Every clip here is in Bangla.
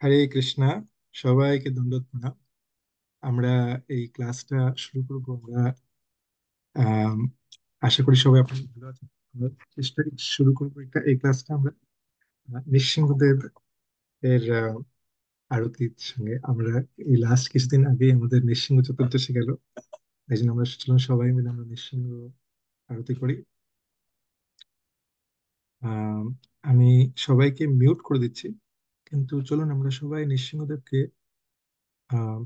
হরে কৃষ্ণা। সবাইকে দণ্ডবত প্রণাম। আমরা এই ক্লাসটা শুরু করবো। আমরা আম, আশা করি সবাই আপনারা ভালো আছেন। আমরা চেষ্টা করি শুরু করবো এই ক্লাসটা আমরা নৃসিংহদেব এর আরতির সঙ্গে। আমরা এই লাস্ট কিছুদিন আগে আমাদের নৃসিংহ চতুর্দশী গেল, এই জন্য আমরা চলুন সবাই মিলে আমরা নৃসিংহ আরতি করি। আম, আমি সবাইকে মিউট করে দিচ্ছি, কিন্তু চলুন আমরা সবাই নৃসিংহদেবকে আহ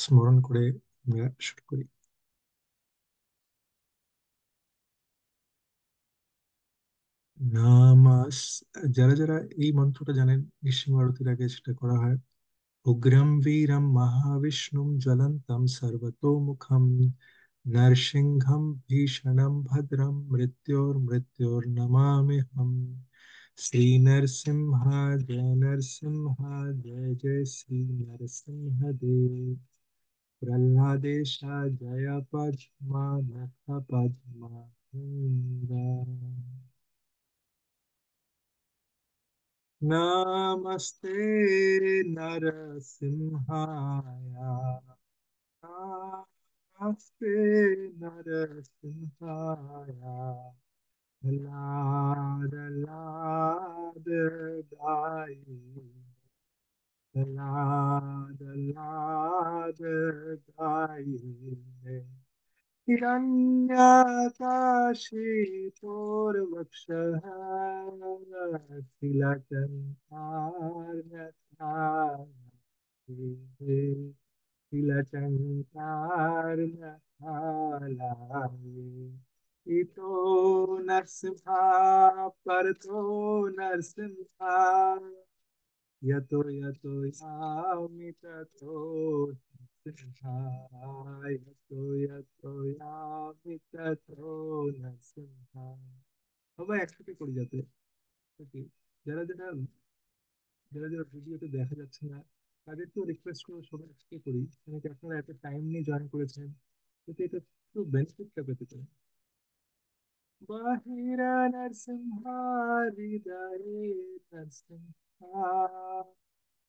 স্মরণ করে আমরা শুরু করি। নামাস, যারা যারা এই মন্ত্রটা জানেন, নৃসিংহ আরতির আগে সেটা করা হয়। উগ্রম বীরম মহাবিষ্ণুম জ্বলন্তম সর্বতোমুখম নরসিংহম ভীষণম ভদ্রম মৃত্যোর্মৃত্যোর্নমাম্যহম। শ্রী নরসিংহ জয় নরসিংহ, জয় জয় শ্রী নরসিংহ দেব। প্রহ্লাদেশ জয় পদ্মা নখ পদ্মা। नमस्ते नरसिंहाय। नमस्ते नरसिंहाय। लाड लाड दाई, लाड लाड दाई। हिरण्यकाशीपुरवक्षः तिलचङ्कारनखालाये इतो नरसिंहा परतो नरसिंहा यतो यतो यामि ततो नरसिंहा यतो यतो यामि ततो नरसिंहा। সবাই একসাথে করি যাতে কি, যারা যারা যারা যারা ভিডিওতে দেখা যাচ্ছে না তাদেরকেও রিকোয়েস্ট করবো সবাই একসাথে করি, কেন কি আপনারা এত টাইম নিয়ে জয়েন করেছেন, যাতে এটা একটু বেনিফিটটা পেতে পারেন। বাহিরা নরসিংহা, হৃদয়ে নরসিংহা,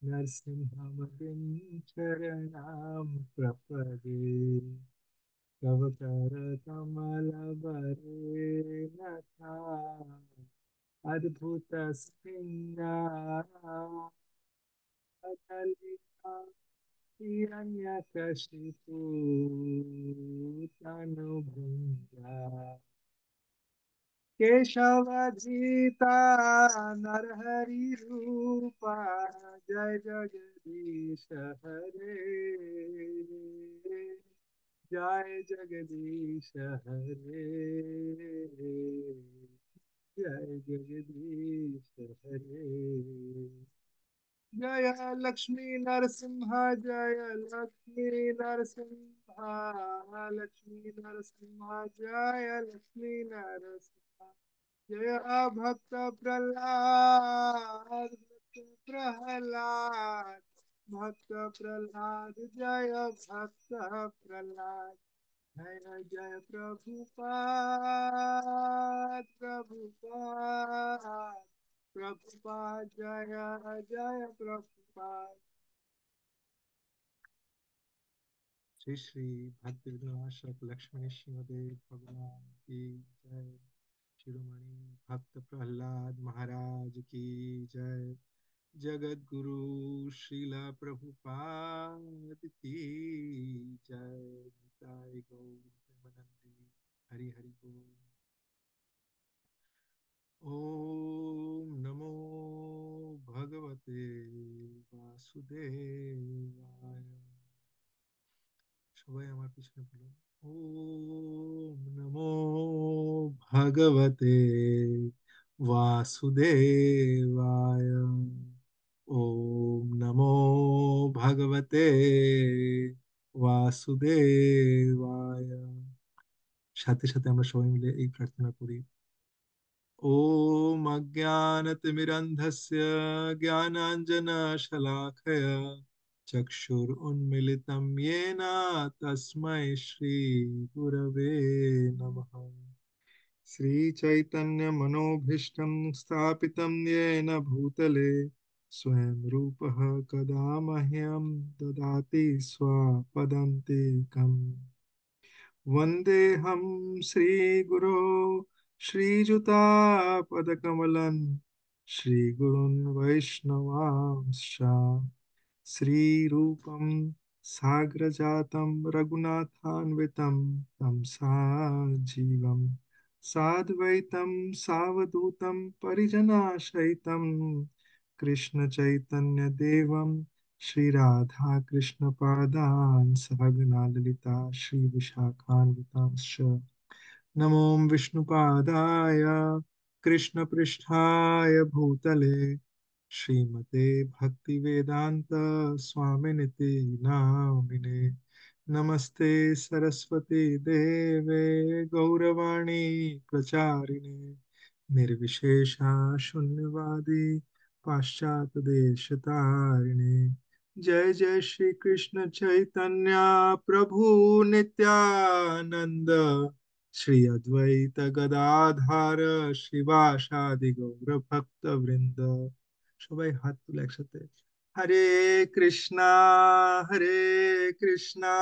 नरसिंहमदिं शरणं प्रपदे। तव करकमलबरे नखा अद्भुतस्मिन्नागलिका हिरण्यकशिपु तनुभुङ्गा केशवधीता नरहरिरूपा। जय जगदीश हरे, जय जगदीश हरे, जय जगदीश हरे। जय लक्ष्मी नरसिंह, जय लक्ष्मी नरसिंह, लक्ष्मी नरसिंह, जय लक्ष्मी नरसिंह। जय भक्त प्रहलाद, भक्त प्रहलाद, भक्त प्रहलाद, जय भक्त प्रहलाद। जय जय प्रभुपाद, प्रभुपाद, प्रभुपाद, जय जय प्रभुपाद। श्री श्री भक्ति विनाशक लक्ष्मण सिंहदेव भगवान की जय। शिरोमणि भक्त प्रहलाद महाराज की जय। जगत गुरु श्रीला प्रभुपाद की जय। निताय गौर प्रेमानंदी। हरि हरि बोल। ओम नमो भगवते वासुदेवाय। সবাই আমার পিছনে বলুন, ওম নমো ভগবতে वासुदेवाय। ओम नमो भगवते वासुदेवाय। সাথে সাথে আমরা সবাই মিলে এই প্রার্থনা করি। ओम अज्ञानतिमिरन्धस्य ज्ञानाञ्जनशलाकया चक्षुरुन्मिलितं येन तस्मै श्रीगुरवे नमः। श्रीचैतन्यमनोभीष्टं स्थापितं येन भूतले स्वयं रूपः कदा मह्यं ददाति स्वपदान्तिकम्। वन्देऽहं श्रीगुरो श्रीयुतापदकमलं श्रीगुरून् वैष्णवांश्च श्रीरूपं साग्रजातं रघुनाथान्वितं तं साजीवं साद्वैतं सावधूतं परिजनासहितं कृष्णचैतन्यदेवं श्रीराधाकृष्णपादान् सहगना ललिता श्रीविशाखान्वितांश्च नमो विष्णुपादाय कृष्णपृष्ठाय भूतले श्रीमते भक्तिवेदान्त स्वामिनिति नामिने। नमस्ते सरस्वती देवे गौरवाणी प्रचारिणे निर्विशेषा शून्यवादी पाश्चात्य देशतारिणे। जय जय श्री कृष्ण चैतन्य प्रभु नित्यानंद श्री अद्वैत गदाधर शिवासादि गौर भक्त वृंद। সবাই হাত তুলে একসাথে হরে কৃষ্ণা হরে কৃষ্ণা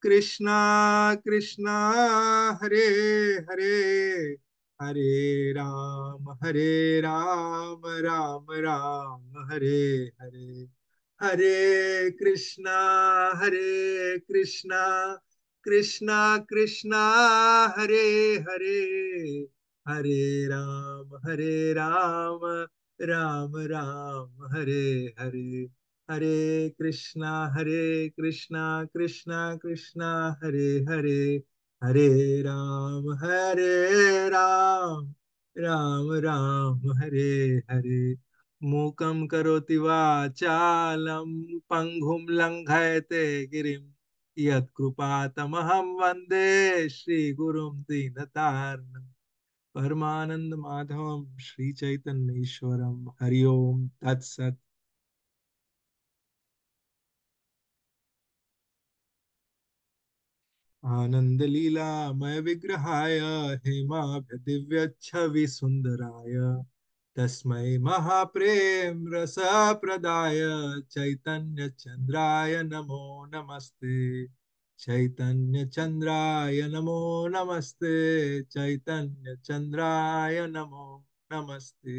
কৃষ্ণা কৃষ্ণা হরে হরে হরে হরে রাম রাম হরে হরে হরে কৃষ্ণা হরে কৃষ্ণা কৃষ্ণা কৃষ্ণা হরে হরে হরে রাম राम राम हरे हरे हरे कृष्णा कृष्णा कृष्णा हरे हरे हरे राम राम राम हरे हरे। मूकं करोति वाचालं पङ्गुं लङ्घयते गिरिं यत्कृपातमहं वन्दे श्रीगुरुं दीनतार्णम्। परमानंद माधवम श्री चैतन्य ईश्वरम हरिओम तत्सत। आनंद लीला मय विग्रहाय हेमाभ्य दिव्य छवि सुंदराय तस्मै महाप्रेम रस प्रदाय चैतन्य चंद्राय नमो नमस्ते। चैतन्य चंद्राय नमो नमस्ते। चैतन्य चंद्राय नमो नमस्ते।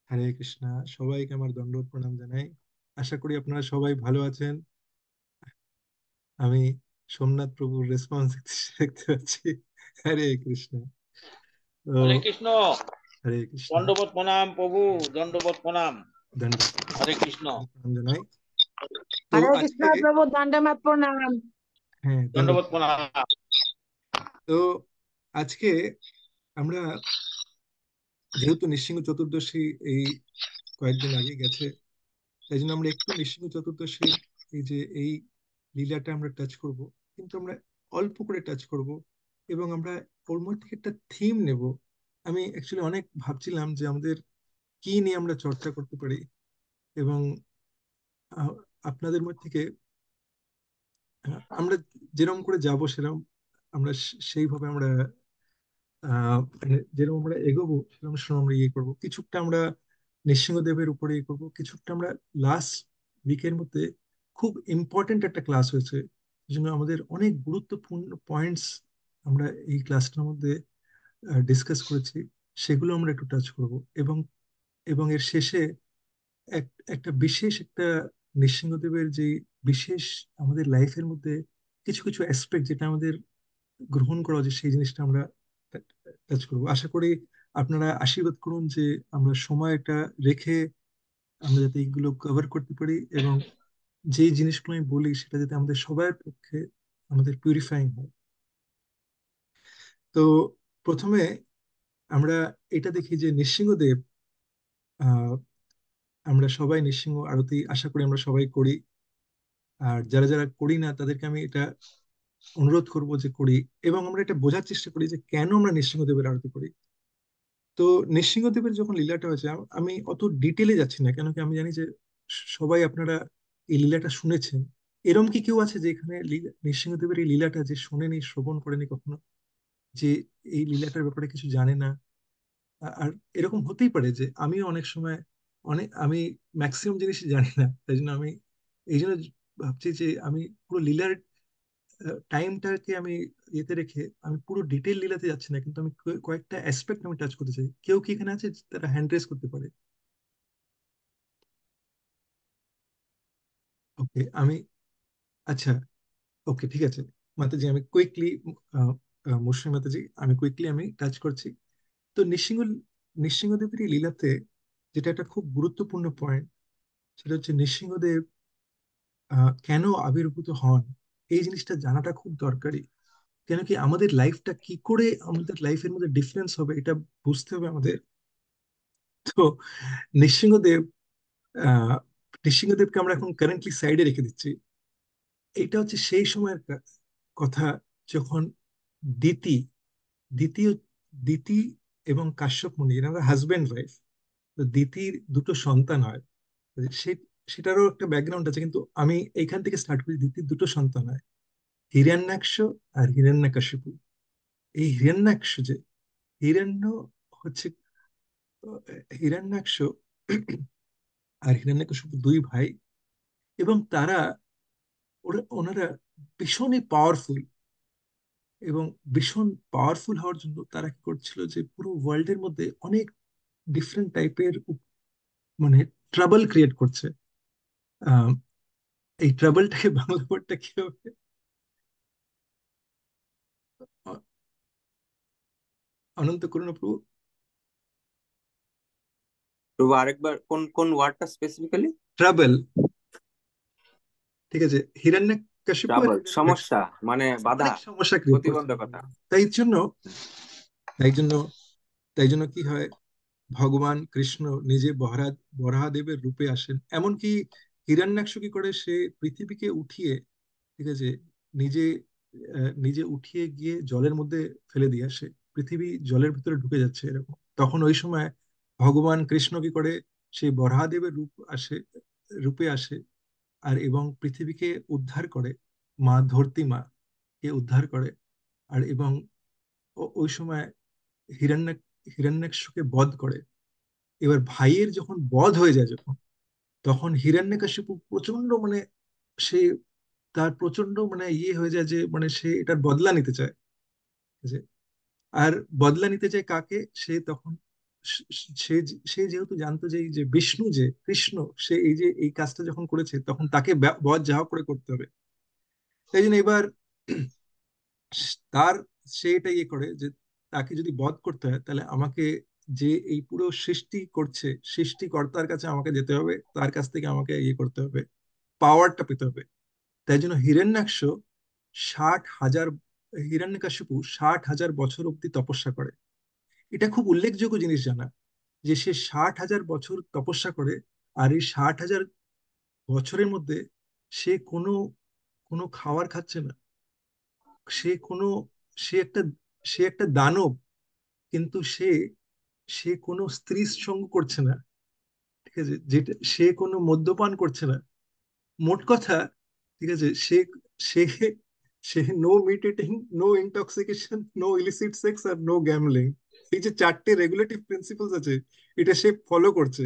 হরে কৃষ্ণা। সবাইকে আমার দণ্ডবত প্রণাম জানাই। আশা করি আপনারা সবাই ভালো আছেন। আমি সোমনাথ প্রভুর রেসপন্স দেখতে পাচ্ছি। হরে কৃষ্ণ। তো হরে কৃষ্ণ। হরে কৃষ্ণ। দণ্ডবত প্রণাম প্রভু, দণ্ডবত প্রণাম। দণ্ডবত হরে কৃষ্ণ। প্রণাম জানাই। তো हरे আজকে कृष्णा प्रभु दंडवत प्रणाम। হ্যাঁ দণ্ডবত দণ্ডবত প্রণাম। তো আজকে আমরা যেহেতু নৃসিংহ চতুর্দশী এই কয়েকদিন আগে গেছে, তাই জন্য আমরা একটু নৃসিংহ চতুর্দশীর এই যে এই লীলাটা আমরা টাচ করব, কিন্তু আমরা অল্প করে টাচ করব এবং আমরা ওর মধ্যে থেকে একটা থিম নেব। আমি অ্যাকচুয়ালি অনেক ভাবছিলাম যে আমাদের কি নিয়ে আমরা চর্চা করতে পারি, এবং আহ, আপনাদের মধ্যে থেকে আমরা যেরকম করে যাব সেরকম আমরা সেইভাবে আমরা মানে যেরকম আমরা এগোবো সেরকম সময় আমরা ইয়ে করবো। কিছুটা আমরা নৃসিংহদেবের উপরে ইয়ে করবো, কিছুটা আমরা লাস্ট উইকের মধ্যে খুব ইম্পর্টেন্ট একটা ক্লাস হয়েছে, এই জন্য আমাদের অনেক গুরুত্বপূর্ণ পয়েন্টস আমরা এই ক্লাসটার মধ্যে ডিসকাস করেছি, সেগুলো আমরা একটু টাচ করব। এবং এবং এর শেষে একটা বিশেষ একটা নৃসিংহদেবের যে বিশেষ আমাদের লাইফের মধ্যে কিছু কিছু অ্যাসপেক্ট যেটা আমাদের গ্রহণ করা উচিত, সেই জিনিসটা আমরা টাচ করবো। আশা করি আপনারা আশীর্বাদ করুন যে আমরা সময়টা রেখে আমরা যাতে এইগুলো কভার করতে পারি, এবং যেই জিনিসগুলো আমি বলি সেটা যাতে আমাদের সবার পক্ষে আমাদের পিউরিফাইং হয়। তো প্রথমে আমরা এটা দেখি যে নৃসিংহদেব, আহ আমরা সবাই নৃসিংহ আরতি আশা করি আমরা সবাই করি। আর যারা যারা করি না তাদেরকে আমি এটা অনুরোধ করব যে করি, এবং আমরা এটা বোঝার চেষ্টা করি যে কেন আমরা নৃসিংহদেবের আরতি করি। তো নৃসিংহদেবের যখন লীলাটা হয়েছে, আমি অত ডিটেলে যাচ্ছি না, কেন কি আমি জানি যে সবাই আপনারা এই লীলাটা শুনেছেন। এরম কি কেউ আছে যে এখানে নৃসিংহদেবের এই লীলাটা যে শোনেনি, শ্রবণ করেনি কখনো, যে এই লীলাটার ব্যাপারে কিছু জানে না? আর এরকম হতেই পারে যে আমিও অনেক সময় আমি ম্যাক্সিমাম জিনিসই জানি না, তাই জন্য আমি এই জন্য ভাবছি যে আমি পুরো লীলার টাইমটাকে আমি ইয়েতে রেখে আমি পুরো ডিটেল লীলাতে যাচ্ছি না, কিন্তু আমি কয়েকটা অ্যাসপেক্ট আমি টাচ করতে চাই। কেউ কি এখানে আছে তারা হ্যান্ড রেজ করতে পারে? ওকে, আচ্ছা, ওকে, ঠিক আছে মাতাজি, আমি কুইকলি, মুসলিম মাতাজি, আমি কুইকলি আমি টাচ করছি। তো নৃসিংহদেবের এই লীলাতে যেটা একটা খুব গুরুত্বপূর্ণ পয়েন্ট, সেটা হচ্ছে নৃসিংহদেব কেন আবির্ভূত হন, এই জিনিসটা জানাটা খুব দরকারি। কেন কি আমাদের লাইফটা কি করে আমাদের লাইফের মধ্যে ডিফারেন্স হবে এটা বুঝতে হবে আমাদের। তো নৃসিংহদেব আহ নৃসিংহদেবকে আমরা এখন কারেন্টলি সাইডে রেখে দিচ্ছি। এটা হচ্ছে সেই সময়ের কথা, যখন দিতি দ্বিতীয় দিতি এবং কাশ্যপ মুনি এনারা হাজবেন্ড ওয়াইফ। তো দিতির দুটো সন্তান হয়। সে সেটারও একটা ব্যাকগ্রাউন্ড আছে, কিন্তু আমি এইখান থেকে স্টার্ট করি। দিতির দুটো সন্তান হয়, হিরণ্যাক্ষ আর হিরণ্যকশিপু। এই হিরণ্যাক্ষ যে হিরণ্য হচ্ছে আহ, হিরণ্যাক্ষ আর হিরণ্যকশিপু দুই ভাই, এবং ওনারা ভীষণই পাওয়ারফুল। এবং ভীষণ পাওয়ারফুল হওয়ার জন্য তারা কি করছিল যে পুরো ওয়ার্ল্ডের মধ্যে অনেক ডিফারেন্ট টাইপের মানে ট্রাবল ক্রিয়েট করছে। আহ, এই ট্রাবলটাকে বাংলা ওয়ার্ডটা কি হবে? অ- অনন্ত করুণ প্রভু। প্রভু আরেকবার কোন কোন ওয়ার্ডটা স্পেসিফিক্যালি? ট্রাবল, ঠিক আছে, হিরণ্যকশিপু আর ট্রাবল, হিরণ্যাক্ষ সমস্যা, মানে বাধা, অনেক সমস্যা ক্রিয়েট করছে। প্রতিবন্ধকতা। তাই জন্য তাই জন্য তাই জন্য কি হয়, ভগবান কৃষ্ণ নিজে বরাহদেবের রূপে আসেন। এমনকি হিরণ্যাক্ষ কি করে, সে পৃথিবীকে উঠিয়ে, ঠিক আছে, নিজে নিজে উঠিয়ে গিয়ে জলের মধ্যে ফেলে দিয়ে আসে। পৃথিবী জলের ভিতরে ঢুকে যাচ্ছে এরকম। তখন ওই সময় ভগবান কৃষ্ণ কি করে, সেই বরাহদেবের রূপে আসে, আর এবং পৃথিবীকে উদ্ধার করে, মা ধরতী মা কে উদ্ধার করে। আর এবং ওই সময় হিরণ্য হিরণ্যাক্ষকে বধ করে। এবার ভাইয়ের যখন বধ হয়ে যায়, তখন হিরণ্যকশিপু প্রচন্ড মানে সে তার প্রচন্ড মানে ইয়ে হয়ে যায়, যে মানে সে এটার বদলা নিতে চায়। ঠিক আছে? আর বদলা নিতে চায় কাকে? সে তখন সে যেহেতু জানতো যে এই যে বিষ্ণু যে কৃষ্ণ, সে এই যে এই কাজটা যখন করেছে, তখন তাকে বধ যা হোক করে করতে হবে। তাই জন্য এবার তার সে এটা ইয়ে করে যে তাকে যদি বধ করতে হয়, তাহলে আমাকে, যে এই পুরো সৃষ্টি করছে, সৃষ্টিকর্তার কাছে আমাকে যেতে হবে, তার কাছ থেকে আমাকে ইয়ে করতে হবে, পাওয়ারটা পেতে হবে। তাই জন্য 60,000 হিরণ্যকশিপু 60,000 বছর অব্দি তপস্যা করে। এটা খুব উল্লেখযোগ্য জিনিস জানা, যে সে 60,000 বছর তপস্যা করে। আর এই 60,000 বছরের মধ্যে সে কোনো কোনো খাবার খাচ্ছে না। সে কোনো সে একটা সে একটা দানব, কিন্তু সে কোনো স্ত্রীর সঙ্গ করছে না। ঠিক আছে, যেটা সে কোনো মদ্যপান করছে না। মোট কথা, ঠিক আছে, সে সে no meat eating, no intoxication, no illicit sex, আর নো গ্যামলিং। এই যে চারটে রেগুলেটিভ প্রিন্সিপালস আছে, এটা সে ফলো করছে।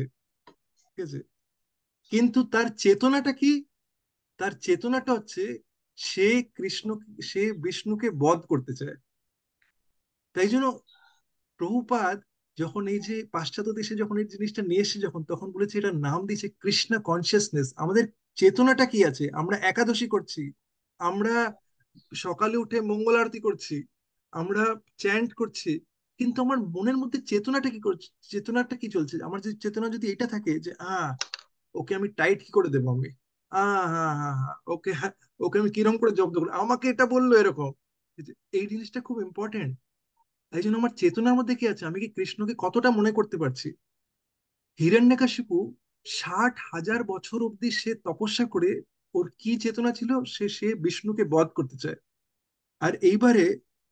ঠিক আছে, কিন্তু তার চেতনাটা কি? তার চেতনাটা হচ্ছে সে কৃষ্ণ সে বিষ্ণুকে বধ করতে চায়। তাই জন্য প্রভুপাদ যখন এই যে পাশ্চাত্য দেশে যখন এই জিনিসটা নিয়ে এসে, তখন বলেছে এটার নাম দিয়েছে কৃষ্ণ কনসিয়াসনেস। আমাদের চেতনাটা কি আছে? আমরা একাদশী করছি, আমরা সকালে উঠে মঙ্গল আরতি করছি, আমরা চ্যান্ট করছি, কিন্তু আমার মনের মধ্যে চেতনাটা কি করছে? চেতনাটা কি চলছে? আমার যে চেতনা যদি এটা থাকে যে ওকে আমি টাইট কি করে দেবো, আমি হ্যাঁ হ্যাঁ হ্যাঁ ওকে, হ্যাঁ ওকে আমি কিরম করে জব্দ করবো, আমাকে এটা বললো এরকম। এই জিনিসটা খুব ইম্পর্টেন্ট। তাই জন্য আমার চেতনার মধ্যে কি আছে, আমি কি কৃষ্ণকে কতটা মনে করতে পারছি। হিরণ্যকশিপু 60,000 বছর অব্দি সে তপস্যা করে, ওর কি চেতনা ছিল, সে বিষ্ণুকে বধ করতে চায়। আর এইবারে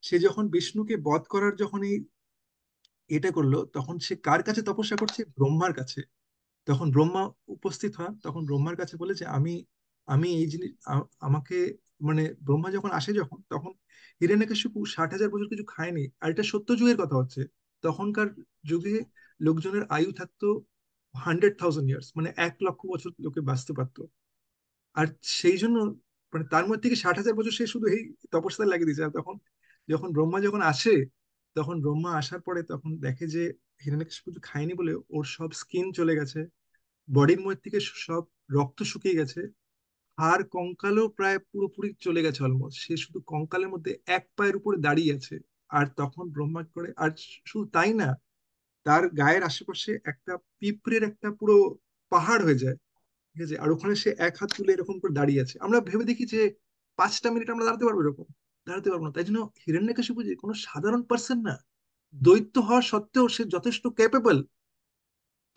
সে যখন বিষ্ণুকে বধ করার যখন এটা করলো, তখন সে কার কাছে তপস্যা করছে? ব্রহ্মার কাছে। তখন ব্রহ্মা উপস্থিত হন, তখন ব্রহ্মার কাছে বলে যে আমি আমি এই জিনিস আমাকে, মানে ব্রহ্মা যখন আসে, তখন হিরণ্যকশিপু 60,000 বছর কিছু খায়নি। আর এটা সত্য যুগের কথা হচ্ছে। তখনকার যুগে লোকজনের আয়ু থাকতো 100,000 ইয়ার্স, মানে 1 লক্ষ বছর লোকে বাঁচতে পারতো। আর সেই জন্য মানে তার মধ্যে থেকে 60,000 বছর সে শুধু এই তপস্যায় লাগিয়ে দিয়েছে। আর তখন যখন ব্রহ্মা যখন আসে, তখন ব্রহ্মা আসার পরে তখন দেখে যে হিরণ্যকশিপু শুধু খায়নি বলে ওর সব স্কিন চলে গেছে, বডির মধ্যে থেকে সব রক্ত শুকিয়ে গেছে, আর কঙ্কালও প্রায় পুরোপুরি চলে গেছে অলমোস্ট, সে শুধু কঙ্কালের মধ্যে এক পায়ের উপরে দাঁড়িয়ে আছে। আর তখন ব্রহ্মা কি করে, আর শুধু তাই না, তার গায়ের আশেপাশে একটা পিঁপড়ের একটা পুরো পাহাড় হয়ে যায়। ঠিক আছে, আর ওখানে সে এক হাত তুলে এরকম করে দাঁড়িয়ে আছে। আমরা ভেবে দেখি যে 5টা মিনিট আমরা দাঁড়াতে পারবো এরকম? দাঁড়াতে পারবো না। তাই জন্য হিরণ্যকশিপু যে কোনো সাধারণ পার্সন না, দৈত্য হওয়া সত্ত্বেও সে যথেষ্ট ক্যাপেবল।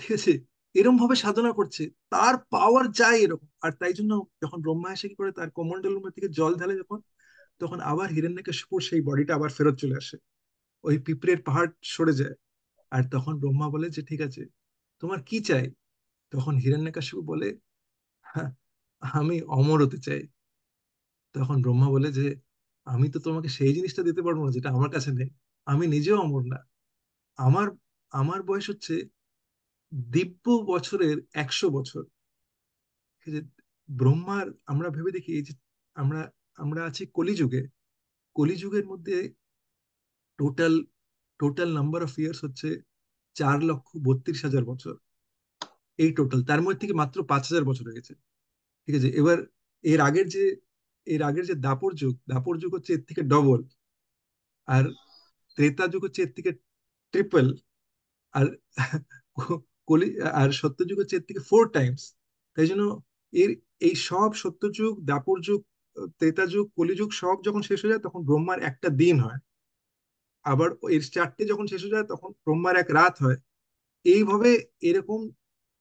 ঠিক আছে, এরকম ভাবে সাধনা করছে, তার পাওয়ার যায় এরকম। আর তাই জন্য যখন ব্রহ্মা এসে কি করে তার কমণ্ডলুমের থেকে জল ঢালে যখন, তখন আবার হিরণ্যকশিপুর সেই বডিটা আবার ফেরত চলে আসে, ওই পিঁপড়ের পাহাড় সরে যায়। আর তখন ব্রহ্মা বলে যে ঠিক আছে, তোমার কি চাই? তখন হিরণ্যকশিপু বলে, "হ্যাঁ, আমি অমর হতে চাই।" তখন ব্রহ্মা বলে যে আমি তো তোমাকে সেই জিনিসটা দিতে পারবো না যেটা আমার কাছে নেই। আমি নিজেও অমর না। আমার আমার বয়স হচ্ছে দিব্য বছরের 100 বছর। ঠিক আছে, ব্রহ্মার আমরা ভেবে দেখি এই যে আমরা আমরা আছি কলিযুগে। কলিযুগের মধ্যে total total number of years হচ্ছে 4,32,000 বছর। এই টোটাল তার মধ্যে থেকে মাত্র 5,000 বছর হয়ে গেছে। ঠিক আছে, এবার এর আগের যে এর আগের যে দাপর যুগ হচ্ছে এর থেকে ডবল। আর ত্রেতা যুগ হচ্ছে এর থেকে ট্রিপল। আর কলি আর সত্যযুগ হচ্ছে এর থেকে 4 টাইমস। তাই জন্য এর এই সব সত্যযুগ, দাপর যুগ, ত্রেতা যুগ, কলিযুগ সব যখন শেষ হয়ে যায় তখন ব্রহ্মার একটা দিন হয়। আবার এর 4টে যখন শেষ হয়ে যায় তখন ব্রহ্মার এক রাত হয়। এইভাবে এরকম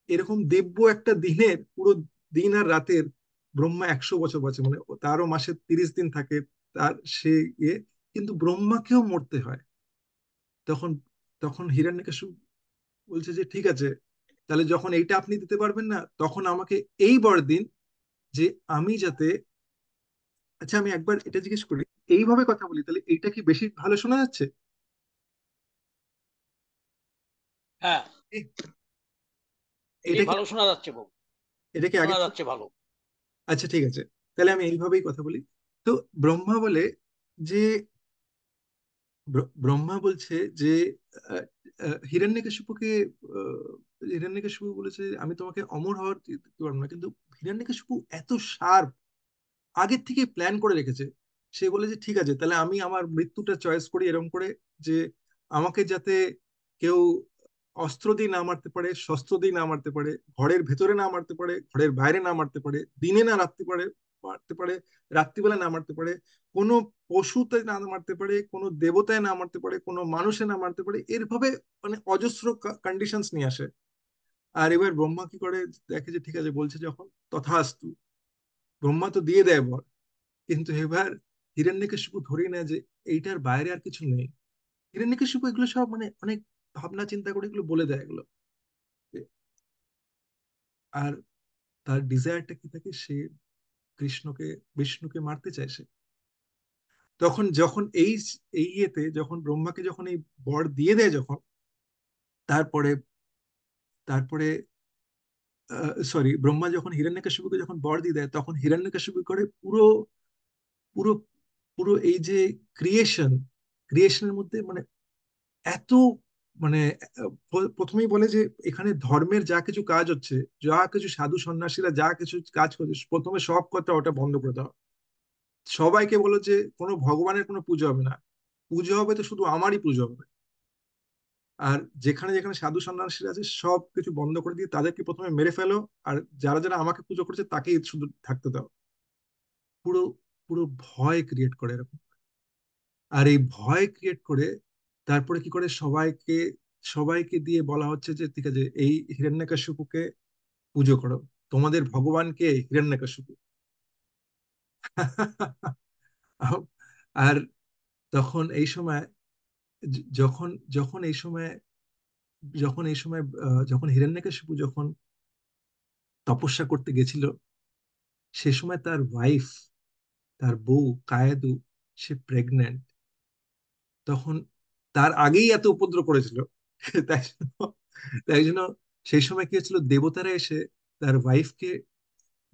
এরকম দিব্য একটা দিনের পুরো দিন আর রাতের ব্রহ্মা 100 বছর বাঁচে, মানে তারও মাসে 30 দিন থাকে। তার সে ইয়ে, কিন্তু ব্রহ্মাকেও মরতে হয়। তখন তখন হিরণ্যকেশু বলছে যে ঠিক আছে, তাহলে যখন এইটা আপনি দিতে পারবেন না তখন আমাকে এই বর দিন যে আমি যাতে, আচ্ছা আমি একবার এটা জিজ্ঞেস করি, এইভাবে কথা বলি তাহলে এইটা কি বেশি ভালো শোনা যাচ্ছে? হ্যাঁ, এ- এটা এটাই কি ভালো শোনা যাচ্ছে বাবু। এটা কি আগে শোনা ঠিক? যাচ্ছে ভালো। আচ্ছা ঠিক আছে, তাহলে আমি এইভাবেই কথা বলি। তো ব্রহ্মা বলে যে ব্রহ্মা বলছে যে আহ, হিরণ্যকশিপুকে, আহ, হিরণ্যকশিপু বলেছে আমি তোমাকে অমর হওয়ার দিতে পারবো না। কিন্তু হিরণ্যকশিপু এত শার্প, আগের থেকে প্ল্যান করে রেখেছে। সে বলে যে ঠিক আছে, তাহলে আমি আমার মৃত্যুটা চয়েস করি এরকম করে যে আমাকে যাতে কেউ অস্ত্র দিয়ে না মারতে পারে, শস্ত্র দিয়ে না মারতে পারে, ঘরের ভেতরে না মারতে পারে, ঘরের বাইরে না মারতে পারে, দিনে না মারতে পারে, রাত্রিবেলা না মারতে পারে, কোনো পশুতে না মারতে পারে, কোনো দেবতায় না মারতে পারে, কোনো মানুষে না মারতে পারে, এরভাবে মানে অজস্র কন্ডিশনস নিয়ে আসে। আর এবার ব্রহ্মা কি করে, দেখে যে ঠিক আছে বলছে যখন, তথাস্তু। ব্রহ্মা তো দিয়ে দেয় বর, কিন্তু এবার হিরণ্যকশিপু ধরেই নেয় যে এইটার বাইরে আর কিছু নেই। হিরণ্যকশিপু এগুলো সব মানে অনেক ভাবনা চিন্তা করে এগুলো বলে দেয় এগুলো। আর তার ডিজায়ারটা কি থাকে, সে কৃষ্ণকে, বিষ্ণুকে মারতে চায় সে। তখন যখন এই এই ইয়েতে যখন ব্রহ্মাকে যখন এই বর দিয়ে দেয় যখন, তারপরে তারপরে সরি, ব্রহ্মা যখন হিরণ্যকশিপুকে যখন বর দিয়ে দেয় তখন হিরণ্যকশিপু করে পুরো পুরো পুরো এই যে ক্রিয়েশন, ক্রিয়েশনের মধ্যে মানে এত মানে প্রথমেই বলে যে এখানে ধর্মের যা কিছু কাজ হচ্ছে, যা কিছু সাধু সন্ন্যাসীরা যা কিছু কাজ করছে, প্রথমে সব কথা ওটা বন্ধ করে দাও। সবাইকে বলো যে কোনো ভগবানের কোনো পুজো হবে না, পুজো হবে তো শুধু আমারই পুজো হবে। আর যেখানে যেখানে সাধু সন্ন্যাসীরা আছে সব কিছু বন্ধ করে দিয়ে তাদেরকে প্রথমে মেরে ফেলো। আর যারা যারা আমাকে পুজো করছে তাকেই শুধু থাকতে দাও। পুরো পুরো ভয় ক্রিয়েট করে এরকম। আর এই ভয় ক্রিয়েট করে তারপরে কি করে সবাইকে সবাইকে দিয়ে বলা হচ্ছে যে ঠিক আছে এই হিরণ্যকশিপুকে পুজো করো, তোমাদের ভগবানকে হিরণ্যকশিপু। আর তখন এই সময় যখন যখন এই সময় যখন এই সময় যখন হিরণ্যকশিপু যখন তপস্যা করতে গেছিল, সে সময় তার ওয়াইফ, তার বউ কায়েদু, সে প্রেগনেন্ট। তখন তার আগেই এত উপদ্রব করেছিল। তাই জন্য তাই জন্য সেই সময় কি হয়েছিল, দেবতারা এসে তার ওয়াইফকে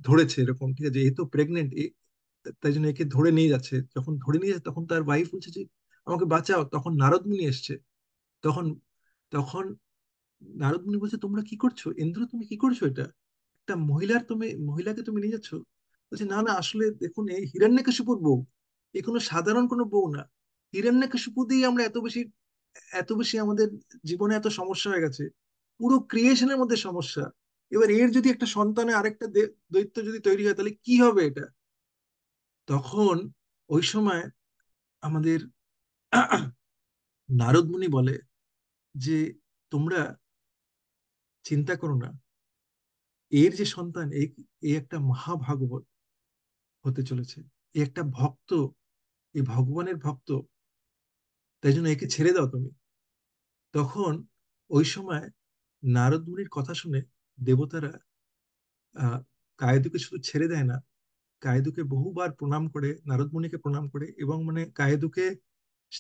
ধরেছে এরকম, ঠিক আছে, এই তো প্রেগনেন্ট, তাই জন্য একে ধরে নিয়ে যাচ্ছে। যখন ধরে নিয়ে যাচ্ছে তখন তার ওয়াইফ বলছে যে আমাকে বাঁচাও, তখন নারদ মুনি এসছে। তখন তখন নারদ মুনি বলছে তোমরা কি করছো, ইন্দ্র তুমি কি করছো, এটা একটা মহিলাকে তুমি নিয়ে যাচ্ছ। বলছে না না, আসলে দেখুন এই হিরণ্যকশিপুর বউ, এ কোনো সাধারণ কোনো বউ না। হিরণ্যকশিপু দিয়ে আমরা এত বেশি আমাদের জীবনে এত সমস্যা হয়ে গেছে, পুরো ক্রিয়েশনের মধ্যে সমস্যা। এবার এর যদি একটা সন্তানে আরেকটা দৈত্য যদি তৈরি হয় তাহলে কি হবে এটা। তখন ওই সময় আমাদের নারদ মুনি বলে যে তোমরা চিন্তা করো না, এর যে সন্তান এই একটা মহাভাগবত হতে চলেছে, এ একটা ভক্ত, এই ভগবানের ভক্ত, তাই জন্য একে ছেড়ে দাও তুমি। তখন ওই সময় নারদ মুনির কথা শুনে দেবতারা আহ কায়েদুকে শুধু ছেড়ে দেয় না, কায়েদুকে বহুবার প্রণাম করে, নারদ মুনিকে প্রণাম করে, এবং মানে কায়েদুকে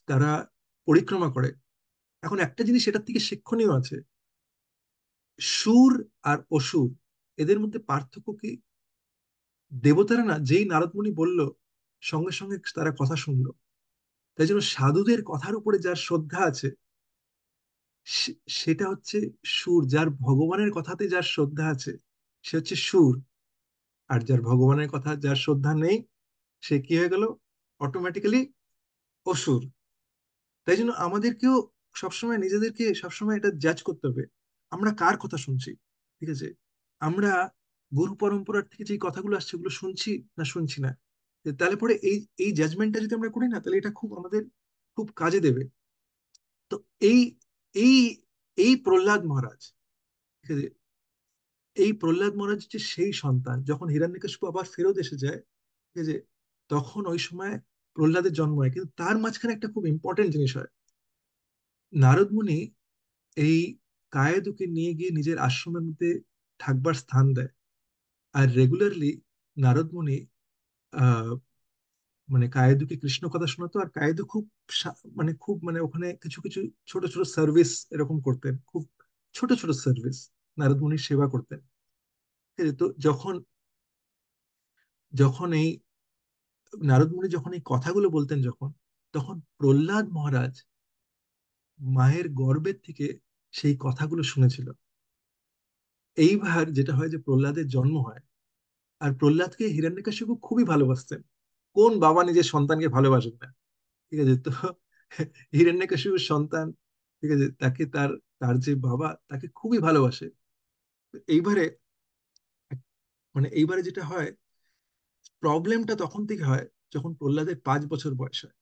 তারা পরিক্রমা করে। এখন একটা জিনিস এটার থেকে শিক্ষণীয় আছে, সুর আর অসুর এদের মধ্যে পার্থক্য কি। দেবতারা না, যেই নারদ মুনি বলল সঙ্গে সঙ্গে তারা কথা শুনলো। তাই জন্য সাধুদের কথার উপরে যার শ্রদ্ধা আছে, সেটা হচ্ছে সুর। যার ভগবানের কথাতে যার শ্রদ্ধা আছে সে হচ্ছে সুর। আর যার ভগবানের কথা যার শ্রদ্ধা নেই সে কি হয়ে গেল, অটোমেটিক্যালি অসুর। তাই জন্য আমাদেরকেও সবসময় নিজেদেরকে সবসময় এটা জাজ করতে হবে, আমরা কার কথা শুনছি, ঠিক আছে। আমরা গুরু পরম্পরার থেকে যে কথাগুলো আসছে ওগুলো শুনছি না শুনছি না। তাহলে পরে এই এই জাজমেন্টটা যদি আমরা করি না তাহলে এটা খুব আমাদের খুব কাজে দেবে। তো এই এই এই প্রহ্লাদ মহারাজ, ঠিক আছে, এই প্রহ্লাদ মহারাজ যে সেই সন্তান, যখন হিরণ্যকশিপু আবার ফেরত এসে যায়, ঠিক আছে, তখন ওই সময় প্রহ্লাদের জন্ম হয়। কিন্তু তার মাঝখানে একটা খুব ইম্পর্টেন্ট জিনিস হয়, নারদ মুনি এই কায়েদুকে নিয়ে গিয়ে নিজের আশ্রমের মধ্যে থাকবার স্থান দেয়। আর রেগুলারলি নারদ মুনি আহ মানে কায়েদুকে কৃষ্ণ কথা শোনাতো। আর কায়েদু খুব খুব ওখানে কিছু কিছু ছোট ছোট সার্ভিস এরকম করতেন, খুব ছোট ছোট সার্ভিস নারদ মুনির সেবা করতেন। ঠিক আছে? তো যখন যখন এই নারদ মুনি যখন এই কথাগুলো বলতেন, তখন প্রহ্লাদ মহারাজ মায়ের গর্ভের থেকে সেই কথাগুলো শুনেছিল। এইবার যেটা হয় যে প্রহ্লাদের জন্ম হয়, আর প্রহ্লাদকে হিরণ্যকশিপু খুবই ভালোবাসতেন। কোন বাবা নিজের সন্তানকে ভালোবাসেন না, ঠিক আছে। তো হিরণ্যকশিপুর সন্তান, ঠিক আছে, তাকে তার তার যে বাবা তাকে খুবই ভালোবাসে। তো এইবারে এইবারে যেটা হয়, প্রবলেমটা তখন থেকে হয় যখন প্রহ্লাদের 5 বছর বয়স হয়।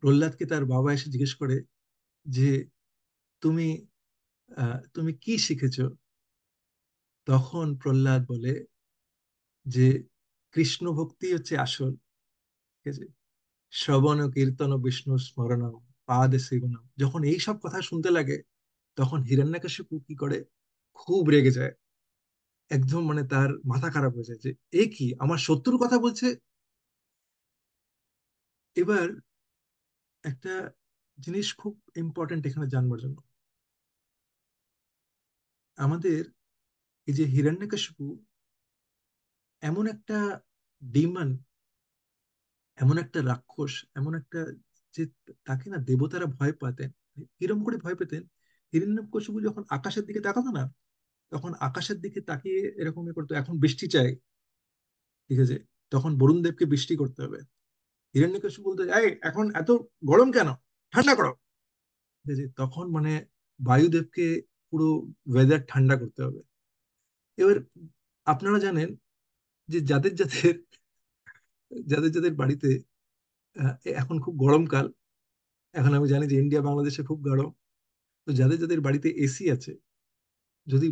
প্রহ্লাদকে তার বাবা এসে জিজ্ঞেস করে যে তুমি তুমি কি শিখেছো। তখন প্রহ্লাদ বলে যে কৃষ্ণ ভক্তি হচ্ছে আসল, ঠিক আছে, শ্রবণ কীর্তন বিষ্ণু স্মরণম পাদ সেবনম। যখন এই সব কথা শুনতে লাগে তখন হিরণ্যকশিপু কি করে, খুব রেগে যায়। একদম তার মাথা খারাপ হয়ে যায় যে এ কি আমার শত্রুর কথা বলছে। এবার একটা জিনিস খুব ইম্পর্টেন্ট এখানে জানবার জন্য, আমাদের এই যে হিরণ্যকশিপু এমন একটা ডিমন, এমন একটা রাক্ষস, এমন একটা যে তাকে না দেবতারা ভয় পাতেন। কিরম করে ভয় পেতেন, হিরণ্যকশিপু যখন আকাশের দিকে তাকাতো না, তখন আকাশের দিকে তাকিয়ে এরকম করতো এখন বৃষ্টি চাই, ঠিক আছে, তখন বরুণ দেবকে বৃষ্টি করতে হবে। হিরণ্যকশিপু বলতো এই এখন এত গরম কেন, ঠান্ডা করো, ঠিক আছে, তখন বায়ুদেবকে পুরো ওয়েদার ঠান্ডা করতে হবে। এবার আপনারা জানেন যে যাদের যাদের যাদের যাদের বাড়িতে এখন খুব গরমকাল, এখন আমি জানি যে ইন্ডিয়া বাংলাদেশে খুব গরম, তো যাদের যাদের বাড়িতে এসি আছে, যদি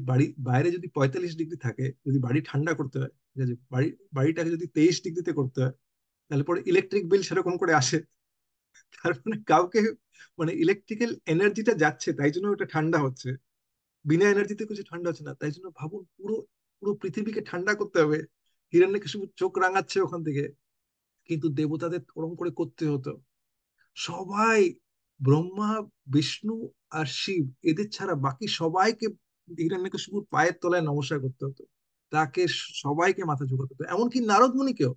বাইরে যদি 45 ডিগ্রি থাকে, যদি বাড়ি ঠান্ডা করতে হয়, ঠিক আছে, বাড়িটাকে যদি 23 ডিগ্রিতে করতে হয়, তাহলে পরে ইলেকট্রিক বিল সেরকম করে আসে। তার কাউকে ইলেকট্রিক্যাল এনার্জিটা যাচ্ছে, তাই জন্য ওটা ঠান্ডা হচ্ছে। বিনা এনার্জিতে কিছু ঠান্ডা হচ্ছে না। তাই জন্য ভাবুন, পুরো পুরো পৃথিবীকে ঠান্ডা করতে হবে। হিরণ্যকশিপু চোখ রাঙাচ্ছে ওখান থেকে, কিন্তু দেবতাদের ওরকম করে করতে হতো। সবাই ব্রহ্মা, বিষ্ণু আর শিব এদের ছাড়া বাকি সবাইকে হিরণ্যকশিপুর পায়ের তলায় নমস্কার করতে হতো, তাকে সবাইকে মাথা ঝুঁকাতে হতো, এমনকি নারদ মুনিকেও।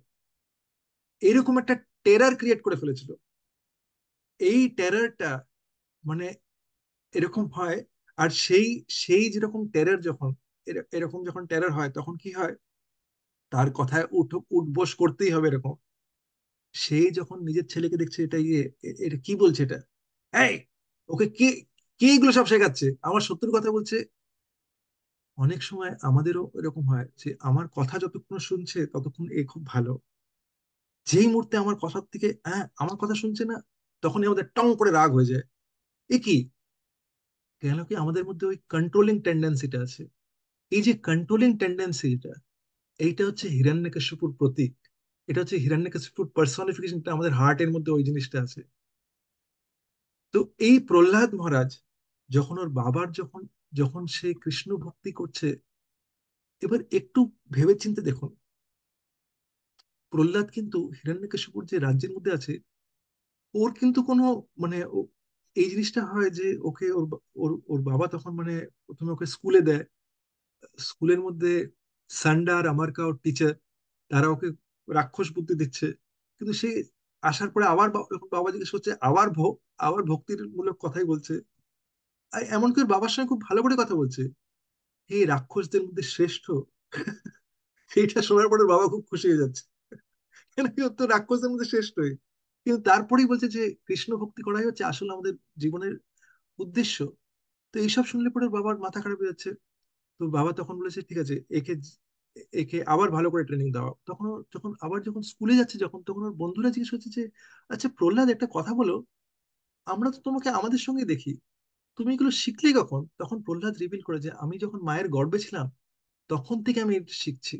এরকম একটা টেরার ক্রিয়েট করে ফেলেছিল। এই টেরারটা মানে এরকম হয়। আর সেই সেই যেরকম টেরার যখন এরকম যখন টেরার হয় তখন কি হয়, তার কথায় উঠবোস করতেই হবে এরকম। সেই যখন নিজের ছেলেকে দেখছে এটা এটা কি বলছে এটা, এই ওকে কে কে এগুলো সব শেখাচ্ছে, আমার শত্রুর কথা বলছে। অনেক সময় আমাদেরও এরকম হয় যে আমার কথা যতক্ষণ শুনছে ততক্ষণ এ খুব ভালো, যেই মুহূর্তে আমার কথার থেকে আমার কথা শুনছে না, তখনই আমাদের টং করে রাগ হয়ে যায়। এ কি, কেন কি আমাদের মধ্যে ওই কন্ট্রোলিং টেন্ডেন্সিটা আছে। এই যে কন্ট্রোলিং টেন্ডেন্সি, এইটা হচ্ছে হিরণ্যকশিপুর প্রতীক। এটা হচ্ছে হিরণ্যকশিপুর পার্সনিফিকেশনটা, আমাদের হার্টের মধ্যে ওই জিনিসটা আছে। তো এই প্রহ্লাদ মহারাজ যখন ওর বাবার যখন যখন সে কৃষ্ণ ভক্তি করছে, এবার একটু ভেবে চিন্তে দেখুন, প্রহ্লাদ কিন্তু হিরণ্যকশিপুর যে রাজ্যের মধ্যে আছে, ওর কিন্তু কোনো মানে এই জিনিসটা হয় যে ওকে ওর ওর ওর বাবা তখন মানে প্রথমে ওকে স্কুলে দেয়। স্কুলের মধ্যে সান্ডা আর আমারকা ওর টিচার, তারা ওকে রাক্ষস বুদ্ধি দিচ্ছে। কিন্তু সে আসার পরে আবার যখন বাবা জিজ্ঞেস করছে, আবার ভক্তির মূলক কথাই বলছে। আর এমনকি ওর বাবার সঙ্গে খুব ভালো করে কথা বলছে, এই রাক্ষসদের মধ্যে শ্রেষ্ঠ। এইটা শোনার পরে ওর বাবা খুব খুশি হয়ে যাচ্ছে, কেন কি ও তো রাক্ষসদের মধ্যে শ্রেষ্ঠই। কিন্তু তারপরেই বলছে যে কৃষ্ণ ভক্তি করাই হচ্ছে আসলে আমাদের জীবনের উদ্দেশ্য। তো এইসব শুনলে পরে ওর বাবার মাথা খারাপ হয়ে যাচ্ছে। তো বাবা তখন বলেছে ঠিক আছে, একে একে আবার ভালো করে ট্রেনিং দাও। তখন যখন আবার যখন স্কুলে যাচ্ছে, তখন ওর বন্ধুরা জিজ্ঞেস করছে যে আচ্ছা প্রহ্লাদ একটা কথা বলো, আমরা তো তোমাকে আমাদের সঙ্গে দেখি, তুমি এগুলো শিখলে কখন? তখন প্রহ্লাদ রিভিল করে যে আমি যখন মায়ের গর্ভে ছিলাম তখন থেকে আমি এটা শিখছি,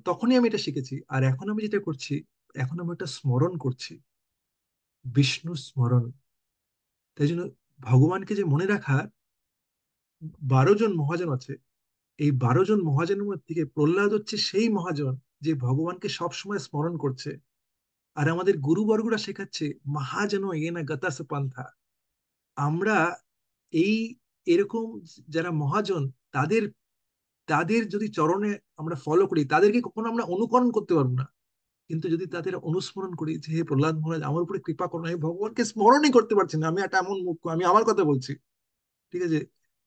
তখনই আমি এটা শিখেছি। আর এখন আমি যেটা করছি, এখন আমি এটা স্মরণ করছি, বিষ্ণু স্মরণ। তাই জন্য ভগবানকে যে মনে রাখা, 12 জন মহাজন আছে, এই 12 জন মহাজনের মধ্যে থেকে প্রহ্লাদ হচ্ছে সেই মহাজন যে ভগবানকে সবসময় স্মরণ করছে। আর আমাদের গুরুবর্গরা শেখাচ্ছে মহাজন এ না গতাস পন্থা। আমরা এই এরকম যারা মহাজন, তাদের তাদের যদি চরণে আমরা ফলো করি, তাদেরকে কখনো আমরা অনুকরণ করতে পারবো না। কিন্তু যদি তাদের অনুস্মরণ করি যে হে প্রহ্লাদ মহারাজ আমার উপরে কৃপা করুন, আমি ভগবানকে স্মরণই করতে পারছি না, আমি একটা এমন মুখ্য, আমি আমার কথা বলছি, ঠিক আছে,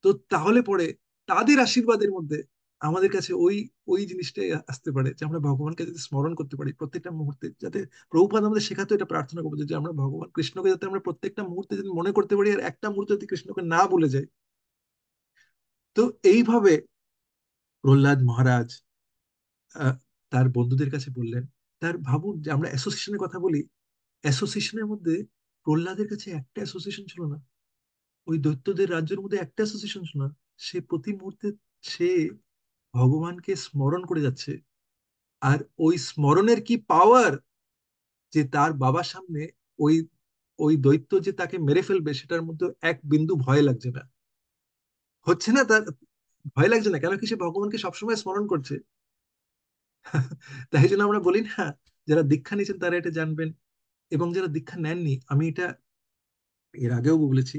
তো তাহলে পরে তাদের আশীর্বাদের মধ্যে আমাদের কাছে ওই ওই জিনিসটাই আসতে পারে যে আমরা ভগবানকে যদি স্মরণ করতে পারি প্রত্যেকটা মুহূর্তে, যাতে প্রভুপাদ আমাদের শেখাতে এটা প্রার্থনা করবো যে আমরা ভগবান কৃষ্ণকে যাতে আমরা প্রত্যেকটা মুহূর্তে যদি মনে করতে পারি, আর একটা মুহূর্তে যদি কৃষ্ণকে না ভুলে যাই। তো এইভাবে প্রহ্লাদ মহারাজ আহ, তার বন্ধুদের কাছে বললেন। তার ভাবুন যে আমরা অ্যাসোসিয়েশনের কথা বলি, অ্যাসোসিয়েশনের মধ্যে প্রহ্লাদের কাছে একটা অ্যাসোসিয়েশন ছিল না, ওই দৈত্যদের রাজ্যের মধ্যে একটা অ্যাসোসিয়েশন ছিল না। সে প্রতি মুহূর্তে সে ভগবানকে স্মরণ করে যাচ্ছে। আর ওই স্মরণের কি পাওয়ার, যে তার বাবার সামনে ওই ওই দৈত্য যে তাকে মেরে ফেলবে সেটার মধ্যে এক বিন্দু ভয় লাগছে না, হচ্ছে না তার, ভয় লাগছে না, কেন কি সে ভগবানকে সবসময় স্মরণ করছে। তাই জন্য আমরা বলি না, যারা দীক্ষা নিয়েছেন তারা এটা জানবেন, এবং যারা দীক্ষা নেননি, আমি এটা এর আগেও বলেছি,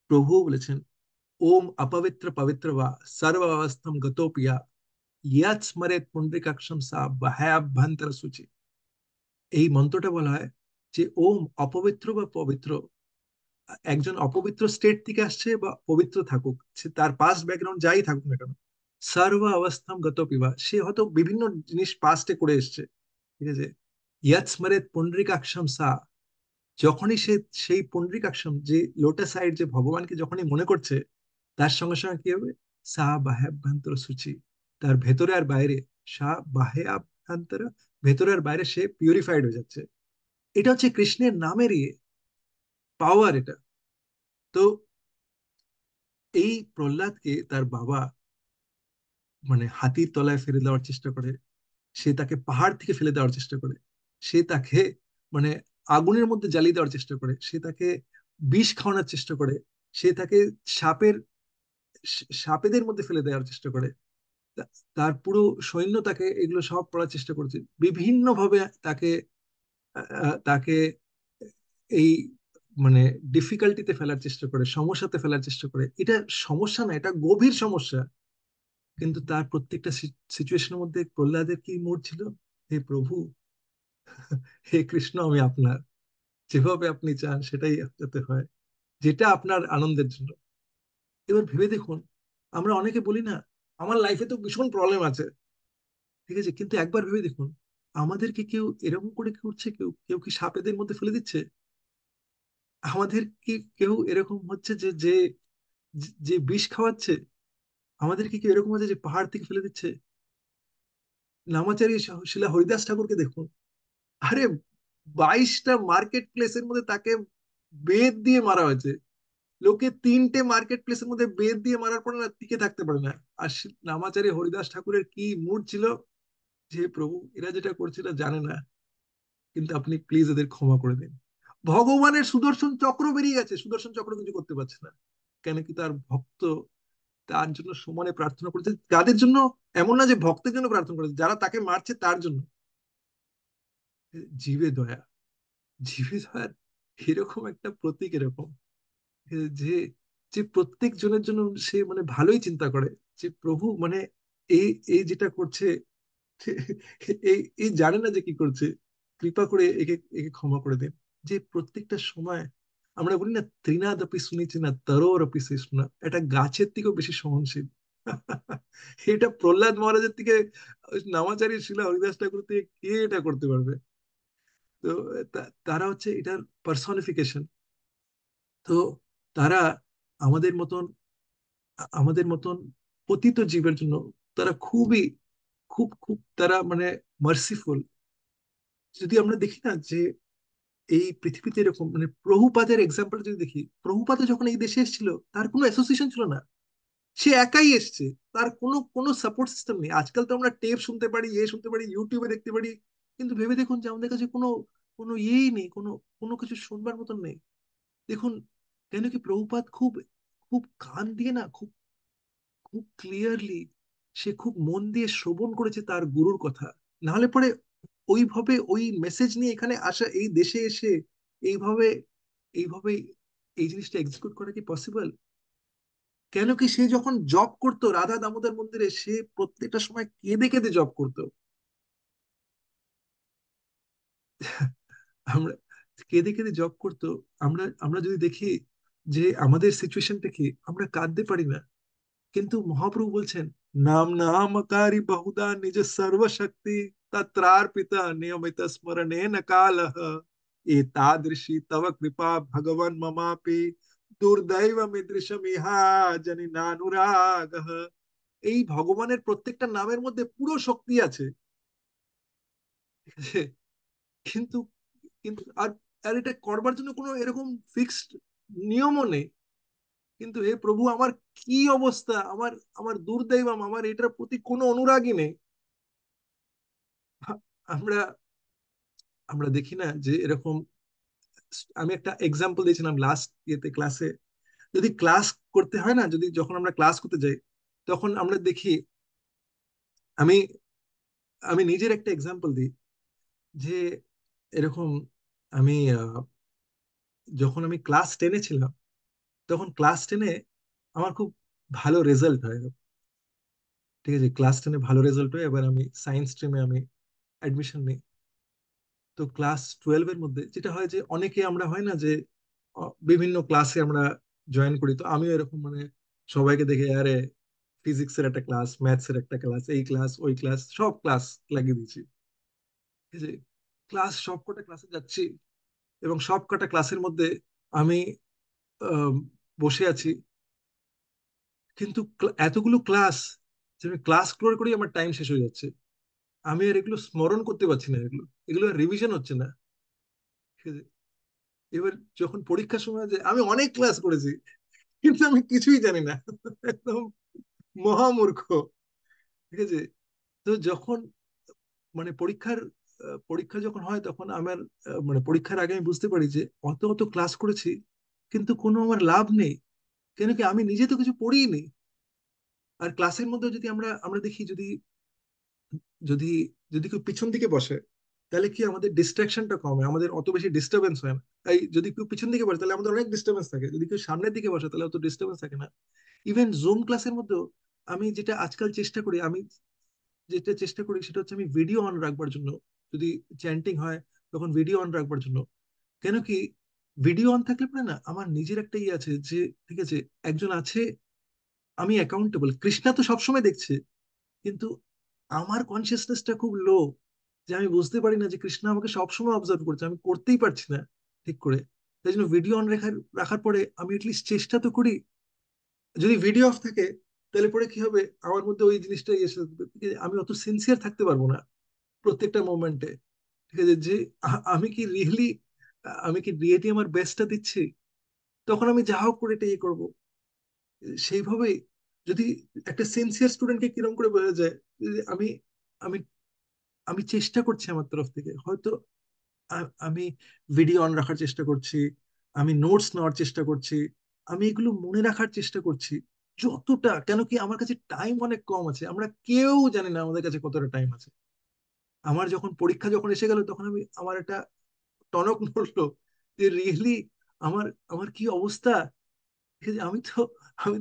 প্রভুও বলেছেন, ওম অপবিত্র পবিত্র বা সর্ব অবস্থম গতোপিয়া ইয়াত স্মরেত পুণ্ডরিকাক্ষম সা বাহ্যাভ্যন্তর সূচি। এই মন্ত্রটা বলা হয় যে ওম অপবিত্র বা পবিত্র, একজন অপবিত্র স্টেট থেকে আসছে বা পবিত্র থাকুক, সে তার পাস্ট ব্যাকগ্রাউন্ড যাই থাকুক না কেন, সর্ব অবস্থাম গত পিবা, সে হয়তো বিভিন্ন জিনিস পাস্টে করে এসছে, ঠিক আছে, ইয়াত স্মরেত পুণ্ডরিকাক্ষম সা, যখনই সে সেই পুণ্ডরিকাক্ষম যে লোটাস সাইড যে ভগবানকে যখনই মনে করছে, তার সঙ্গে সঙ্গে কি হবে, সা বাহ্যাভ্যন্তর সূচি, তার ভেতরে আর বাইরে, সা বাহ্যাভ্যন্তর, ভেতরে আর বাইরে সে পিউরিফাইড হয়ে যাচ্ছে। এটা হচ্ছে কৃষ্ণের নামেরই পাওয়ার এটা। তো এই প্রহ্লাদকে তার বাবা মানে হাতির তলায় ফেলে দেওয়ার চেষ্টা করে, সে তাকে পাহাড় থেকে ফেলে দেওয়ার চেষ্টা করে, সে তাকে মানে আগুনের মধ্যে জ্বালিয়ে দেওয়ার চেষ্টা করে, সে তাকে বিষ খাওয়ানোর চেষ্টা করে, সে তাকে সাপের সাপেদের মধ্যে ফেলে দেওয়ার চেষ্টা করে। তার পুরো সৈন্য তাকে এগুলো সব করার চেষ্টা করেছে বিভিন্ন ভাবে, তাকে তাকে এই মানে ডিফিকাল্টিতে ফেলার চেষ্টা করে, সমস্যাতে ফেলার চেষ্টা করে। এটা সমস্যা না, এটা গভীর সমস্যা। কিন্তু তার প্রত্যেকটা সিচুয়েশনের মধ্যে প্রহ্লাদের কি মোড ছিল? হে প্রভু, হে কৃষ্ণ, আমি আপনার, যেভাবে আপনি চান সেটাই যাতে হয়, যেটা আপনার আনন্দের জন্য। এবার ভেবে দেখুন, আমরা অনেকে বলি না, আমার লাইফে তো ভীষণ প্রবলেম আছে, ঠিক আছে, কিন্তু একবার ভেবে দেখুন, আমাদেরকে কেউ এরকম করে করছে, কেউ কেউ কি সাপেদের মধ্যে ফেলে দিচ্ছে? আমাদের কি কেউ এরকম হচ্ছে যে যে যে বিষ খাওয়াচ্ছে? আমাদের কি কেউ এরকম হচ্ছে যে পাহাড় থেকে ফেলে দিচ্ছে? নামাচারী শিলা হরিদাস ঠাকুরকে দেখুন, আরে 22টা মার্কেট প্লেসের মধ্যে তাকে বেত দিয়ে মারা হয়েছে। লোকে 3টে মার্কেট প্লেসের মধ্যে বেত দিয়ে মারার পরে না টিকে থাকতে পারে না। আর নামাচারী হরিদাস ঠাকুরের কি মুড ছিল, যে প্রভু এরা যেটা করছিল জানে না, কিন্তু আপনি প্লিজ এদের ক্ষমা করে দিন। ভগবানের সুদর্শন চক্র বেরিয়ে গেছে, সুদর্শন চক্র কিছু করতে পারছে না, কেন কি তার ভক্ত তার জন্য সমানে প্রার্থনা করেছে। যাদের জন্য, এমন না যে ভক্তের জন্য প্রার্থনা করেছে, যারা তাকে মারছে তার জন্য। জীবে দয়া, জীবে দয়ার এরকম একটা প্রতীক, এরকম যে যে প্রত্যেক জনের জন্য সে মানে ভালোই চিন্তা করে, যে প্রভু মানে এই এই যেটা করছে, এই এই জানে না যে কি করছে, কৃপা করে একে একে ক্ষমা করে দেন। যে প্রত্যেকটা সময় আমরা বলি না, তৃণাদপি শুনেছি না তরোর অপি সহিষ্ণু, এটা গাছের থেকেও বেশি সহনশীল। এটা প্রহ্লাদ মহারাজের থেকে, নামাচারী শিলা হরিদাস ঠাকুর থেকে কে এটা করতে পারবে? তো তারা হচ্ছে এটার পার্সনিফিকেশন। তো তারা আমাদের মতন, আমাদের মতন পতিত জীবের জন্য তারা খুবই, খুব খুব তারা মানে মার্সিফুল। যদি আমরা দেখি না যে এই পৃথিবীতে এরকম মানে প্রভুপাদের এক্সাম্পল যদি দেখি, প্রভুপাদ যখন এই দেশে এসেছিল তার কোনো অ্যাসোসিয়েশন ছিল না, সে একাই এসছে, তার কোনো কোনো সাপোর্ট সিস্টেম নেই। আজকাল তো আমরা টেপ শুনতে পারি, শুনতে পারি, ইউটিউবে দেখতে পারি, কিন্তু ভেবে দেখুন যে আমাদের কাছে কোনো কোনো ইয়েই নেই, কোনো কোনো কিছু শুনবার মতন নেই। দেখুন, কেন কি প্রভুপাদ খুব খুব কান দিয়ে না, খুব খুব ক্লিয়ারলি, সে খুব মন দিয়ে শ্রবণ করেছে তার গুরুর কথা। নাহলে পরে ওইভাবে ওই মেসেজ নিয়ে এখানে আসা, এই দেশে এসে এইভাবে এইভাবে এই জিনিসটা এক্সিকিউট করা কি পসিবল? কেন কি সে যখন জব করতো রাধা দামোদর মন্দিরে, সে প্রত্যেকটা সময় কেঁদে কেঁদে জব করতো। আমরা কেঁদে কেঁদে জব করতো। আমরা আমরা যদি দেখি যে আমাদের সিচুয়েশনটা কি, আমরা কাঁদতে পারি না, কিন্তু মহাপ্রভু বলছেন, নাম নামকারী বহুদা নিজ সর্বশক্তি তত্রার্পিত নিয়মিত স্মরণে ন কালঃ এতাদৃশী তব কৃপা ভগবান মমাপি দুর্দৈব মিদৃশম ইহা জনি নানুরাগ। এই ভগবানের প্রত্যেকটা নামের মধ্যে পুরো শক্তি আছে, ঠিক আছে? কিন্তু কিন্তু আর আর এটা করবার জন্য কোনো এরকম ফিক্সড নিয়মও নেই। কিন্তু হে প্রভু, আমার কি অবস্থা, আমার আমার দুর্দৈবম, আমার এটার প্রতি কোনো অনুরাগই নেই। আমরা আমরা দেখি না যে এরকম, আমি একটা এক্সাম্পল দিয়েছিলাম লাস্ট ইয়েতে ক্লাসে, যদি ক্লাস করতে হয় না, যদি যখন আমরা ক্লাস করতে যাই, তখন আমরা দেখি, আমি আমি নিজের একটা এক্সাম্পল দিই, যে এরকম আমি যখন আমি ক্লাস 10-এ ছিলাম, তখন ক্লাস 10-এ আমার খুব ভালো রেজাল্ট হয়, ঠিক আছে, ক্লাস 10-এ ভালো রেজাল্ট হয়। এবার আমি সায়েন্স স্ট্রিমে আমি অ্যাডমিশন নিই। তো ক্লাস 12-এর মধ্যে যেটা হয় যে অনেকে আমরা হয় না যে বিভিন্ন ক্লাসে আমরা জয়েন করি, তো আমিও এরকম মানে সবাইকে দেখে, আরে ফিজিক্সের একটা ক্লাস, ম্যাথসের একটা ক্লাস, এই ক্লাস ওই ক্লাস, সব ক্লাস লাগিয়ে দিয়েছি, ঠিক আছে। ক্লাস সব কটা ক্লাসে যাচ্ছি, এবং সব কটা ক্লাসের মধ্যে আমি আহ, বসে আছি, কিন্তু এতগুলো ক্লাস, যে আমি ক্লাস ক্লিয়ার করেই আমার টাইম শেষ হয়ে যাচ্ছে, আমি আর এগুলো স্মরণ করতে পারছি না, এগুলো এগুলো রিভিশন হচ্ছে না, ঠিক আছে। এবার যখন পরীক্ষার সময়, যে আমি অনেক ক্লাস করেছি কিন্তু আমি কিছুই জানি না, একদম মহামূর্খ, ঠিক আছে। তো যখন মানে পরীক্ষা যখন হয়, তখন আমার মানে পরীক্ষার আগে আমি বুঝতে পারি যে অত অত ক্লাস করেছি, কিন্তু কোনো আমার লাভ নেই, কেন কি আমি নিজে তো কিছু পড়িনি। আর ক্লাসের মধ্যে যদি আমরা আমরা দেখি, যদি যদি যদি কেউ পিছন দিকে বসে, তাহলে কি আমাদের ডিস্ট্রাকশনটা কমে, আমাদের অত বেশি ডিস্টারবেন্স হয় না। এই যদি কেউ পিছন দিকে বসে তাহলে আমাদের অনেক ডিস্টার্বেন্স থাকে, যদি কেউ সামনের দিকে বসে তাহলে অত ডিস্টার্বেন্স থাকে না। ইভেন জুম ক্লাসের মধ্যেও আমি যেটা আজকাল চেষ্টা করি, আমি যেটা চেষ্টা করি সেটা হচ্ছে আমি ভিডিও অন রাখবার জন্য। যদি চ্যান্টিং হয় তখন ভিডিও অন রাখবার জন্য। কেন কি, ভিডিও অন থাকলে পরে না আমার নিজের একটা ইয়ে আছে যে ঠিক আছে, একজন আছে, আমি অ্যাকাউন্টেবল। কৃষ্ণা তো সবসময় দেখছে, কিন্তু আমার কনসিয়াসনেসটা খুব লো, যে আমি বুঝতে পারি না যে কৃষ্ণা আমাকে সবসময় অবজার্ভ করছে, আমি করতেই পারছি না ঠিক করে। তাই জন্য ভিডিও অন রাখার রাখার পরে আমি এটলিস্ট চেষ্টা তো করি। যদি ভিডিও অফ থাকে তাহলে পরে কি হবে, আমার মধ্যে ওই জিনিসটা এসে থাকবে, ঠিক আছে? আমি অত সিনসিয়ার থাকতে পারবো না প্রত্যেকটা মোমেন্টে, ঠিক আছে? যে আমি কি রিয়েলি আমার বেস্টটা দিচ্ছি, তখন আমি যা হোক করে এটা ইয়ে করবো। সেইভাবেই যদি একটা সিনসিয়ার স্টুডেন্টকে কিরম করে বোঝা যায় যে আমি আমি আমি চেষ্টা করছি আমার তরফ থেকে, হয়তো আমি ভিডিও অন রাখার চেষ্টা করছি, আমি নোটস নেওয়ার চেষ্টা করছি, আমি এগুলো মনে রাখার চেষ্টা করছি যতটা। কেন কি, আমার কাছে টাইম অনেক কম আছে, আমরা কেউ জানি না আমাদের কাছে কতটা টাইম আছে। আমার যখন পরীক্ষা যখন এসে গেল তখন আমার একটা টনক নড়লো যে রিয়েলি আমার আমার কি অবস্থা। ঠিক আছে, আমি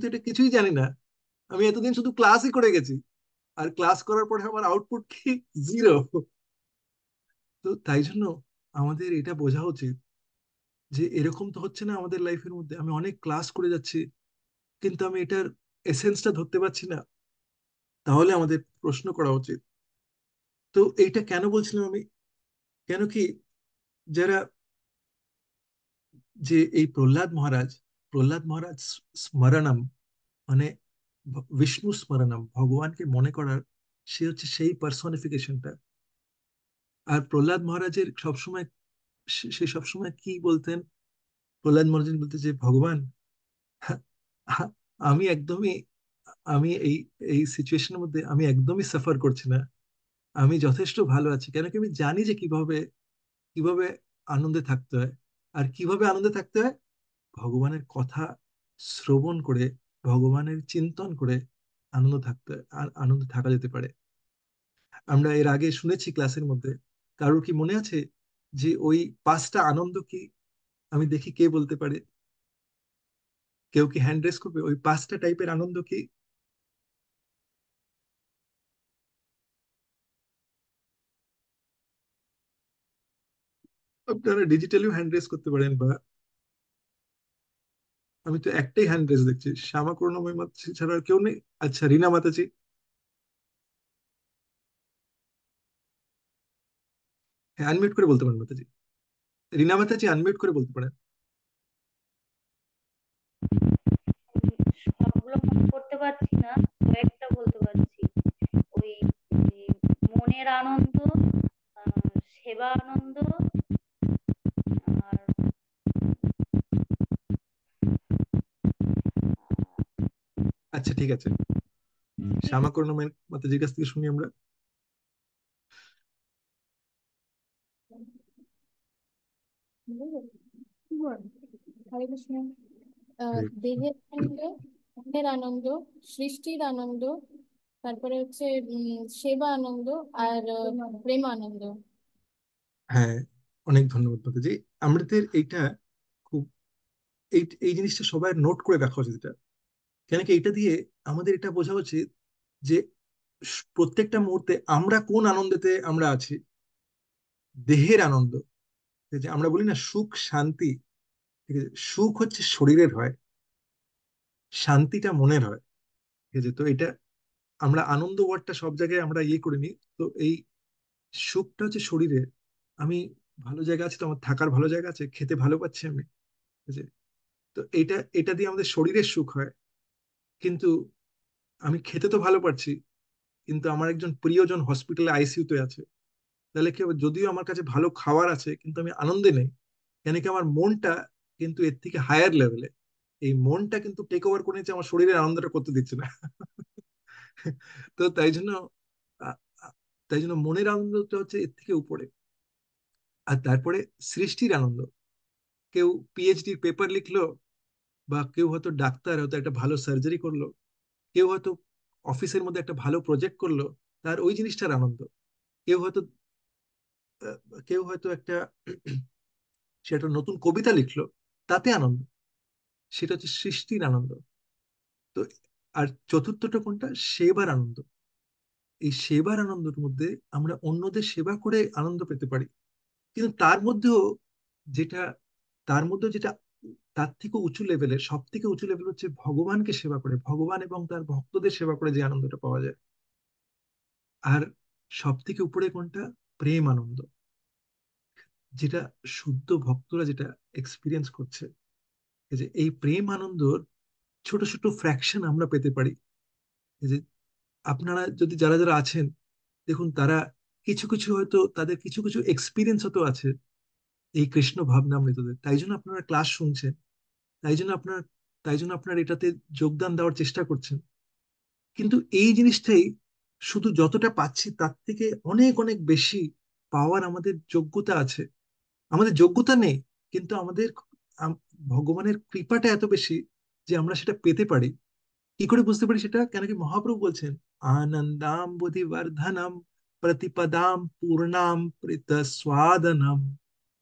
তো এটা কিছুই জানি না। আমি এতদিন শুধু ক্লাসই করে গেছি, আর ক্লাস করার পরে আমার আউটপুট কি, জিরো। তো তাই জন্য আমাদের এটা বোঝা উচিত যে এরকম তো হচ্ছে না আমাদের লাইফের মধ্যে, আমি অনেক ক্লাস করে যাচ্ছি কিন্তু আমি এটার এসেন্সটা ধরতে পারছি না। তাহলে আমাদের প্রশ্ন করা উচিত। তো এইটা কেন বলছিলাম আমি, কেন কি, যারা, যে এই প্রহ্লাদ মহারাজ স্মরণম, মানে বিষ্ণু স্মরণম, ভগবানকে মনে করার, সে হচ্ছে সেই পার্সনিফিকেশনটা। আর প্রহ্লাদ মহারাজের সবসময়, সে সবসময় কি বলতেন, প্রহ্লাদ মহারাজ বলতে যে ভগবান, আমি একদমই, আমি এই সিচুয়েশনের মধ্যে আমি একদমই সাফার করছি না, আমি যথেষ্ট ভালো আছি। কেন কি, আমি জানি যে কিভাবে কিভাবে আনন্দে থাকতে হয়। আর কিভাবে আনন্দে থাকতে হয়, ভগবানের কথা শ্রবণ করে, ভগবানের চিন্তন করে আনন্দ থাকতে হয়, আর আনন্দ থাকা যেতে পারে। আমরা এর আগে শুনেছি ক্লাসের মধ্যে, কারোর কি মনে আছে যে ওই পাঁচটা আনন্দ কি? আমি দেখি কে বলতে পারে। কেউ কি হ্যান্ড রেস করবে, ওই পাঁচটা টাইপের আনন্দ কি? আপনারা ডিজিটালিও হ্যান্ড রেস করতে পারেন, বা আমি তো একটাই হ্যান্ড রেস দেখছি, শ্যামা করুণাময়ী মাতাজি ছাড়া আর কেউ নেই। আচ্ছা, রিনা মাতাজি, হ্যাঁ আনমিউট করে বলতে পারেন মাতাজি। রিনা মাতাজি আনমিউট করে বলতে পারেন। সবগুলো মনে করতে পারছি না, কয়েকটা বলতে পারছি। ওই যে মনের আনন্দ, সেবা আনন্দ, আর আচ্ছা ঠিক আছে, শ্যামা করুণাময়ী মাতাজির কাছ থেকে শুনি আমরা। হরে কৃষ্ণ। হরে দেহের আনন্দ, মনের আনন্দ, সৃষ্টির আনন্দ, তারপরে হচ্ছে সেবা আনন্দ, আর প্রেম আনন্দ। হ্যাঁ, অনেক ধন্যবাদ মাতাজি। আমাদের এইটা খুব, এই এই জিনিসটা সবাই নোট করে রাখা উচিত এটা। কেন কি, এটা দিয়ে আমাদের এটা বোঝা উচিত যে প্রত্যেকটা মুহূর্তে আমরা কোন আনন্দেতে আমরা আছি। দেহের আনন্দ, ঠিক আছে? আমরা বলি না সুখ শান্তি, ঠিক আছে? সুখ হচ্ছে শরীরের হয়, শান্তিটা মনের হয়, ঠিক আছে? তো এটা আমরা আনন্দ ওয়ার্ডটা সব জায়গায় আমরা ইয়ে করে নিই। তো এই সুখটা হচ্ছে শরীরে, আমি ভালো জায়গা আছে, তো আমার থাকার ভালো জায়গা আছে, খেতে ভালো পাচ্ছি আমি, ঠিক আছে? তো এটা এটা দিয়ে আমাদের শরীরের সুখ হয়। কিন্তু আমি খেতে তো ভালো পারছি, কিন্তু আমার একজন প্রিয়জন হসপিটালে আইসিইউতে আছে, তাহলে কি হবে? যদিও আমার কাছে ভালো খাবার আছে কিন্তু আমি আনন্দে নেই। কেন কি, আমার মনটা কিন্তু এর থেকে হায়ার লেভেলে, এই মনটা কিন্তু টেক ওভার করে নিচ্ছে, আমার শরীরের আনন্দটা করতে দিচ্ছে না। তো আ- আ- তাই জন্য মনের আনন্দটা হচ্ছে এর থেকে উপরে। আর তারপরে সৃষ্টির আনন্দ, কেউ পিএইচডির পেপার লিখলো, বা কেউ হয়তো ডাক্তার, হয়তো একটা ভালো সার্জারি করলো, কেউ হয়তো অফিসের মধ্যে একটা ভালো প্রজেক্ট করলো, তার ওই জিনিসটার আনন্দ। কেউ হয়তো কেউ হয়তো একটা সে একটা নতুন কবিতা লিখলো, তাতে আনন্দ, সেটা হচ্ছে সৃষ্টির আনন্দ। তো আর চতুর্থটা কোনটা? সেবার আনন্দ। এই সেবার আনন্দের মধ্যে আমরা অন্যদের সেবা করে আনন্দ পেতে পারি, কিন্তু যেটা তার মধ্যে যেটা তার থেকে উঁচু লেভেলের, সব থেকে উঁচু লেভেল হচ্ছে ভগবানকে সেবা করে, ভগবান এবং তার ভক্তদের সেবা করে যে আনন্দটা পাওয়া যায়। আর সব থেকে উপরে কোনটা? প্রেম আনন্দ, যেটা শুদ্ধ ভক্তরা যেটা এক্সপিরিয়েন্স করছে। এই যে এই প্রেম আনন্দর ছোট ছোট ফ্র্যাকশন আমরা পেতে পারি। এই যে আপনারা যদি যারা যারা আছেন, দেখুন তারা কিছু কিছু হয়তো তাদের কিছু কিছু এক্সপিরিয়েন্স হয়তো আছে এই কৃষ্ণ ভাবনামৃতদের, তাই জন্য আপনারা ক্লাস শুনছেন, তাই জন্য আপনার তাই জন্য আপনারা এটাতে যোগদান দেওয়ার চেষ্টা করছেন। কিন্তু এই জিনিসটাই শুধু যতটা পাচ্ছি তার থেকে অনেক অনেক বেশি পাওয়ার আমাদের যোগ্যতা আছে। আমাদের যোগ্যতা নেই, কিন্তু আম- ভগবানের কৃপাটা এত বেশি যে আমরা সেটা পেতে পারি। কি করে বুঝতে পারি সেটা? কেন কি মহাপ্রভু বলছেন, আনন্দাম বুদ্ধিবর্ধনম প্রতিপদাম পূর্ণাম প্রীত স্বাদনম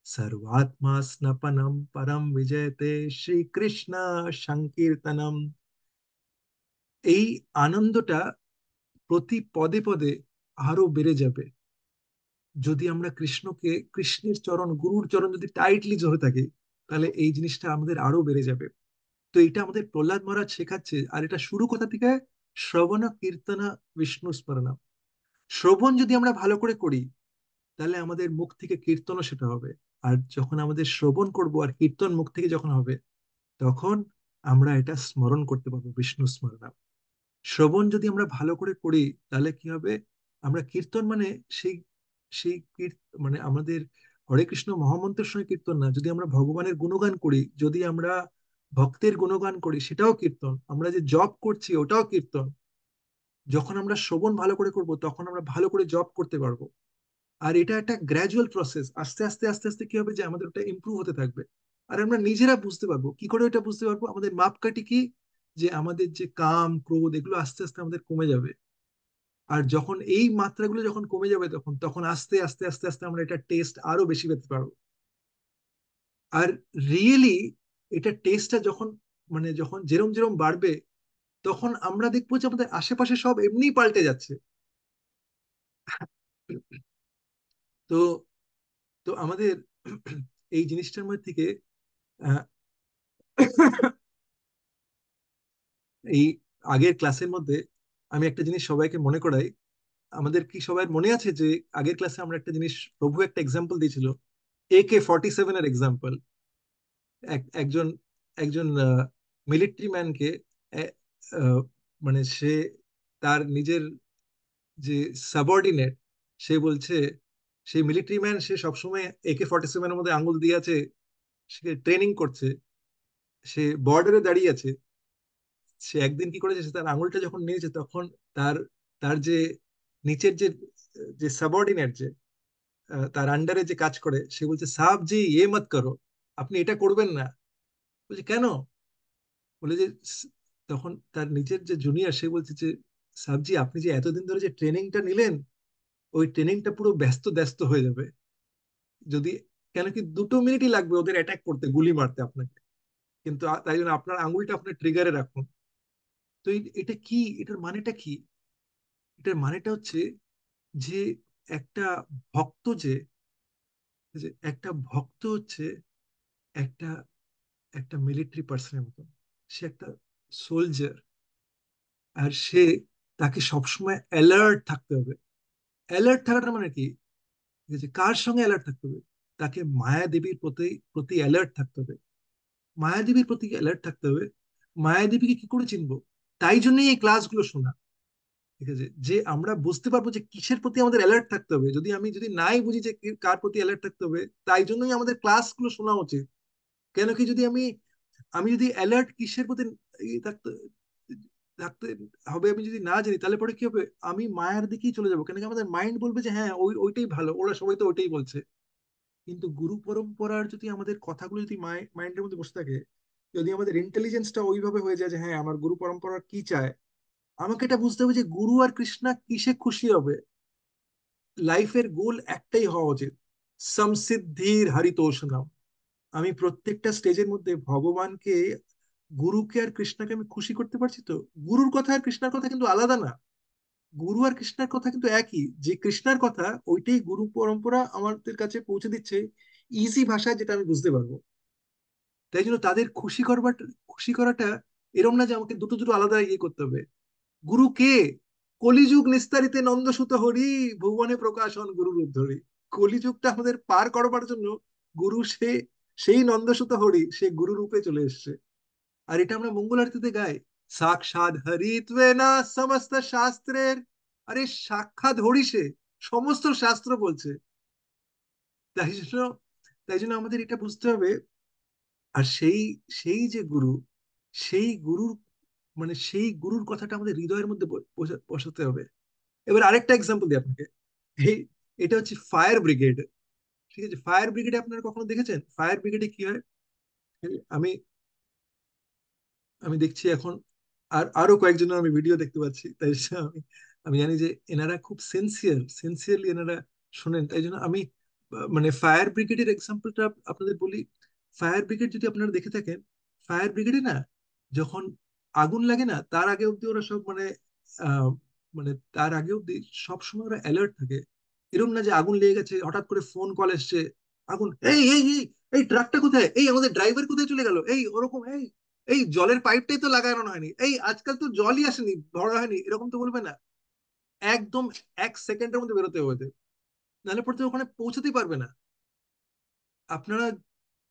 সর্বাত্মা স্নপনম পরম বিজয়তে শ্রীকৃষ্ণ সংকীর্তনম। এই আনন্দটা প্রতি পদে পদে আরো বেড়ে যাবে যদি আমরা কৃষ্ণের চরণ, গুরুর চরণ যদি টাইটলি ধরে থাকি, তাহলে এই জিনিসটা আমাদের আরো বেড়ে যাবে। তো এটা আমাদের প্রহ্লাদ মহারাজ শেখাচ্ছে। আর এটা শুরু কোথা থেকে? শ্রবণ কীর্তনা বিষ্ণু স্মরণা। শ্রবণ যদি আমরা ভালো করে করি, তাহলে আমাদের মুখ থেকে কীর্তনও সেটা হবে। আর যখন আমাদের শ্রবণ করব আর কীর্তন মুখ থেকে যখন হবে, তখন আমরা এটা স্মরণ করতে পারবো, বিষ্ণু স্মরণা। শ্রবণ যদি আমরা ভালো করে করি, তাহলে কি হবে? আমরা কীর্তন মানে সেই সেই মানে আমাদের হরে কৃষ্ণ মহামন্ত্রের সঙ্গে কীর্তন না, যদি আমরা ভগবানের গুণগান করি, যদি আমরা ভক্তের গুণগান করি, সেটাও কীর্তন। আমরা যে জপ করছি ওটাও কীর্তন। যখন আমরা শ্রবণ ভালো করে করব, তখন আমরা ভালো করে জপ করতে পারবো। আর এটা একটা গ্র্যাজুয়াল প্রসেস, আস্তে আস্তে আস্তে আস্তে কি হবে যে আমাদের ওটা ইমপ্রুভ হতে থাকবে। আর আমরা নিজেরা বুঝতে পারবো। কি করে এটা বুঝতে পারবো? আমাদের মাপকাঠি কি? যে আমাদের যে কাম ক্রোধ এগুলো আস্তে আস্তে আমাদের কমে যাবে। আর যখন এই মাত্রাগুলো যখন কমে যাবে, তখন তখন আস্তে আস্তে আস্তে আস্তে আমরা এটা টেস্ট আরো বেশি পেতে পারবো। আর রিয়েলি এটা টেস্টটা যখন, মানে যখন যেরম যেরম বাড়বে, তখন আমরা দেখবো যে আমাদের আশেপাশে সব এমনি পাল্টে যাচ্ছে। তো তো আমাদের এই জিনিসটার মধ্যে থেকে আহ, এই আগের ক্লাসের মধ্যে আমি একটা জিনিস সবাইকে মনে করাই। আমাদের কি সবাই মনে আছে যে আগের ক্লাসে আমরা একটা জিনিস, প্রভু একটা এক্সাম্পল দিয়েছিল, AK-47 এর এক্সাম্পল। একজন একজন মিলিটারি ম্যানকে, মানে সে তার নিজের যে সাবঅর্ডিনেট, সে বলছে, সেই মিলিটারি ম্যান, সে সবসময় AK-47 এর মধ্যে আঙুল দিয়ে আছে, সে ট্রেনিং করছে, সে বর্ডারে দাঁড়িয়ে আছে। সে একদিন কি করেছে, সে তার আঙুলটা যখন নিয়েছে, তখন তার তার যে নিচের যে যে সাবঅর্ডিনেট, যে তার আন্ডারে যে কাজ করে, সে বলছে, সাহাব জি এ মত করো, আপনি এটা করবেন না। বলছে কেন? বলে যে তখন তার নিচের যে জুনিয়র, সে বলছে যে, সাহাব জি আপনি যে এতদিন ধরে যে ট্রেনিংটা নিলেন, ওই ট্রেনিংটা পুরো ব্যস্ত ব্যস্ত হয়ে যাবে যদি, কেন কি 2 মিনিটই লাগবে ওদের অ্যাটাক করতে, গুলি মারতে আপনাকে। কিন্তু তাই জন্য আপনার আঙুলটা আপনার ট্রিগারে রাখুন। তো এটা কি? এটার মানেটা কি? এটার মানেটা হচ্ছে যে একটা ভক্ত যে যে একটা ভক্ত হচ্ছে একটা একটা মিলিটারি পার্সনের মতো। সে একটা সোলজার। আর তাকে সবসময় অ্যালার্ট থাকতে হবে। অ্যালার্ট থাকাটা মানে কি? যে কার সঙ্গে অ্যালার্ট থাকতে হবে? তাকে মায়া দেবীর প্রতি প্রতি অ্যালার্ট থাকতে হবে। মায়া দেবীর প্রতি অ্যালার্ট থাকতে হবে। মায়া দেবীকে কি করে চিনবো? তাই জন্যই এই ক্লাসগুলো শোনা। ঠিক আছে, যে আমরা বুঝতে পারবো যে কিসের প্রতি আমাদের অ্যালার্ট থাকতে হবে। যদি নাই বুঝি যে কার প্রতি অ্যালার্ট থাকতে হবে, তাই জন্যই আমাদের ক্লাসগুলো শোনা উচিত। কেন কি, যদি আমি আমি যদি অ্যালার্ট কিসের প্রতি থাকতে থাকতে হবে আমি যদি না জানি, তাহলে পরে কি হবে? আমি মায়ের দিকেই চলে যাবো। কেন কি আমাদের মাইন্ড বলবে যে হ্যাঁ ওইটাই ভালো, ওরা সবাই তো ওইটাই বলছে। কিন্তু গুরু পরম্পরার যদি আমাদের কথাগুলো যদি মাইন্ডের মধ্যে বসে থাকে, যদি আমাদের ইন্টেলিজেন্সটা ওইভাবে হয়ে যায় যে হ্যাঁ আমার গুরু পরম্পরা কি চায়, আমাকে এটা বুঝতে হবে যে গুরু আর কৃষ্ণা কিসে খুশি হবে। লাইফের গোল একটাই হওয়া উচিত, সমসিদ্ধির হরিতোষণম। আমি প্রত্যেকটা স্টেজের মধ্যে ভগবানকে, গুরুকে আর কৃষ্ণকে আমি খুশি করতে পারছি তো। গুরুর কথা আর কৃষ্ণার কথা কিন্তু আলাদা না, গুরু আর কৃষ্ণার কথা কিন্তু একই। যে কৃষ্ণার কথা ওইটাই গুরু পরম্পরা আমাদের কাছে পৌঁছে দিচ্ছে ইজি ভাষায়, যেটা আমি বুঝতে পারবো। তাই জন্য তাদের খুশি করাটা এরম না যে আমাকে দুটো দুটো আলাদা ইয়ে করতে হবে। গুরু কে? কলিযুগ নিস্তারিতে নন্দসুত হরি, ভুবনে প্রকাশন গুরুর উদ্ধরি। কলিযুগটা আমাদের পার করবার জন্য গুরু সেই নন্দসুত হরি, সে গুরু রূপে চলে এসেছে। আর এটা আমরা মঙ্গল আরতিতে গাই, সাক্ষাৎ হরিত্বে না সমস্ত শাস্ত্রের। আরে সাক্ষাৎ হরি সে, সমস্ত শাস্ত্র বলছে। তাই জন্য তাই জন্য আমাদের এটা বুঝতে হবে। আর সেই সেই যে গুরু, সেই গুরুর সেই গুরুর কথাটা আমাদের হৃদয়ের মধ্যে বসাতে হবে। এবার আরেকটা এক্সাম্পল দিই আপনাকে। এই এটা হচ্ছে ফায়ার ব্রিগেড। ঠিক আছে, ফায়ার ব্রিগেডে আপনারা কখনো দেখেছেন ফায়ার ব্রিগেডে কি হয়? আমি আমি দেখছি এখন, আর আরো কয়েকজনের আমি ভিডিও দেখতে পাচ্ছি, তাই জন্য আমি আমি জানি যে এনারা খুব সিনসিয়ারলি এনারা শোনেন। তাই জন্য আমি ফায়ার ব্রিগেডের এক্সাম্পলটা আপনাদের বলি। ফায়ার ব্রিগেড যদি আপনারা দেখে থাকেন, ফায়ার ব্রিগেডে না, যখন আগুন লাগে না, তার আগে অব্দি ওরা সব আহ, তার আগে অব্দি সব সময় ওরা অ্যালার্ট থাকে। এরকম না যে আগুন লেগে গেছে হঠাৎ করে ফোন কল এসছে, আগুন, এই এই এই এই ট্রাকটা কোথায়, এই আমাদের ড্রাইভার কোথায় চলে গেল, এই ওরকম, এই এই জলের পাইপটাই তো লাগানো হয়নি, এই আজকাল তো জলই আসেনি, ভরা হয়নি, এরকম তো বলবে না। একদম 1 সেকেন্ডের মধ্যে বেরোতে হবে, নাহলে পড়তে ওখানে পৌঁছতেই পারবে না। আপনারা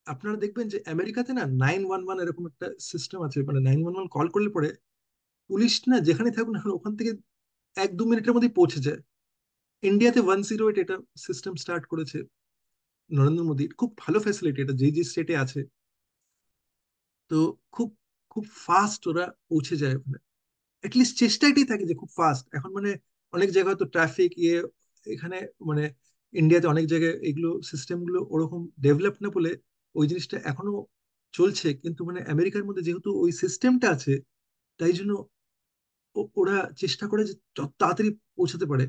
আপনারা দেখবেন যে আমেরিকাতে না 911 এরকম একটা সিস্টেম আছে, 911 কল করলে পরে পুলিশ না যেখানে থাকুক না কেন, ওখান থেকে 1-2 মিনিটের মধ্যেই পৌঁছে যায়। ইন্ডিয়াতে 108 এটা সিস্টেম স্টার্ট করেছে নরেন্দ্র মোদী, খুব ভালো ফ্যাসিলিটি এটা, যে যে স্টেটে আছে। তো খুব খুব ফাস্ট ওরা পৌঁছে যায় ওখানে। অ্যাটলিস্ট চেষ্টা এটাই থাকে যে খুব ফাস্ট। এখন অনেক জায়গায় তো ট্রাফিক এখানে মানে ইন্ডিয়াতে অনেক জায়গায় এগুলো সিস্টেম গুলো ওরকম ডেভেলপ না বলে ওই জিনিসটা এখনো চলছে। কিন্তু আমেরিকার মধ্যে যেহেতু ওই সিস্টেমটা আছে, তাই জন্য ওরা চেষ্টা করে যে যত তাড়াতাড়ি পৌঁছাতে পারে।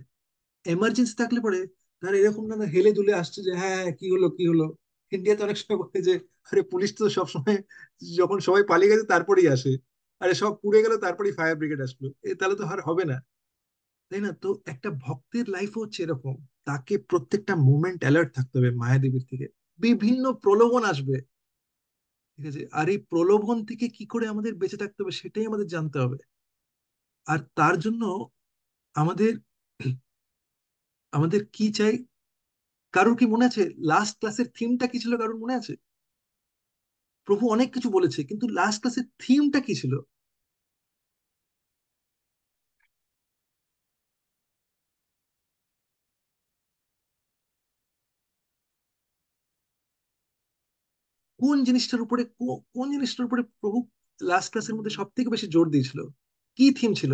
এমার্জেন্সি থাকলে পরে তারা এরকম না না হেলে দুলে আসছে যে হ্যাঁ হ্যাঁ, কি হলো কি হলো। ইন্ডিয়াতে অনেক সময় বলে যে আরে পুলিশ তো সবসময় যখন সবাই পালিয়ে গেছে তারপরেই আসে, আরে সব পুড়ে গেল তারপরেই ফায়ার ব্রিগেড আসলো, তাহলে তো আর হবে না। তাই না? তো একটা ভক্তের লাইফ হচ্ছে এরকম, তাকে প্রত্যেকটা মোমেন্ট অ্যালার্ট থাকতে হবে মায়াদেবীর থেকে। বিভিন্ন প্রলোভন আসবে, ঠিক আছে, আর এই প্রলোভন থেকে কি করে আমাদের বেঁচে থাকতে হবে সেটাই আমাদের জানতে হবে। আর তার জন্য আমাদের আমাদের কি চাই? কারোর কি মনে আছে লাস্ট ক্লাসের থিমটা কি ছিল? কারোর মনে আছে? প্রভু অনেক কিছু বলেছে, কিন্তু লাস্ট ক্লাসের থিমটা কি ছিল? কোন জিনিসটার উপরে প্রভু লাস্ট ক্লাসের মধ্যে সব থেকে বেশি জোর দিয়েছিল? কি থিম ছিল?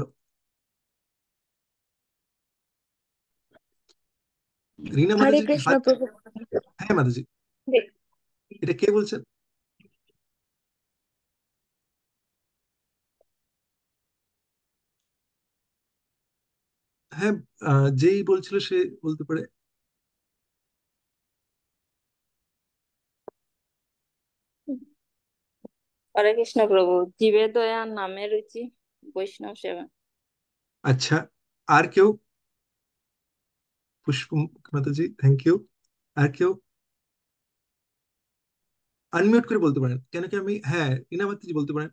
রিনা হরে মাতাজি কি কৃষ্ণ হাত? প্রভু। হ্যাঁ মাতাজি, এটা কে বলছেন? হ্যাঁ, যেই বলছিল সে বলতে পারে। হরে কৃষ্ণ প্রভু। জীবে দয়া নামে রুচি, বৈষ্ণব সেবা। আচ্ছা, আর কেউ? পুষ্প মাতাজি, থ্যাংক ইউ। আর কেউ আনমিউট করে বলতে পারেন, কেন কি আমি, হ্যাঁ রিনা মাতাজি বলতে পারেন।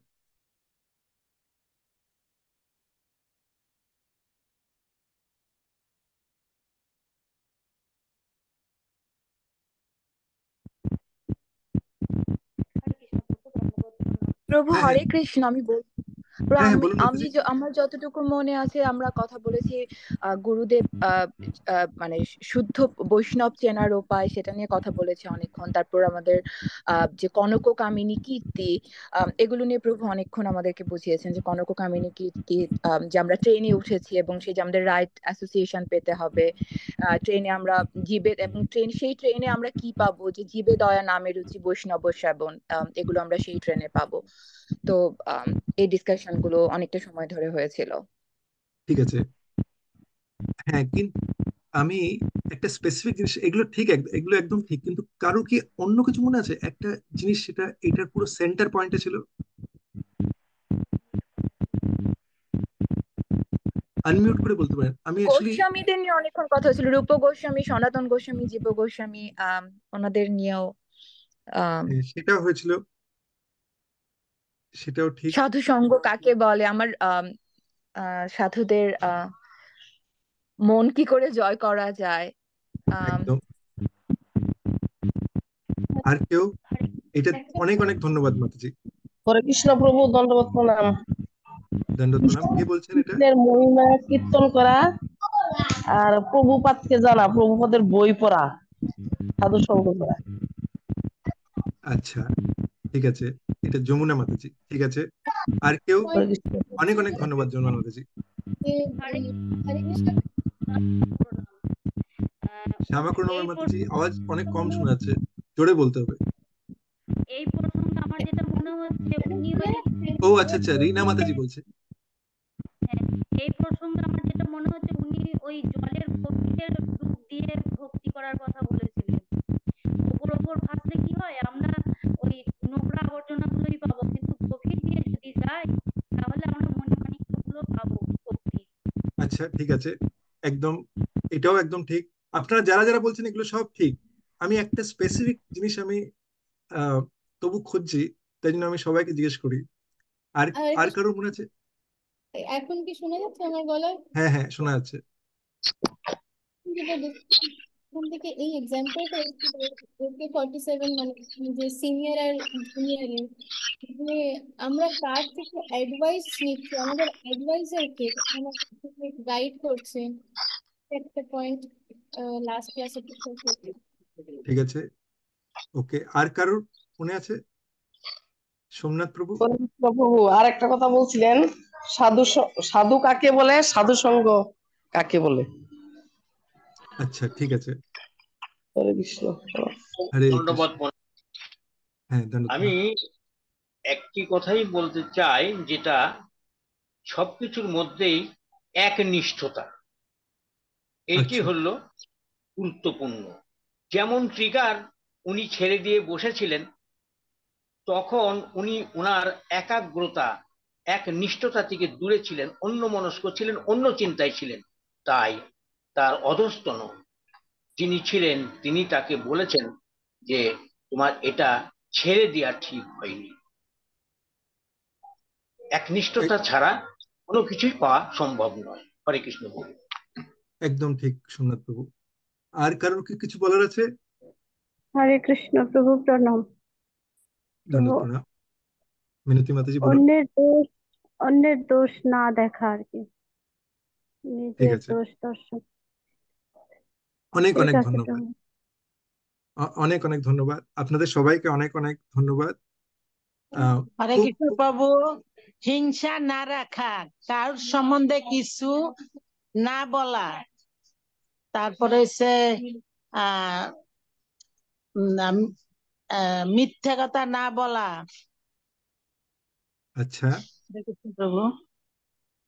প্রভু হ্যাঁ হ্যাঁ হরে কৃষ্ণ। হ্যাঁ হ্যাঁ, আমি বলুন আমি মাতাজি। আমার যতটুকু মনে আছে আমরা কথা বলেছি গুরুদেব শুদ্ধ বৈষ্ণব চেনার উপায়, সেটা নিয়ে কথা বলেছি অনেকক্ষণ। তারপর আমাদের যে কনক কামিনী কীর্তি, এগুলো নিয়ে প্রভু অনেকক্ষণ আমাদেরকে বুঝিয়েছেন যে কনক কামিনী কীর্তি, যে আমরা ট্রেনে উঠেছি এবং সেই যে আমাদের রাইট অ্যাসোসিয়েশন পেতে হবে ট্রেনে আমরা সেই ট্রেনে আমরা কি পাবো, যে জীবে দয়া নামে রুচি বৈষ্ণব সেবন, এগুলো আমরা সেই ট্রেনে পাবো। তো আম, এই ডিসকাশন গুলো অনেকটা সময় ধরে হয়েছিল। ঠিক আছে। হ্যাঁ, আমি একটা স্পেসিফিক জিনিস, এগুলো ঠিক, এগুলো একদম ঠিক, কিন্তু কারো কি অন্য কিছু মনে আছে একটা জিনিস সেটা এটার পুরো সেন্টার পয়েন্টে ছিল? আনমিউট করে বলতে পারেন। আমি অ্যাকচুয়ালি গোস্বামীদের নিয়ে অনেকক্ষণ কথা হয়েছিল, রূপ গোস্বামী, সনাতন গোস্বামী, জীব গোস্বামী, ওনাদের নিয়েও আহ সেটাও হয়েছিল, সেটাও ঠিক। সাধু সঙ্গ কাকে বলে, আমার সাধুদের মন কি করে জয় করা যায়। আহ একদম। আর কেউ? এটা অনেক অনেক ধন্যবাদ মাতাজি। হরে কৃষ্ণ প্রভু, দণ্ডবত প্রণাম। দণ্ডবত প্রণাম। কে বলছেন এটা? কৃষ্ণের মহিমা কীর্তন করা আর প্রভুপাদকে জানা, প্রভুপাদের বই পড়া, সাধু সঙ্গ করা। আচ্ছা, ঠিক আছে, এটা যমুনা মাতাজি, ঠিক আছে। আর কেউ? হরে কৃষ্ণ। অনেক অনেক ধন্যবাদ যমুনা মাতাজি। হরে হরে কৃষ্ণ। শ্যামা করুণাময় এই মাতাজি, আওয়াজ অনেক কম শোনা যাচ্ছে, জোরে বলতে হবে। এই প্রসঙ্গে আমার যেটা মনে হচ্ছে উনি ওই ও আচ্ছা আচ্ছা, রিনা মাতাজি বলছে। হ্যাঁ, এই প্রসঙ্গে আমার যেটা মনে হচ্ছে উনি ওই জলের গভীরের ডুব দিয়ে ভক্তি করার কথা বলেছিলেন। ওপর ভাসলে কি হয়, আমরা ওই নোংরা আবর্জনাগুলোই পাবো, কিন্তু গভীর দিয়ে যদি যাই তাহলে আমরা মণিমাণিক্যগুলো পাবো ভক্তি। আচ্ছা, ঠিক আছে, একদম, এটাও একদম ঠিক। আপনারা যারা যারা বলছেন এগুলো সব ঠিক। আমি একটা স্পেসিফিক জিনিস আমি আহ তবু খুঁজছি, তাই জন্য আমি সবাইকে জিজ্ঞেস করি। আর হরে আর কৃষ্ণ। কারোর মনে আছে? এখন কি শোনা যাচ্ছে আমার গলায়? হ্যাঁ হ্যাঁ, শোনা যাচ্ছে। যেটা এখান থেকে এই এক্সাম্পলটা ওকে 47, মানে যে সিনিয়র আর জুনিয়রের, মানে আমরা কার থেকে অ্যাডভাইস নিচ্ছি, আমাদের অ্যাডভাইজার কে আমাদের গাইড করছে, একটা পয়েন্ট লাস্ট ক্লাসে ডিসকাস করতে। ঠিক আছে, ওকে। আর কারোর মনে আছে? সোমনাথ প্রভু। হরে কৃষ্ণ প্রভু, আর একটা কথা বলছিলেন, সাধু কাকে বলে, সাধু সঙ্গ কাকে বলে? আচ্ছা, ঠিক আছে। হরে কৃষ্ণ। হরে কৃষ্ণ। দণ্ডবত প্রণাম। হ্যাঁ, ধন্যবাদ। আমি একটি কথাই বলতে চাই, যেটা সবকিছুর মধ্যেই একনিষ্ঠতা, এইটি আচ্ছা, হলো গুরুত্বপূর্ণ। যেমন ট্রিগার উনি ছেড়ে দিয়ে বসেছিলেন, তখন উনি ওনার একাগ্রতা, একনিষ্ঠতা থেকে দূরে ছিলেন, অন্যমনস্ক ছিলেন, অন্য চিন্তায় ছিলেন। তাই তার অধস্তন যিনি ছিলেন তিনি তাকে বলেছেন যে তোমার এটা ছেড়ে দেওয়া ঠিক হয়নি। একনিষ্ঠতা ছাড়া কোনো কিছুই পাওয়া সম্ভব নয়। হরে কৃষ্ণ বলুন। একদম ঠিক সোমনাথ প্রভু। আর কারোর কি কিছু বলার আছে? হরে কৃষ্ণ প্রভু, প্রণাম। তো ধন্যবাদ প্রণাম। মিনতি মাতাজি বলুন। অন্যের দোষ না দেখা আর কি, ঠিক নিজের আছে, দোষ দর্শন। অনেক ঠিক অনেক আছে ধন্যবাদ। প্রভু। অনেক অনেক ধন্যবাদ আপনাদের সবাইকে, অনেক অনেক ধন্যবাদ। হরে খুব কৃষ্ণ খুব প্রভু, হিংসা না রাখা, কারোর সম্বন্ধে কিছু না বলা, তারপরে হচ্ছে আহ মিথ্যা কথা না বলা। আচ্ছা। হরে কৃষ্ণ প্রভু।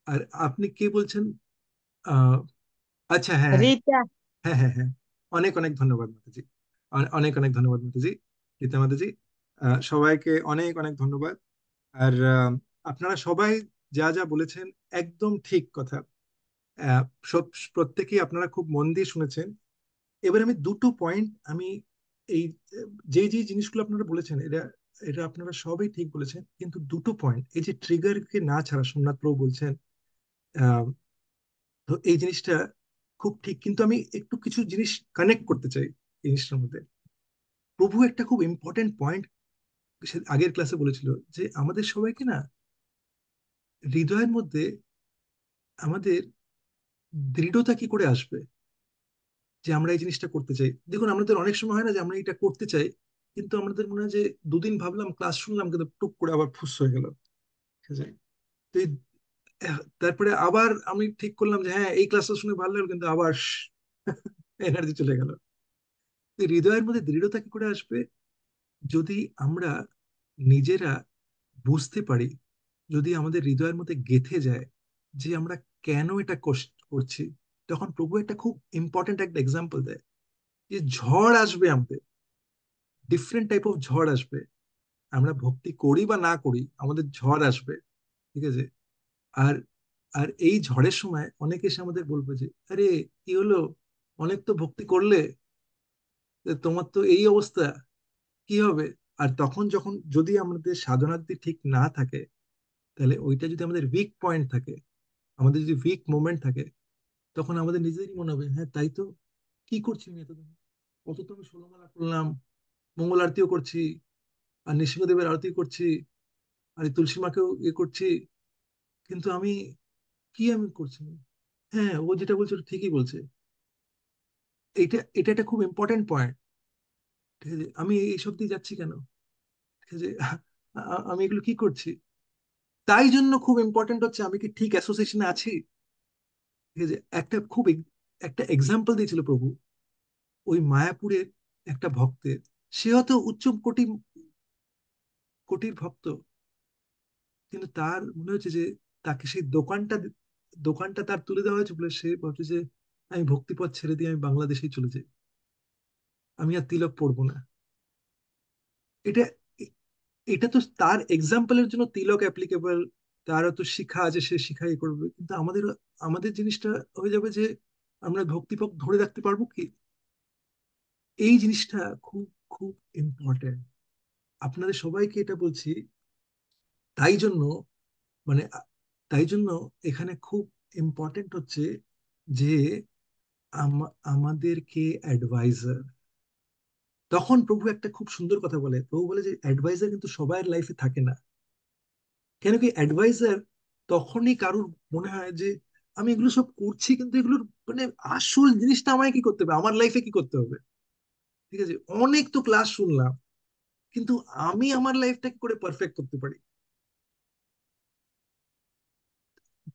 আর আপনি কে বলছেন? আহ আচ্ছা, হ্যাঁ হ্যাঁ রীতা। হ্যাঁ হ্যাঁ হ্যাঁ, অনেক অনেক ধন্যবাদ মাতাজি। অনেক অনেক ধন্যবাদ মাতাজি, রীতা মাতাজি। সবাইকে অনেক অনেক ধন্যবাদ। আর আপনারা সবাই যা যা বলেছেন একদম ঠিক কথা। আহ, সব প্রত্যেকেই আপনারা খুব মন দিয়ে শুনেছেন। এবার আমি দুটো পয়েন্ট আমি এই যে যে জিনিসগুলো আপনারা বলেছেন, এটা এটা আপনারা সবই ঠিক বলেছেন, কিন্তু দুটো পয়েন্ট, এই যে ট্রিগারকে না ছাড়া সোমনাথ প্রভু বলছেন, আহ, তো এই জিনিসটা খুব ঠিক, কিন্তু আমি একটু কিছু জিনিস কানেক্ট করতে চাই এই জিনিসটার মধ্যে। প্রভু একটা খুব ইম্পর্টেন্ট পয়েন্ট আগের ক্লাসে বলেছিল, যে আমাদের সবাইকে না হৃদয়ের মধ্যে আমাদের দৃঢ়তা কি করে আসবে যে আমরা এই জিনিসটা করতে চাই। দেখুন, আমাদের অনেক সময় হয় না যে আমরা এটা করতে চাই, কিন্তু আমাদের মনে হয় যে দুদিন ভাবলাম, ক্লাস শুনলাম, কিন্তু টুক করে আবার ফুস হয়ে গেল, ঠিক আছে। তো তারপরে আবার আমি ঠিক করলাম যে হ্যাঁ, এই ক্লাসটা শুনে ভালো লাগলো, কিন্তু আবার এনার্জি চলে গেল। তো হৃদয়ের মধ্যে দৃঢ়তা কি করে আসবে? যদি আমরা নিজেরা বুঝতে পারি, যদি আমাদের হৃদয়ের মধ্যে গেঁথে যায় যে আমরা কেন এটা করছি, তখন প্রভু একটা খুব ইম্পর্টেন্ট একটা এক্সাম্পল দেয় যে ঝড় আসবে, আমাদের ডিফারেন্ট টাইপ অফ ঝড় আসবে। আমরা ভক্তি করি বা না করি, আমাদের ঝড় আসবে, ঠিক আছে? আর আর এই ঝড়ের সময় অনেকে এসে আমাদের বলবে যে আরে কি হলো, অনেক তো ভক্তি করলে, তোমার তো এই অবস্থা, কি হবে? আর তখন যখন যদি আমাদের সাধনা যদি ঠিক না থাকে, তাহলে ওইটা যদি আমাদের উইক পয়েন্ট থাকে, আমাদের যদি উইক মোমেন্ট থাকে, তখন আমাদের নিজেদেরই মনে হবে হ্যাঁ তাই তো, কি করছি আমি এতদিন, কত তো আমি ষোলমালা করলাম, মঙ্গল আরতিও করছি, আর নৃসিংহদেবের আরতি করছি, আর এই তুলসী মাকেও ইয়ে করছি, কিন্তু আমি কি আমি করছি না? হ্যাঁ, ও যেটা বলছে ওটা ঠিকই বলছে। এটা এটা একটা খুব ইম্পর্টেন্ট পয়েন্ট, ঠিক আছে? আমি এইসব দিয়ে যাচ্ছি কেন, ঠিক আছে? আমি এগুলো কি করছি? তাই জন্য খুব ইম্পর্টেন্ট হচ্ছে আমি কি ঠিক অ্যাসোসিয়েশনে আছি, ঠিক আছে? একটা এক্সাম্পল দিয়েছিল প্রভু, ওই মায়াপুরের একটা ভক্তের, সেও তো উচ্চ কোটির ভক্ত, কিন্তু তার মনে হচ্ছে যে তাকে সেই দোকানটা তার তুলে দেওয়া হয়েছে বলে সে ভাবছে যে আমি ভক্তিপথ ছেড়ে দিয়ে আমি বাংলাদেশেই চলে যাই, আমি আর তিলক পড়বো না। এটা এটা তো তার এক্সাম্পলের জন্য তিলক অ্যাপ্লিকেবল, তারও তো শিক্ষা আছে, সে শিখাই করবে, কিন্তু আমাদের আমাদের জিনিসটা হয়ে যাবে যে আমরা ভক্তিপথ ধরে রাখতে পারবো কি? এই জিনিসটা খুব খুব ইম্পর্টেন্ট। আপনাদের সবাইকে এটা বলছি, তাই জন্য মানে তাই জন্য এখানে খুব ইম্পর্টেন্ট হচ্ছে যে আমাদেরকে অ্যাডভাইজার, তখন প্রভু একটা খুব সুন্দর কথা বলে, প্রভু বলে যে অ্যাডভাইজার কিন্তু সবার লাইফে থাকে না। কেন কি অ্যাডভাইজার তখনই কারুর মনে হয় যে আমি এগুলো সব করছি, কিন্তু এগুলোর মানে আসল জিনিসটা আমায় কি করতে হবে, আমার লাইফে কি করতে হবে, ঠিক আছে? অনেক তো ক্লাস শুনলাম, কিন্তু আমি আমার লাইফটা কি করে পারফেক্ট করতে পারি?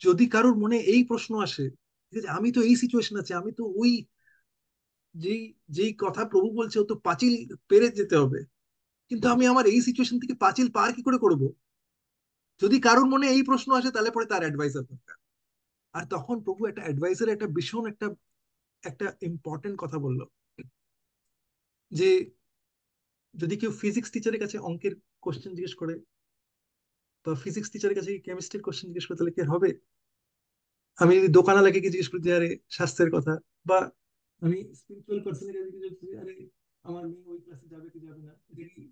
যদি কারোর মনে এই প্রশ্ন আসে, ঠিক আছে, আমি তো এই সিচুয়েশন আছে, আমি তো ওই যেই যেই কথা প্রভু বলছে ও তো পাঁচিল পেরে যেতে হবে, কিন্তু আমি আমার এই সিচুয়েশন থেকে পাঁচিল পার কি করে করব? যদি কারোর মনে এই প্রশ্ন আসে, তাহলে পরে তার অ্যাডভাইজার দরকার। আর তখন প্রভু একটা অ্যাডভাইজার একটা ভীষণ একটা একটা ইম্পর্টেন্ট কথা বললো, যে যদি কেউ ফিজিক্স টিচারের কাছে অঙ্কের কোশ্চেন জিজ্ঞেস করে, বা ফিজিক্স টিচারের কাছে কেমিস্ট্রির কোশ্চেন জিজ্ঞেস করে, তাহলে কি আর হবে? আমি যদি দোকানওয়ালাকে কি জিজ্ঞেস করি যে আরে স্বাস্থ্যের কথা, বা আমি স্পিরিচুয়াল পার্সনের কাছে জিজ্ঞেস করি আরে আমার মেয়ে ওই ক্লাসে যাবে কি যাবে না, এটা কি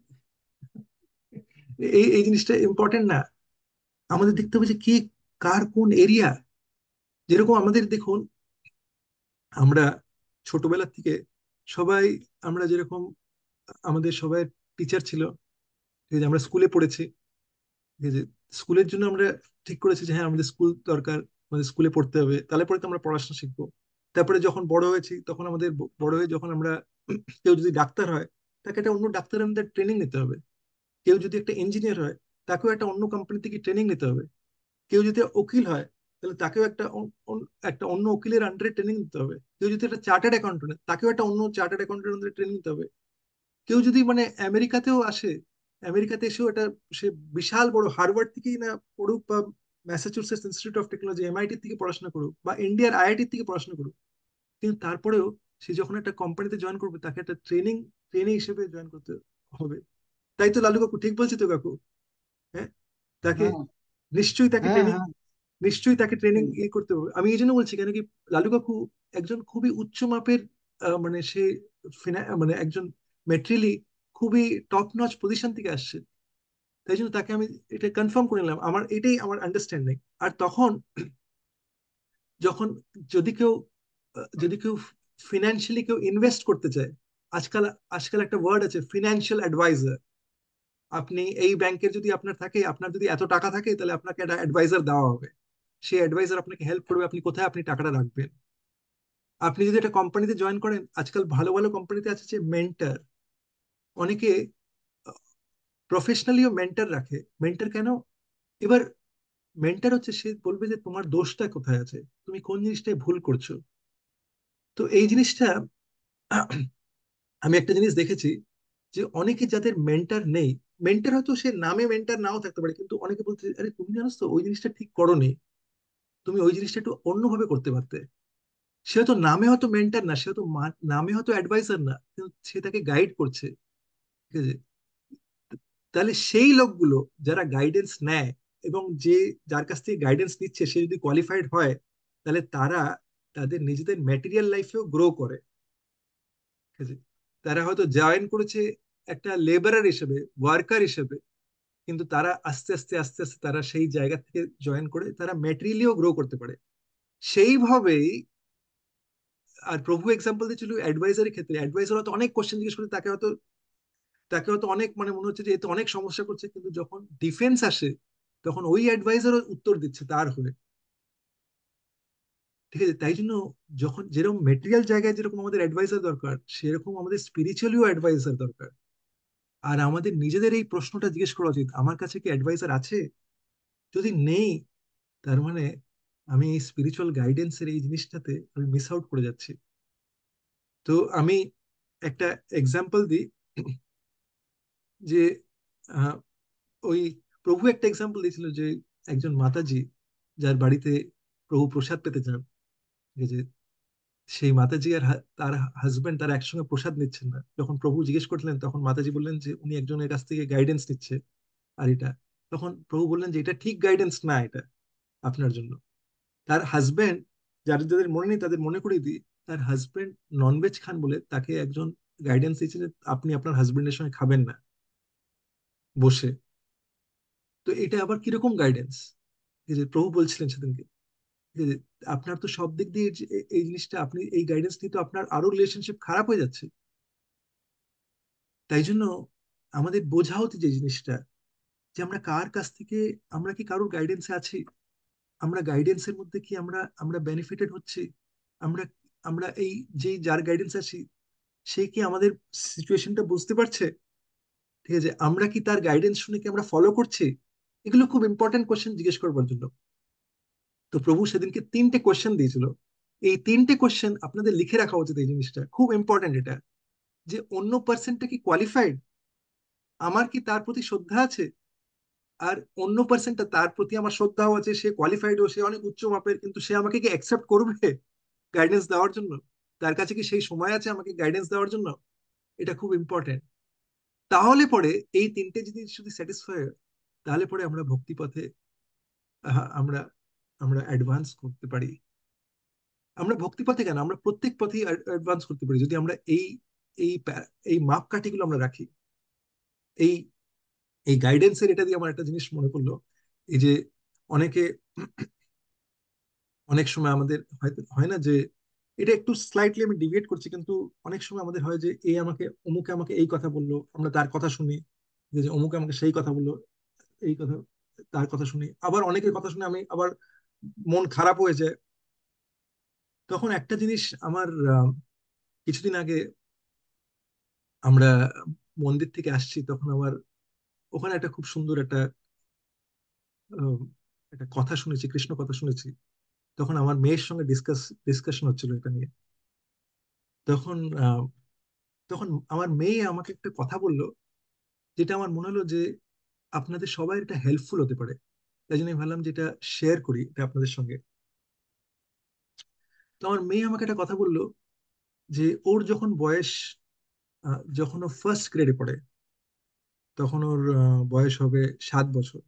এই এই জিনিসটা ইম্পর্টেন্ট না? আমাদের দেখতে হবে যে কে কার কোন এরিয়া। যেরকম আমাদের দেখুন, আমরা ছোটবেলা থেকে সবাই, আমরা যেরকম আমাদের সবাই টিচার ছিল, ঠিক আছে, আমরা স্কুলে পড়েছি, ঠিক আছে, স্কুলের জন্য আমরা ঠিক করেছি যে হ্যাঁ আমাদের স্কুল দরকার, আমাদের স্কুলে পড়তে হবে, তাহলে পরে তো আমরা পড়াশোনা শিখবো। তারপরে যখন বড় হয়েছি, তখন আমাদের বড় হয়ে যখন আমরা কেউ যদি ডাক্তার হয়, তাকে একটা অন্য ডাক্তারের মধ্যে ট্রেনিং নিতে হবে। কেউ যদি একটা ইঞ্জিনিয়ার হয়, তাকেও একটা অন্য কোম্পানি থেকে ট্রেনিং নিতে হবে। কেউ যদি উকিল হয়, তাহলে তাকেও একটা অন্য উকিলের আন্ডারে ট্রেনিং নিতে হবে। কেউ যদি একটা চার্টার্ড অ্যাকাউন্টেন্ট হয়, তাকেও একটা অন্য চার্টার্ড অ্যাকাউন্টেন্টের আন্ডারে ট্রেনিং নিতে হবে। কেউ যদি মানে আমেরিকাতেও আসে, আমেরিকাতে এসেও এটা সে বিশাল বড় হার্ভার্ড থেকেই না পড়ুক, বা Massachusetts institute of technology MIT থেকে পড়াশোনা করুক, বা ইন্ডিয়ার আইআইটি থেকে পড়াশোনা করুক, কিন্তু তারপরেও সে যখন একটা কোম্পানিতে জয়েন করবে, তাকে একটা ট্রেনিং হিসেবে জয়েন করতে হবে। তাই তো লালু কাকু ঠিক বলছি তো কাকু? হ্যাঁ, তাকে হ্যাঁ, নিশ্চয়ই তাকে হ্যাঁ, ট্রেনিং হ্যাঁ। নিশ্চয়ই তাকে ট্রেনিং ইয়ে করতে হবে। আমি এই জন্য বলছি কেন কি লালু কাকু একজন খুবই উচ্চ মাপের, মানে সে মানে একজন মেটেরিয়ালি খুবই টপ নচ পজিশন থেকে আসছে। তাই জন্য তাকে আমি এটা কনফার্ম করে নিলাম, আমার এটাই আমার আন্ডারস্ট্যান্ডিং। আর তখন যখন যদি কেউ যদি কেউ ফিনান্সিয়ালি কেউ ইনভেস্ট করতে চায়, আজকাল আজকাল একটা ওয়ার্ড আছে ফিনান্সিয়াল অ্যাডভাইজার। আপনি এই ব্যাংকের যদি আপনার থাকে, আপনার যদি এত টাকা থাকে, তাহলে আপনাকে একটা অ্যাডভাইজার দেওয়া হবে। সেই অ্যাডভাইজার আপনাকে হেল্প করবে আপনি কোথায় আপনি টাকাটা রাখবেন। আপনি যদি একটা কোম্পানিতে জয়েন করেন, আজকাল ভালো ভালো কোম্পানিতে আছে যে মেন্টর, অনেকে প্রফেশনালিও মেন্টর রাখে। মেন্টর কেন? এবার মেন্টর হচ্ছে সে বলবে যে তোমার দোষটা কোথায় আছে, তুমি কোন জিনিসটায় ভুল করছো। তো এই জিনিসটা আমি একটা জিনিস দেখেছি যে অনেকে যাদের মেন্টর নেই, মেন্টর হয়তো সে নামে মেন্টর নাও থাকতে পারে, কিন্তু অনেকে বলছে আরে তুমি জানো তো ওই জিনিসটা ঠিক করোনি, তুমি ওই জিনিসটা একটু অন্যভাবে করতে পারতে। সে হয়তো নামে হয়তো মেন্টর না, সে হয়তো নামে হয়তো অ্যাডভাইজার না, কিন্তু সে তাকে গাইড করছে। ঠিক আছে? তাহলে সেই লোকগুলো যারা গাইডেন্স নেয়, এবং যার কাছ থেকে গাইডেন্স নিচ্ছে সে যদি কোয়ালিফাইড হয়, তাহলে তারা তাদের নিজেদের ম্যাটেরিয়াল লাইফেও গ্রো করে। ঠিক আছে? তারা হয়তো জয়েন করেছে একটা লেবারার হিসেবে, ওয়ার্কার হিসেবে, কিন্তু তারা আস্তে আস্তে আস্তে আস্তে তারা সেই জায়গা থেকে জয়েন করে তারা ম্যাটেরিয়ালিও গ্রো করতে পারে। সেইভাবেই, আর প্রভু এক্সাম্পল দিয়েছিল অ্যাডভাইজারের ক্ষেত্রে, অ্যাডভাইজার হয়তো অনেক কোশ্চেন জিজ্ঞেস করে, তাকে হয়তো অনেক মানে মনে হচ্ছে যে এ তো অনেক সমস্যা করছে, কিন্তু যখন ডিফেন্স আসে তখন ওই অ্যাডভাইজারও উত্তর দিচ্ছে তার হয়ে। ঠিক আছে? তাই জন্য যখন যেরকম মেটেরিয়াল জায়গায় যেরকম আমাদের অ্যাডভাইজার দরকার, সেরকম আমাদের স্পিরিচুয়ালিও অ্যাডভাইজার দরকার। আর আমাদের নিজেদের এই প্রশ্নটা জিজ্ঞেস করা উচিত, আমার কাছে কি অ্যাডভাইজার আছে? যদি নেই, তার মানে আমি এই স্পিরিচুয়াল গাইডেন্সের এই জিনিসটাতে আমি মিস আউট করে যাচ্ছি। তো আমি একটা এক্সাম্পল দিই, যে আহ, ওই প্রভু একটা এক্সাম্পল দিয়েছিল যে একজন মাতাজি যার বাড়িতে প্রভু প্রসাদ পেতে যান। ঠিক আছে? সেই মাতাজি আর তার হাজবেন্ড তারা একসঙ্গে প্রসাদ নিচ্ছেন না। যখন প্রভু জিজ্ঞেস করলেন তখন মাতাজি বললেন যে উনি একজনের কাছ থেকে গাইডেন্স নিচ্ছে। আর এটা, তখন প্রভু বললেন যে এটা ঠিক গাইডেন্স না, এটা আপনার জন্য। তার হাজবেন্ড, যাদের যাদের মনে নেই তাদের মনে করিয়ে দিই, তার হাজবেন্ড ননভেজ খান বলে তাকে একজন গাইডেন্স দিয়েছে যে আপনি আপনার হাজবেন্ডের সঙ্গে খাবেন না বসে। তো এটা আবার কিরকম গাইডেন্স? যে প্রভু বলছিলেন সেদিনকে যে আপনার তো সব দিক দিয়ে এই জিনিসটা, আপনি এই গাইডেন্স নিয়ে তো আপনার আরো রিলেশনশিপ খারাপ হয়ে যাচ্ছে। তাই জন্য আমাদের বোঝা উচিত যে জিনিসটা, যে আমরা কার কাছ থেকে, আমরা কি কারোর গাইডেন্সে আছি? আমরা গাইডেন্সের মধ্যে কি আমরা আমরা বেনিফিটেড হচ্ছি? আমরা আমরা এই যে যার গাইডেন্স আছি, সে কি আমাদের সিচুয়েশনটা বুঝতে পারছে? ঠিক আছে? আমরা কি তার গাইডেন্স শুনে কি আমরা ফলো করছি? এগুলো খুব ইম্পর্টেন্ট কোশ্চেন জিজ্ঞেস করবার জন্য। তো প্রভু সেদিনকে 3টে কোশ্চেন দিয়েছিল। এই 3টে কোশ্চেন আপনাদের লিখে রাখা উচিত, এই জিনিসটা খুব ইম্পর্টেন্ট এটা, যে অন্য পার্সনটা কি কোয়ালিফাইড, আমার কি তার প্রতি শ্রদ্ধা আছে, আর অন্য পার্সনটা তার প্রতি আমার শ্রদ্ধাও আছে, সে কোয়ালিফাইড ও সে অনেক উচ্চ মাপের, কিন্তু সে আমাকে কি অ্যাকসেপ্ট করবে গাইডেন্স দেওয়ার জন্য? তার কাছে কি সেই সময় আছে আমাকে গাইডেন্স দেওয়ার জন্য? এটা খুব ইম্পর্টেন্ট। তাহলে পরে এই 3টে জিনিস যদি স্যাটিসফাই হয়, তাহলে পরে আমরা ভক্তি পথে আমরা আমরা অ্যাডভান্স করতে পারি। আমরা ভক্তি পথে কেন, আমরা প্রত্যেক পথেই অ্যাডভান্স করতে পারি, যদি আমরা এই এই মাপকাঠিগুলো আমরা রাখি। এই এই গাইডেন্সের এটা দিয়ে আমার একটা জিনিস মনে পড়লো, এই যে অনেকে অনেক সময় আমাদের হয়তো হয় না যে, এটা একটু স্লাইটলি আমি ডিভিয়েট করছি, কিন্তু অনেক সময় আমাদের হয় যে অমুকে আমাকে এই কথা বললো, আমরা তার কথা শুনি, যে অমুকে আমাকে সেই কথা বললো, এই কথা, তার কথা শুনি, আবার অনেকের কথা শুনে আমি আবার মন খারাপ হয়ে যায়। তখন একটা জিনিস আমার, কিছুদিন আগে আমরা মন্দির থেকে আসছি, তখন আমার ওখানে একটা খুব সুন্দর আহ, একটা কথা শুনেছি, কৃষ্ণ কথা শুনেছি। তখন আমার মেয়ের সঙ্গে ডিসকাশন হচ্ছিল এটা নিয়ে। তখন তখন আমার মেয়ে আমাকে একটা কথা বললো, যেটা আমার মনে হলো যে আপনাদের সবাই এটা হেল্পফুল হতে পারে। তাই জন্য আমি ভাবলাম যে এটা শেয়ার করি এটা আপনাদের সঙ্গে। তো আমার মেয়ে আমাকে একটা কথা বললো, যে ওর যখন বয়স, যখন ও ফার্স্ট গ্রেডে পড়ে, তখন ওর বয়স হবে 7 বছর,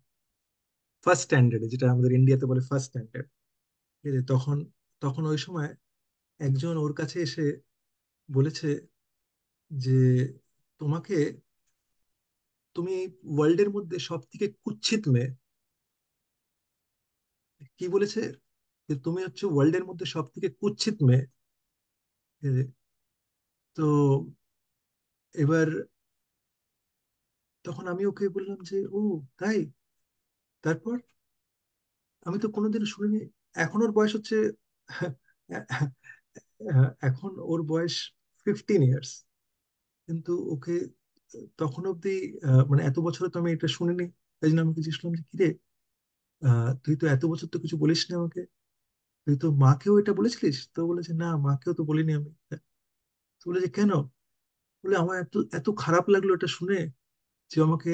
ফার্স্ট স্ট্যান্ডার্ডে, যেটা আমাদের ইন্ডিয়াতে বলে ফার্স্ট স্ট্যান্ডার্ড। ঠিক আছে? তখন তখন ওই সময় একজন ওর কাছে এসে বলেছে যে তোমাকে, তুমি এই ওয়ার্ল্ডের মধ্যে সব থেকে কুৎসিত মেয়ে। কি বলেছে? যে তুমি হচ্ছে ওয়ার্ল্ডের মধ্যে সব থেকে কুৎসিত মেয়ে। ঠিক আছে? তো এবার তখন আমি ওকে বললাম যে ও তাই? তারপর আমি তো কোনোদিন শুনিনি। এখন ওর বয়স হচ্ছে এখন ওর বয়স 15 ইয়ার্স, কিন্তু ওকে তখন অব্দি মানে এত বছরে তো আমি এটা শুনিনি। তাই জন্য আমি জিজ্ঞেস করলাম যে কিরে, তুই তো এত বছর তো কিছু বলিস না আমাকে, তুই তো মাকেও এটা বলেছিলিস? তো বলেছে না, মাকেও তো বলিনি আমি। তো বলে যে কেন? বলে আমার এত এত খারাপ লাগলো এটা শুনে, যে আমাকে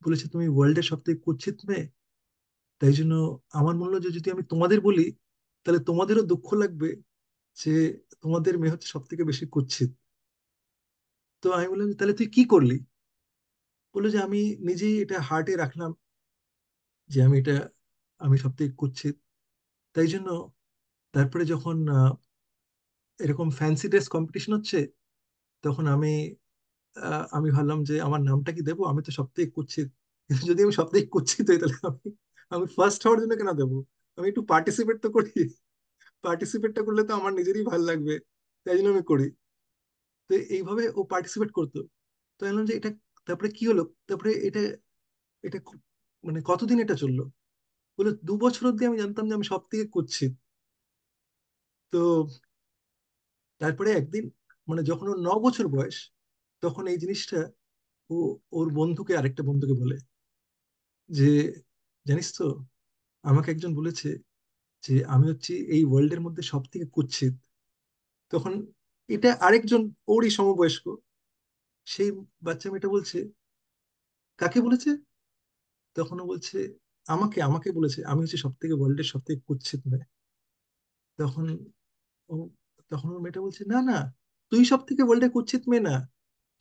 বলেছে তুমি ওয়ার্ল্ডের সব থেকে কুৎসিত মেয়ে। তাই জন্য আমার মনে হলো যে যদি আমি তোমাদের বলি, তাহলে তোমাদেরও দুঃখ লাগবে, যে তোমাদের মেয়ে হচ্ছে সব থেকে বেশি কুৎসিত। তো আমি বললাম যে, তাহলে তুই কি করলি? বললো যে আমি নিজেই এটা হার্টে রাখলাম যে আমি সব থেকে কুৎসিত। তাই জন্য তারপরে যখন এরকম ফ্যান্সি ড্রেস কম্পিটিশন হচ্ছে, তখন আমি ভাবলাম যে আমার নামটা কি দেবো, আমি তো সব থেকে কুৎসিত। কিন্তু যদি আমি সব থেকে কুৎসিত হই, তাহলে আমি আমি ফার্স্ট হওয়ার জন্য কেন দেবো? আমি একটু পার্টিসিপেট তো করি। পার্টিসিপেটটা করলে তো আমার নিজেরই ভালো লাগবে, তাই জন্য আমি করি। তো এইভাবে ও পার্টিসিপেট করতো। তো আমি বললাম যে এটা, তারপরে কি হলো, তারপরে এটা এটা মানে কতদিন এটা চললো? বলে 2 বছর অব্দি আমি জানতাম যে আমি সব থেকে কুৎসিত। তো তারপরে একদিন, মানে যখন ওর 9 বছর বয়স, তখন এই জিনিসটা ও ওর আরেকটা বন্ধুকে বলে যে, জানিস তো, আমাকে একজন বলেছে যে আমি হচ্ছি এই ওয়ার্ল্ডের মধ্যে সব থেকে কুৎসিত। তখন এটা আরেকজন ওরই সমবয়স্ক, সেই বাচ্চা মেয়েটা বলছে, কাকে বলেছে? তখন ও বলছে, আমাকে আমাকে বলেছে আমি হচ্ছে সব থেকে ওয়ার্ল্ডের সব থেকে কুৎসিত মেয়ে। তখন ও তখন ওর মেয়েটা বলছে, না না, তুই সব থেকে ওয়ার্ল্ডের কুৎসিত মেয়ে না,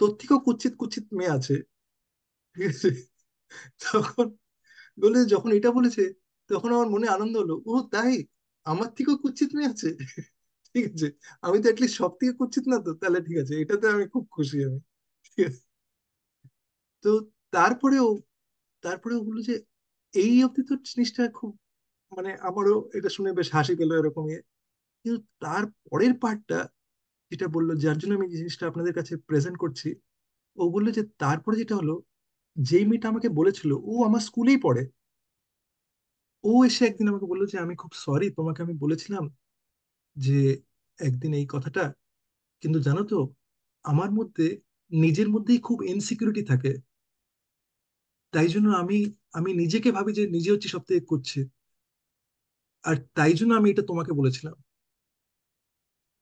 তোর থেকেও কুৎসিত কুৎসিত মেয়ে আছে। ঠিক আছে? তখন বলে, যখন এটা বলেছে, তখন আমার মনে আনন্দ হলো, ও তাই, আমার থেকেও কুৎসিত মেয়ে আছে। ঠিক আছে, আমি তো অ্যাটলিস্ট সব থেকে কুৎসিত না, তো তাহলে ঠিক আছে, এটাতে আমি খুব খুশি আমি। ঠিক আছে? তো তারপরেও তারপরেও বললো যে এই অব্দি তো জিনিসটা খুব, মানে আমারও এটা শুনে বেশ হাসি পেলো এরকম ইয়ে। কিন্তু তার পরের পার্টটা যেটা বললো, যার জন্য আমি এই জিনিসটা আপনাদের কাছে প্রেজেন্ট করছি, ও বললো যে তারপরে যেটা হলো, যেই মেয়েটা আমাকে বলেছিল, ও আমার স্কুলেই পড়ে। ও এসে একদিন আমাকে বললো যে আমি খুব সরি, তোমাকে আমি বলেছিলাম যে একদিন এই কথাটা, কিন্তু জানো তো, আমার মধ্যে নিজের মধ্যেই খুব ইনসিকিউরিটি থাকে, তাই জন্য আমি আমি নিজেকে ভাবি যে নিজে হচ্ছে সব থেকে করছে, আর তাই জন্য আমি এটা তোমাকে বলেছিলাম।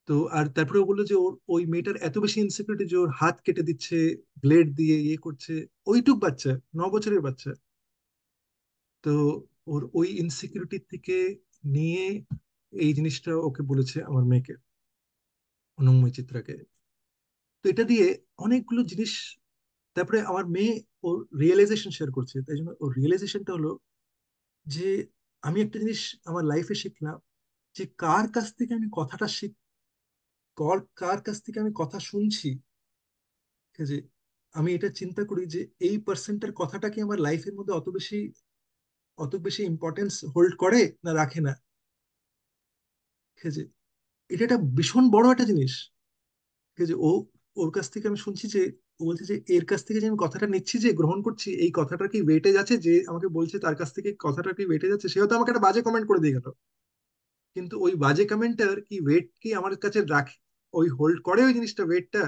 তো আর তারপরে ও বললো যে ওই মেয়েটার এত বেশি ইনসিকিউরিটি যে ওর হাত কেটে দিচ্ছে, ব্লেড দিয়ে ইয়ে করছে, ওইটুক বাচ্চা, 9 বছরের বাচ্চা। তো ওর ওই ইনসিকিউরিটি থেকে নিয়ে এই জিনিসটা ওকে বলেছে, আমার মেয়েকে, অনন্যময় চিত্রাকে। তো এটা দিয়ে অনেকগুলো জিনিস, তারপরে আমার মেয়ে ওর রিয়েলাইজেশন শেয়ার করছে। তাই জন্য ওর রিয়েলাইজেশনটা হলো যে আমি একটা জিনিস আমার লাইফে শিখলাম, যে কার কাছ থেকে আমি কথাটা কার কাছ থেকে আমি কথা শুনছি। ঠিক আছে, আমি এটা চিন্তা করি যে এই পার্সনটার কথাটা কি আমার লাইফের মধ্যে অত বেশি ইম্পর্টেন্স হোল্ড করে না রাখে না। ঠিক আছে, এটা একটা ভীষণ বড় একটা জিনিস। ঠিক আছে, ওর কাছ থেকে আমি শুনছি যে ও বলছে যে এর কাছ থেকে যে আমি কথাটা নিচ্ছি, যে গ্রহণ করছি, এই কথাটা কি ওয়েটেজ আছে, যে আমাকে বলছে তার কাছ থেকে কথাটা কি ওয়েটেজ আছে। সে হয়তো আমাকে একটা বাজে কমেন্ট করে দিয়ে গেল, কিন্তু ওই বাজে কমেন্টের কি ওয়েট কি আমার কাছে রাখে, ওই হোল্ড করে ওই জিনিসটা ওয়েটটা,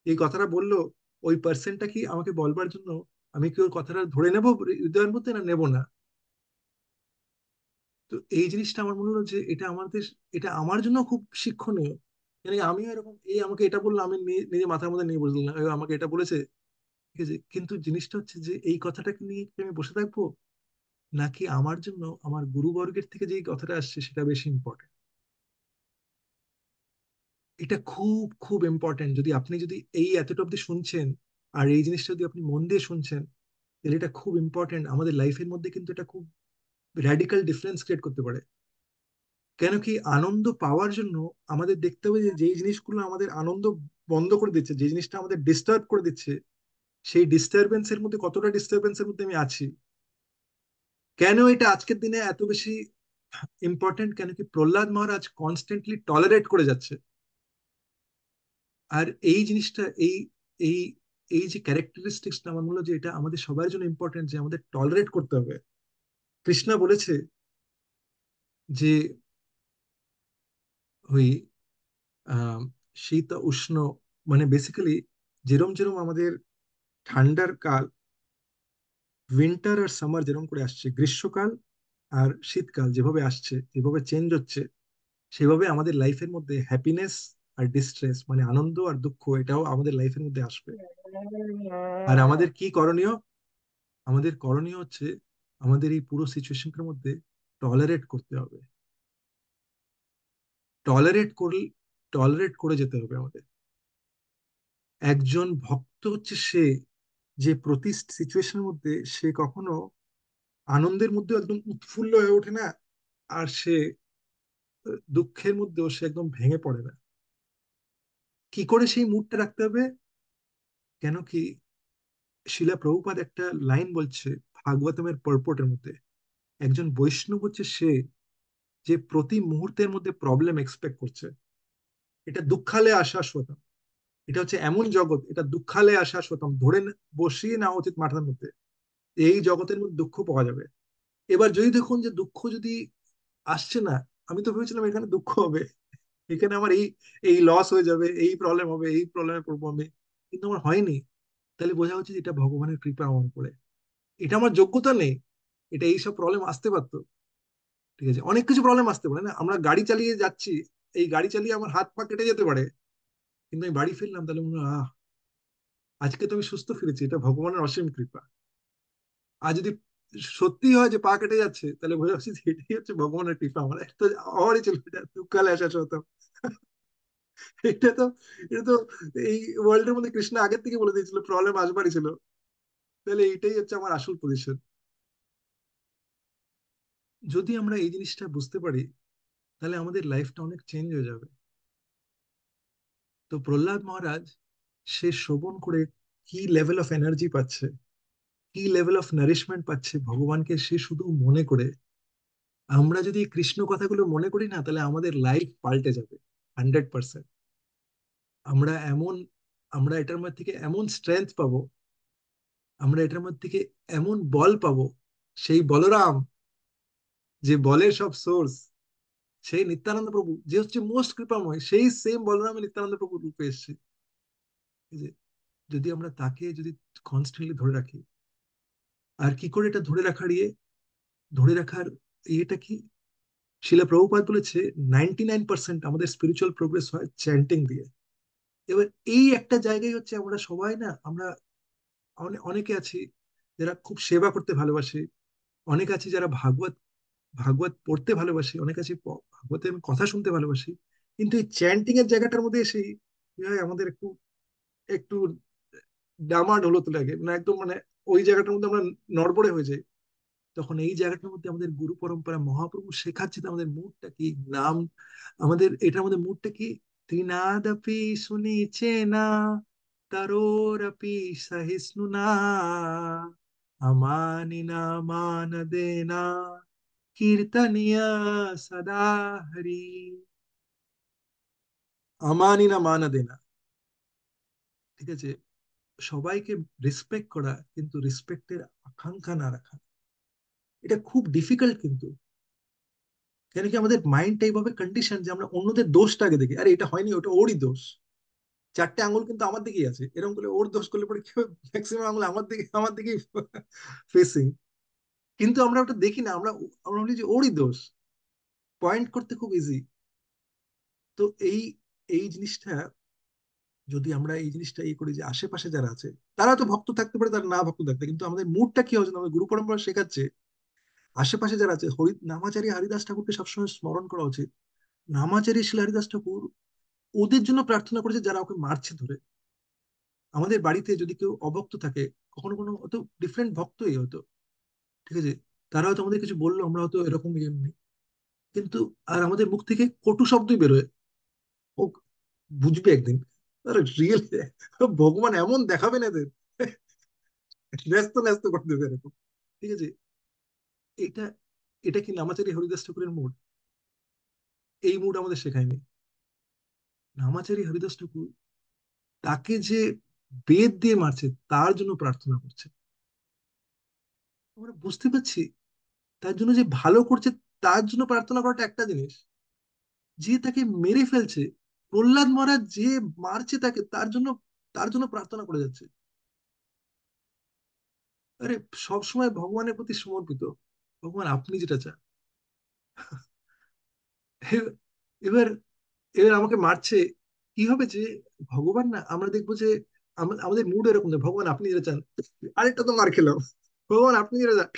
এই কথাটা বললো ওই পার্সনটা কি আমাকে বলবার জন্য, আমি কি ওর কথাটা ধরে নেবো হৃদয়ের মধ্যে, না নেবো না। তো এই জিনিসটা আমার মনে হলো যে এটা আমার জন্য খুব শিক্ষণীয়। মানে আমিও এরকম, এই আমাকে এটা বললো, আমি নিজে মাথার মধ্যে নিয়ে বসলাম, আমাকে এটা বলেছে। ঠিক আছে, কিন্তু জিনিসটা হচ্ছে যে এই কথাটাকে নিয়ে কি আমি বসে থাকবো, নাকি আমার জন্য আমার গুরুবর্গের থেকে যে কথাটা আসছে সেটা বেশি ইম্পর্টেন্ট। এটা খুব খুব ইম্পর্টেন্ট। যদি এই এতটা অব্দি শুনছেন, আর এই জিনিসটা যদি আপনি মন দিয়ে শুনছেন, তাহলে এটা খুব ইম্পর্টেন্ট আমাদের লাইফের মধ্যে, কিন্তু এটা খুব র্যাডিক্যাল ডিফারেন্স ক্রিয়েট করতে পারে। কেন কি, আনন্দ পাওয়ার জন্য আমাদের দেখতে হবে যে যেই জিনিসগুলো আমাদের আনন্দ বন্ধ করে দিচ্ছে, যে জিনিসটা আমাদের ডিস্টার্ব করে দিচ্ছে, সেই ডিস্টারবেন্সের মধ্যে কতটা ডিস্টারবেন্সের মধ্যে আমি আছি। কেন এটা আজকের দিনে এত বেশি ইম্পর্টেন্ট, কেন কি প্রহ্লাদ মহারাজ কনস্ট্যান্টলি টলারেট করে যাচ্ছে। আর এই জিনিসটা, এই এই যে ক্যারেক্টারিস্টিক্সটা, আমার মনে হয় যে এটা আমাদের সবার জন্য ইম্পর্টেন্ট, যে আমাদের টলারেট করতে হবে। কৃষ্ণা বলেছে যে ওই আহ শীত উষ্ণ, মানে বেসিক্যালি যেরম যেরম আমাদের ঠান্ডার কাল, উইন্টার আর সামার যেরকম করে আসছে, গ্রীষ্মকাল আর শীতকাল যেভাবে আসছে, যেভাবে চেঞ্জ হচ্ছে, সেভাবে আমাদের লাইফের মধ্যে হ্যাপিনেস আর ডিস্ট্রেস, মানে আনন্দ আর দুঃখ, এটাও আমাদের লাইফের মধ্যে আসবে। আর আমাদের করণীয় হচ্ছে আমাদের এই পুরো সিচুয়েশনটার মধ্যে টলারেট করতে হবে। টলারেট টলারেট করে যেতে হবে আমাদের। একজন ভক্ত হচ্ছে সে যে প্রতি সিচুয়েশনের মধ্যে সে কখনো আনন্দের মধ্যে একদম উৎফুল্ল হয়ে ওঠে না, আর সে দুঃখের মধ্যেও সে একদম ভেঙে পড়ে না। কি করে সেই মুডটা রাখতে হবে? কেন কি শিলা প্রভুপাদ একটা লাইন বলছে ভাগবতমের পর্পটের মধ্যে, একজন বৈষ্ণব হচ্ছে সে যে প্রতি মুহূর্তের মধ্যে প্রবলেম এক্সপেক্ট করছে। এটা দুঃখালে আসা শতম, এটা হচ্ছে এমন জগৎ, এটা দুঃখালে আসা শতম, ধরে বসিয়ে নেওয়া উচিত মাথার মধ্যে। এই জগতের মধ্যে দুঃখ পাওয়া যাবে। এবার যদি দেখুন যে দুঃখ যদি আসছে না, আমি তো ভেবেছিলাম এখানে দুঃখ হবে, এখানে আমার এই এই লস হয়ে যাবে, এই প্রবলেম হবে, এই প্রবলেমে পড়বো আমি, কিন্তু আমার হয়নি। তাহলে বোঝা উচিত এটা ভগবানের কৃপা আমার উপরে, এটা আমার যোগ্যতা নেই, এটা এইসব প্রবলেম আসতে পারতো। ঠিক আছে, অনেক কিছু প্রবলেম আসতে পারে না, আমরা গাড়ি চালিয়ে যাচ্ছি, এই গাড়ি চালিয়ে আমার হাত পা কেটে যেতে পারে, কিন্তু আমি বাড়ি ফিরলাম, তাহলে মনে হয় আজকে তো আমি সুস্থ ফিরেছি, এটা ভগবানের অসীম কৃপা। আর যদি সত্যি হয় যে পা কেটে যাচ্ছে, তাহলে বোঝা উচিত এটাই হচ্ছে ভগবানের কৃপা। আমার তো হওয়ারই ছিল, এটা দুঃখকালে আসা হতো। এটা তো এটা তো এই ওয়ার্ল্ডের মধ্যে কৃষ্ণ আগের থেকে বলে দিয়েছিল প্রবলেম আসবারই ছিল। তাহলে এইটাই হচ্ছে আমার আসল পজিশন। যদি আমরা এই জিনিসটা বুঝতে পারি, তাহলে আমাদের লাইফটা অনেক চেঞ্জ হয়ে যাবে। তো প্রহ্লাদ মহারাজ সে শ্রবণ করে কি লেভেল অফ এনার্জি পাচ্ছে, কি লেভেল অফ নারিশমেন্ট পাচ্ছে ভগবানকে সে শুধু মনে করে। আমরা যদি এই কৃষ্ণ কথাগুলো মনে করি না, তাহলে আমাদের লাইফ পাল্টে যাবে 100%। আমরা এমন আমরা এটার মধ্যে থেকে এমন স্ট্রেংথ পাবো, আমরা এটার মধ্যে থেকে এমন বল পাবো। সেই বলরাম যে বলের সব সোর্স, সেই নিত্যানন্দ প্রভু যে হচ্ছে মোস্ট কৃপাময়, সেই সেম বলরাম নিত্যানন্দ প্রভু রূপে এসছে। এই যে যদি আমরা তাকে যদি কনস্ট্যান্টলি ধরে রাখি, আর কি করে এটা ধরে রাখার ধরে রাখার ইয়েটা কি, শিলা প্রভুপাদ বলেছে 99% আমাদের স্পিরিচুয়াল প্রোগ্রেস হয় চ্যান্টিং দিয়ে। এবার এই একটা জায়গায় হচ্ছে আমরা সবাই না, আমরা অনেকে আছি যারা খুব সেবা করতে ভালোবাসে, অনেক আছে যারা ভাগবত ভাগবত পড়তে ভালোবাসি, অনেক আছে ভাগবতের কথা শুনতে ভালোবাসি, কিন্তু এই চ্যান্টিং এর জায়গাটার মধ্যে এসে কি হয়, আমাদের একটু একটু ডামাডোলত লাগে, মানে একদম মানে ওই জায়গাটার মধ্যে আমরা নড়বড়ে হয়ে যাই। তখন এই জায়গাটার মধ্যে আমাদের গুরু পরম্পরা মহাপ্রভু শেখাচ্ছে যে আমাদের মুডটা কি, নাম আমাদের এটার মধ্যে মুডটা কি, ত্রিনাদপি শুনিছে না, তরোরপি সহিষ্ণু না, আমানি না মান দেনা, কীর্তনিয়া সদা হরি। আমানি না মান দেনা, ঠিক আছে, সবাইকে রেসপেক্ট করা, কিন্তু রেসপেক্টের আকাঙ্ক্ষা না রাখা, এটা খুব ডিফিকাল্ট কিন্তু। কেন কি আমাদের মাইন্ডটা এইভাবে কন্ডিশন যে আমরা অন্যদের দোষটা আগে দেখি, আরে এটা হয়নি, ওটা ওরই দোষ, চারটে আঙুল কিন্তু আমার দিকেই আছে, এরকম করলে ওর দোষ করলে পরে কি হবে, ম্যাক্সিমাম আঙুল আমার দিকেই ফেসিং। কিন্তু আমরা ওটা দেখি না, আমরা আমরা বলি যে ওরই দোষ, পয়েন্ট করতে খুব ইজি। তো এই এই জিনিসটা যদি আমরা এই জিনিসটা করি যে আশেপাশে যারা আছে, তারা তো ভক্ত থাকতে পারে, তারা না ভক্ত থাকতে, কিন্তু আমাদের মুডটা কি হচ্ছে, আমাদের গুরু পরম্পরা শেখাচ্ছে আশেপাশে যারা আছে, নামাচারী হরিদাস ঠাকুরকে সবসময় স্মরণ করা উচিত। নামাচারী শিল হরিদাস ঠাকুর ওদের জন্য প্রার্থনা করেছে যারা ওকে মারছে ধরে। আমাদের বাড়িতে যদি কেউ অভক্ত থাকে, কখনো কোনো হয়তো ডিফারেন্ট ভক্তই হয়তো, ঠিক আছে, তারা হয়তো আমাদের কিছু বললো, আমরা হয়তো এরকম এমনি, কিন্তু আর আমাদের মুখ থেকে কটু শব্দই বেরোয়, ও বুঝবে একদিন রিয়েল ভগবান এমন দেখাবেন এদের, ন্যস্ত ন্যস্ত করে দেবে এরকম। ঠিক আছে, এটা এটা কি নামাচারী হরিদাস ঠাকুরের মুড? এই মুড আমাদের শেখায়নি। নামাচারী হরিদাস ঠাকুর তাকে যে বেদ দিয়ে মারছে তার জন্য প্রার্থনা করছে। আমরা বুঝতে পারছি তার জন্য যে ভালো করছে তার জন্য প্রার্থনা করাটা একটা জিনিস, যে তাকে মেরে ফেলছে, প্রহ্লাদ মহারাজ যে মারছে তাকে, তার জন্য প্রার্থনা করে যাচ্ছে। আরে সবসময় ভগবানের প্রতি সমর্পিত, ভগবান আপনি যেটা চান। এ- এবার এবার আমাকে মারছে, কি হবে যে ভগবান না, আমরা দেখবো যে আমাদের মুড এরকম যে ভগবান আপনি যেটা চান, আরেকটা তো মার খেলাম, ভগবান আপনি যেটা চান,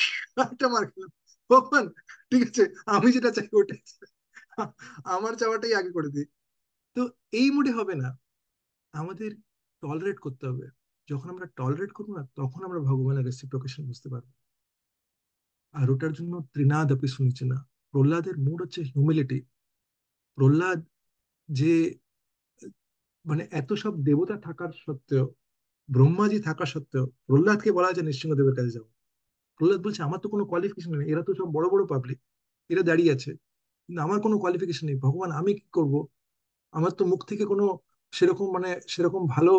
আরেকটা মার খেলাম, ভগবান ঠিক আছে আমি যেটা চাই ওটাই চাই। আমার চাওয়াটাই আগে করে দিই। তো তো এই মুডে হবে না, আমাদের টলারেট করতে হবে। যখন আমরা টলারেট করবো না, তখন আমরা ভগবানের রেসিপ্রোকেশন বুঝতে পারবো। আর ওটার জন্য ত্রিনাদ আপনি শুনেছে না, প্রহ্লাদের মুড হচ্ছে হিউমিলিটি। প্রহ্লাদ যে মানে এত সব দেবতা থাকার সত্ত্বেও, ব্রহ্মাজি থাকা সত্ত্বেও প্রহ্লাদকে বলা হয়েছে নৃসিংহদেবের কাছে যাও। প্রহ্লাদ বলছে আমার তো কোনো কোয়ালিফিকেশন নেই, এরা তো সব বড় বড় পাবলিক, এরা দাঁড়িয়ে আছে, কিন্তু আমার কোনো কোয়ালিফিকেশন নেই, ভগবান আমি কি করব? আমার তো মুখ থেকে কোনো সেরকম সেরকম ভালো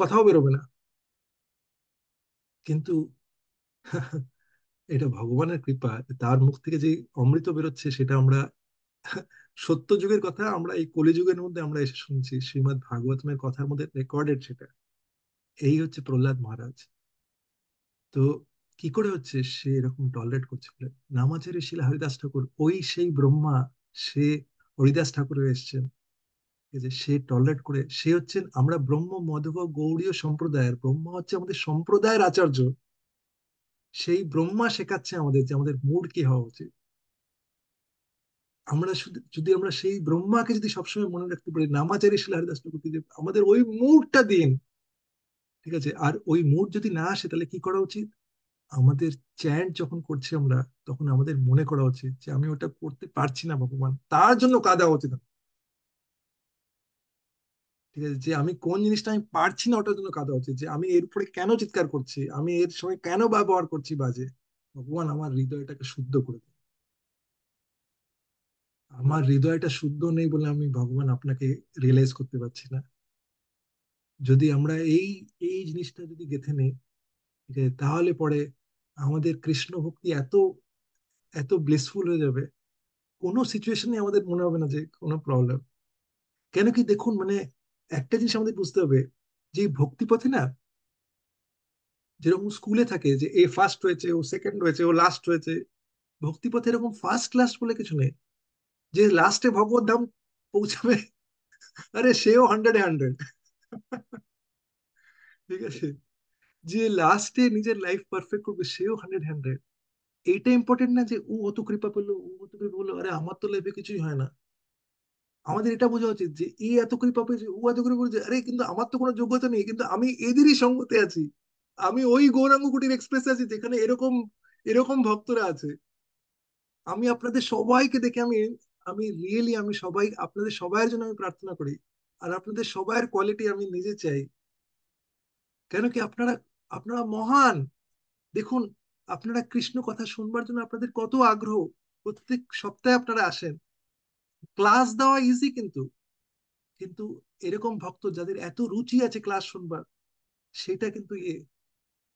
কথাও বেরোবে না। কিন্তু এটা ভগবানের কৃপা, তার মুখ থেকে যে অমৃত বেরোচ্ছে সেটা আমরা সত্য যুগের কথা আমরা এই কলিযুগের মধ্যে আমরা এসে শুনছি, শ্রীমৎ ভাগবতমের কথার মধ্যে রেকর্ডেড সেটা। এই হচ্ছে প্রহ্লাদ মহারাজ। তো কি করে হচ্ছে সে এরকম টলারেট করছে বলে? নামাচারে শিলা হরিদাস ঠাকুর, ওই সেই ব্রহ্মা, সে হরিদাস ঠাকুরের এসছেন, এই যে সে টলারেট করে, সে হচ্ছেন আমরা ব্রহ্ম মধব গৌড়ীয় সম্প্রদায়ের, ব্রহ্মা হচ্ছে আমাদের সম্প্রদায়ের আচার্য। সেই ব্রহ্মা শেখাচ্ছে আমাদের যে আমাদের মুড কি হওয়া উচিত। আমরা শুধু যদি আমরা সেই ব্রহ্মাকে যদি সবসময় মনে রাখতে পারি, নামাচারী শিলা হরিদাস ঠাকুরকে যে আমাদের ওই মুডটা দিন, ঠিক আছে? আর ওই মুড যদি না আসে তাহলে কি করা উচিত? আমাদের চ্যান্ট যখন করছি আমরা, তখন আমাদের মনে করা উচিত যে আমি ওটা করতে পারছি না ভগবান, তার জন্য কাঁদা উচিত না। ঠিক আছে, যে আমি কোন জিনিসটা আমি পারছি না ওটার জন্য কাঁদা উচিত, যে আমি এর উপরে কেন চিৎকার করছি, আমি এর সময় কেন ব্যবহার করছি বাজে। ভগবান আমার হৃদয়টাকে শুদ্ধ করে দিন। আমার হৃদয়টা শুদ্ধ নেই বলে আমি ভগবান আপনাকে রিয়েলাইজ করতে পারছি না। যদি আমরা এই এই জিনিসটা যদি গেঁথে নেই, ঠিক আছে, তাহলে পরে আমাদের কৃষ্ণ ভক্তি এত এত ব্লিসফুল হয়ে যাবে, কোনো সিচুয়েশনে আমাদের মনে হবে না যে কোনো প্রবলেম। কেন কি দেখুন, একটা জিনিস আমাদের বুঝতে হবে, যে এই ভক্তি পথে না, যেরকম স্কুলে থাকে যে এ ফার্স্ট হয়েছে, ও সেকেন্ড হয়েছে, ও লাস্ট হয়েছে, ভক্তি পথে এরকম ফার্স্ট লাস্ট বলে কিছু নেই। যে লাস্টে ভগবত ধাম পৌঁছাবে, আরে সেও 100-এ 100। ঠিক আছে, যে লাস্টে নিজের লাইফ পারফেক্ট করবে সেও 100-এ 100। এইটা ইম্পর্টেন্ট না যে ও অত কৃপা পেলো, ও অত কৃপা পেলো, আরে আমার তো লাইফে কিছুই হয় না। আমাদের এটা বোঝা উচিত যে এ এত কৃপা পেয়েছে, ও এত কৃপা পেয়েছে, আরে কিন্তু আমার তো কোনো যোগ্যতা নেই, কিন্তু আমি এদেরই সঙ্গতে আছি। আমি ওই গৌরাঙ্গ কুটির এক্সপ্রেস আছি যেখানে এরকম এরকম ভক্তরা আছে। আমি আপনাদের সবাইকে দেখে আমি আমি রিয়েলি আমি সবাই আপনাদের সবাইয়ের জন্য আমি প্রার্থনা করি। আর আপনাদের সবাইয়ের কোয়ালিটি আমি নিজে চাই। কেন কি আপনারা আপনারা মহান। দেখুন, আপনারা কৃষ্ণ কথা শুনবার জন্য আপনাদের কত আগ্রহ, প্রত্যেক সপ্তাহে আপনারা আসেন, ক্লাস দেওয়া ইজি, কিন্তু কিন্তু এরকম ভক্ত যাদের এত রুচি আছে ক্লাস শুনবার, সেটা কিন্তু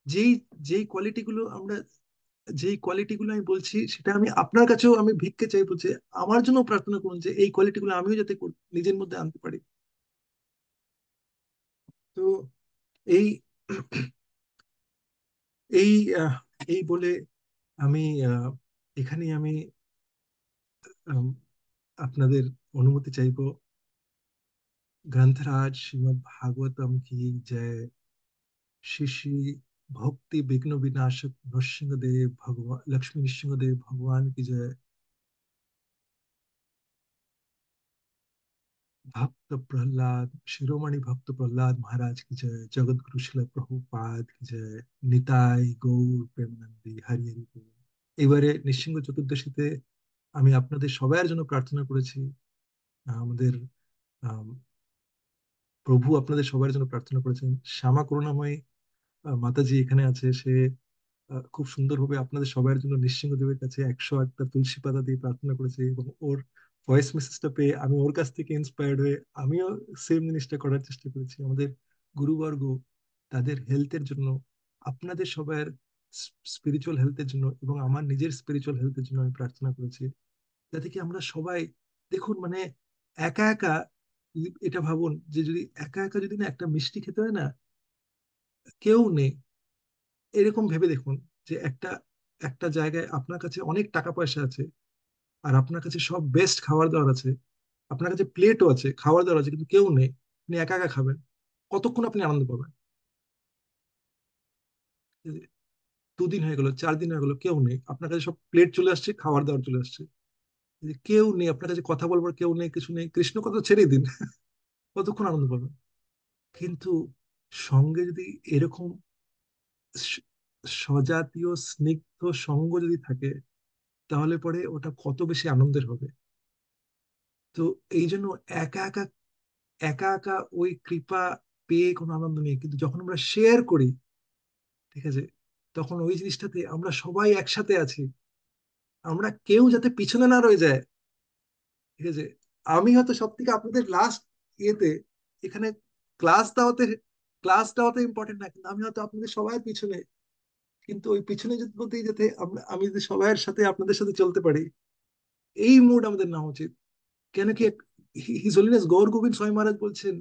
যেই যেই কোয়ালিটি গুলো আমরা যেই কোয়ালিটি গুলো আমি বলছি, সেটা আমি আপনার কাছেও আমি ভিক্ষে চাইবো যে আমার জন্য প্রার্থনা করুন যে এই কোয়ালিটি গুলো আমিও যাতে নিজের মধ্যে আনতে পারি। তো এই এই আহ, এই বলে আমি এখানেই আমি আম, আপনাদের অনুমতি চাইবো। গ্রंथराज श्रीमद् भागवतम की जय। श्री श्री भक्ति विघ्न विनाशक नृसिंहदेव भगवान, लक्ष्मी नृसिंहदेव भगवान की जय। भक्त प्रहलाद शिरोमणि भक्त प्रहलाद महाराज की जय। जगत गुरु शिल प्रभुपाद की जय। নিতাই গৌর প্রেমানন্দে হরি হরি বল। এবারে নৃসিংহ চতুর্দশীতে আমি আপনাদের সবার জন্য প্রার্থনা করেছি। আমাদের আম, প্রভু আপনাদের সবার জন্য প্রার্থনা করেছেন। শ্যামা করুণাময়ী মাতাজি এখানে আছে, সে খুব সুন্দরভাবে আপনাদের সবার জন্য নৃসিংহদেবের কাছে 108টা তুলসী পাতা দিয়ে প্রার্থনা করেছে, এবং ওর ভয়েস মেসেজটা পেয়ে আমি ওর কাছ থেকে ইন্সপায়ার্ড হয়ে আমিও সেম জিনিসটা করার চেষ্টা করেছি। আমাদের গুরুবর্গ তাদের হেলথের জন্য, আপনাদের সবার স্পিরিচুয়াল হেলথের জন্য, এবং আমার নিজের স্পিরিচুয়াল হেলথের জন্য আমি প্রার্থনা করেছি, যাতে কি আমরা সবাই দেখুন, একা একা এটা ভাবুন যে যদি একা একা যদি না একটা মিষ্টি খেতে হয় না, কেউ নেই, এরকম ভেবে দেখুন যে একটা একটা জায়গায় আপনার কাছে অনেক টাকা পয়সা আছে, আর আপনার কাছে সব বেস্ট খাবার দাবার আছে, আপনার কাছে প্লেটও আছে, খাবার দাবার আছে, কিন্তু কেউ নেই, আপনি একা একা খাবেন, কতক্ষণ আপনি আনন্দ পাবেন? এই যে 2 দিন হয়ে গেল, 4 দিন হয়ে গেল, কেউ নেই, আপনার কাছে সব প্লেট চলে আসছে, খাবার দাবার চলে আসছে, এই যে কেউ নেই, আপনার কাছে কথা বলবার কেউ নেই, কিছু নেই, কৃষ্ণ কথা ছেড়ে দিন। কতক্ষণ আনন্দ পাবেন। কিন্তু সঙ্গে যদি এরকম স- স্বজাতীয় স্নিগ্ধ সঙ্গ যদি থাকে, তাহলে পরে ওটা কত বেশি আনন্দের হবে। তো এই জন্য একা একা একা একা ওই কৃপা পেয়ে কোনো আনন্দ নেই, কিন্তু যখন আমরা শেয়ার করি, ঠিক আছে, তখন ওই জিনিসটাতে আমরা সবাই একসাথে আছি, আমরা কেউ যাতে পিছনে না রয়ে যায়। ঠিক আছে, আমি হয়তো সব থেকে আপনাদের লাস্ট ইয়েতে এখানে ক্লাস দেওয়াতে ক্লাস দেওয়াতে ইম্পর্টেন্ট না, কিন্তু আমি হয়তো আপনাদের সবার পিছনে, কিন্তু ওই পিছনে বলতেই যাতে আমি যদি সবার সাথে আপনাদের সাথে চলতে পারি, এই মুড আমাদের নেওয়া উচিত। কেন কি হিজ হোলিনেস গৌর গোবিন্দ স্বামী মহারাজ বলছেন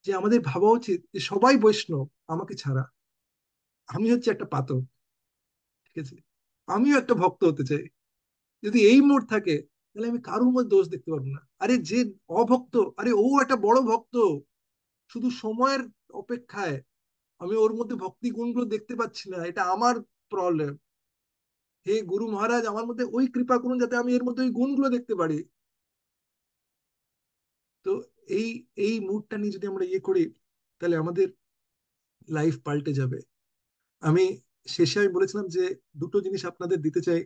যে আমাদের ভাবা উচিত যে সবাই বৈষ্ণব আমাকে ছাড়া, আমি হচ্ছে একটা পাথর। ঠিক আছে, আমিও একটা ভক্ত হতে চাই। যদি এই মোড থাকে, তাহলে আমি কারোর মধ্যে দোষ দেখতে পারবো না। আরে যে অভক্ত, আরে ও একটা বড় ভক্ত, শুধু সময়ের অপেক্ষায় আমি ওর মধ্যে ভক্তি গুণগুলো দেখতে পাচ্ছি না, এটা আমার প্রবলেম। হে গুরু মহারাজ, আমার মধ্যে ওই কৃপা করুন যাতে আমি এর মধ্যে ওই গুণগুলো দেখতে পারি। তো এই এই মুডটা নিয়ে যদি আমরা ইয়ে করি, তাহলে আমাদের লাইফ পাল্টে যাবে। আমি শেষে আমি বলেছিলাম যে দুটো জিনিস আপনাদের দিতে চাই।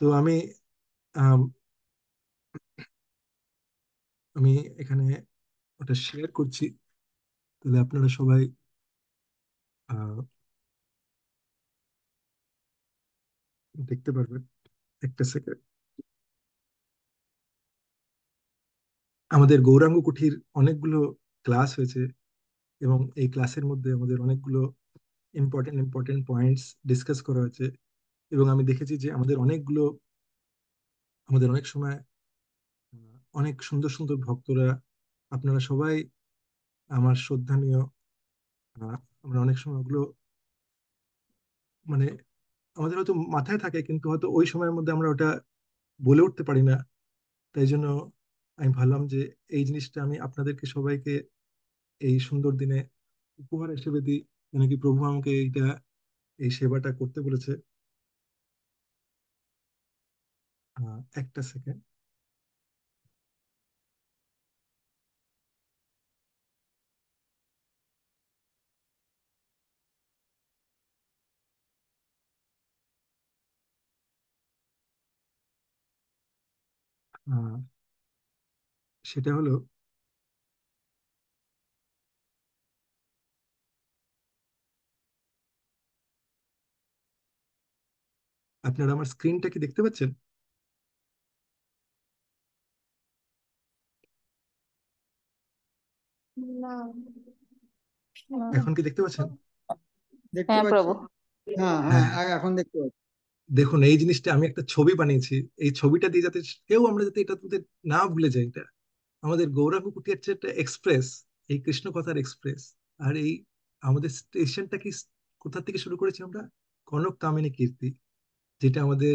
তো আম, আমি এখানে ওটা শেয়ার করছি, তাহলে আপনারা সবাই আহ, দেখতে পারবেন। একটা সেকেন্ড। আমাদের গৌরাঙ্গ কুঠির অনেকগুলো ক্লাস হয়েছে, এবং এই ক্লাসের মধ্যে আমাদের অনেকগুলো ইম্পর্টেন্ট ইম্পর্টেন্ট পয়েন্টস ডিসকাস করা হয়েছে। এবং আমি দেখেছি যে আমাদের অনেক সময় অনেক সুন্দর সুন্দর ভক্তরা, আপনারা সবাই আমার শ্রদ্ধানীয়। আহ, আমরা অনেক সময় ওগুলো মানে আমাদের হয়তো মাথায় থাকে, কিন্তু হয়তো ওই সময়ের মধ্যে আমরা ওটা বলে উঠতে পারি না। তাই জন্য আমি ভাবলাম যে এই জিনিসটা আমি আপনাদেরকে সবাইকে এই সুন্দর দিনে উপহার হিসেবে দিই, কেন কি প্রভু আমাকে এই সেবাটা করতে বলেছে। একটা সেকেন্ড। সেটা হলো, আপনারা আমার স্ক্রিনটা কি দেখতে পাচ্ছেন? না। এখন কি দেখতে পাচ্ছেন? দেখতে হ্যাঁ পাচ্ছি। প্রভু। হ্যাঁ হ্যাঁ, হ্যাঁ, এখন দেখতে পাচ্ছি। দেখুন এই জিনিসটা আমি একটা ছবি বানিয়েছি। এই ছবিটা দিয়ে যাতে আমরা যাতে এটা না ভুলে যাই, এটা আমাদের গৌরাঙ্গ কুটি হচ্ছে একটা এক্সপ্রেস, এই কৃষ্ণ কথার এক্সপ্রেস। আর এই আমাদের স্টেশনটা কি, কোথা থেকে শুরু করেছি আমরা? কনক কামিনী কীর্তি, যেটা আমাদের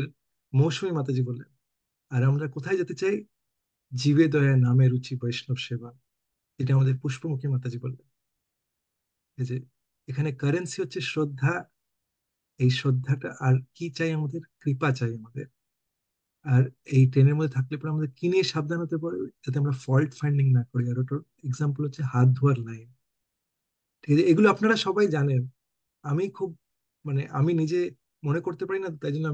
মৌসুমী মাতাজি বললেন। আর আমরা কোথায় যেতে চাই? জীবে দয়া নামে রুচি বৈষ্ণব সেবা, যেটা আমাদের পুষ্পমুখী মাতাজি বললেন। এই যে এখানে কারেন্সি হচ্ছে শ্রদ্ধা। এই শ্রদ্ধাটা, আর কি চাই? আমাদের কৃপা চাই আমাদের। আর এই ট্রেনের মধ্যে থাকলে পরে আমাদের কি নিয়ে সাবধান হতে পারে, যাতে আমরা ফল্ট ফাইন্ডিং না করি। আর ওটার এক্সাম্পল হচ্ছে হাত ধোয়ার লাইন। ঠিক আছে, এগুলো আপনারা সবাই জানেন। আমি খুব আমি নিজে মনে করতে পারি না, তাই জন্য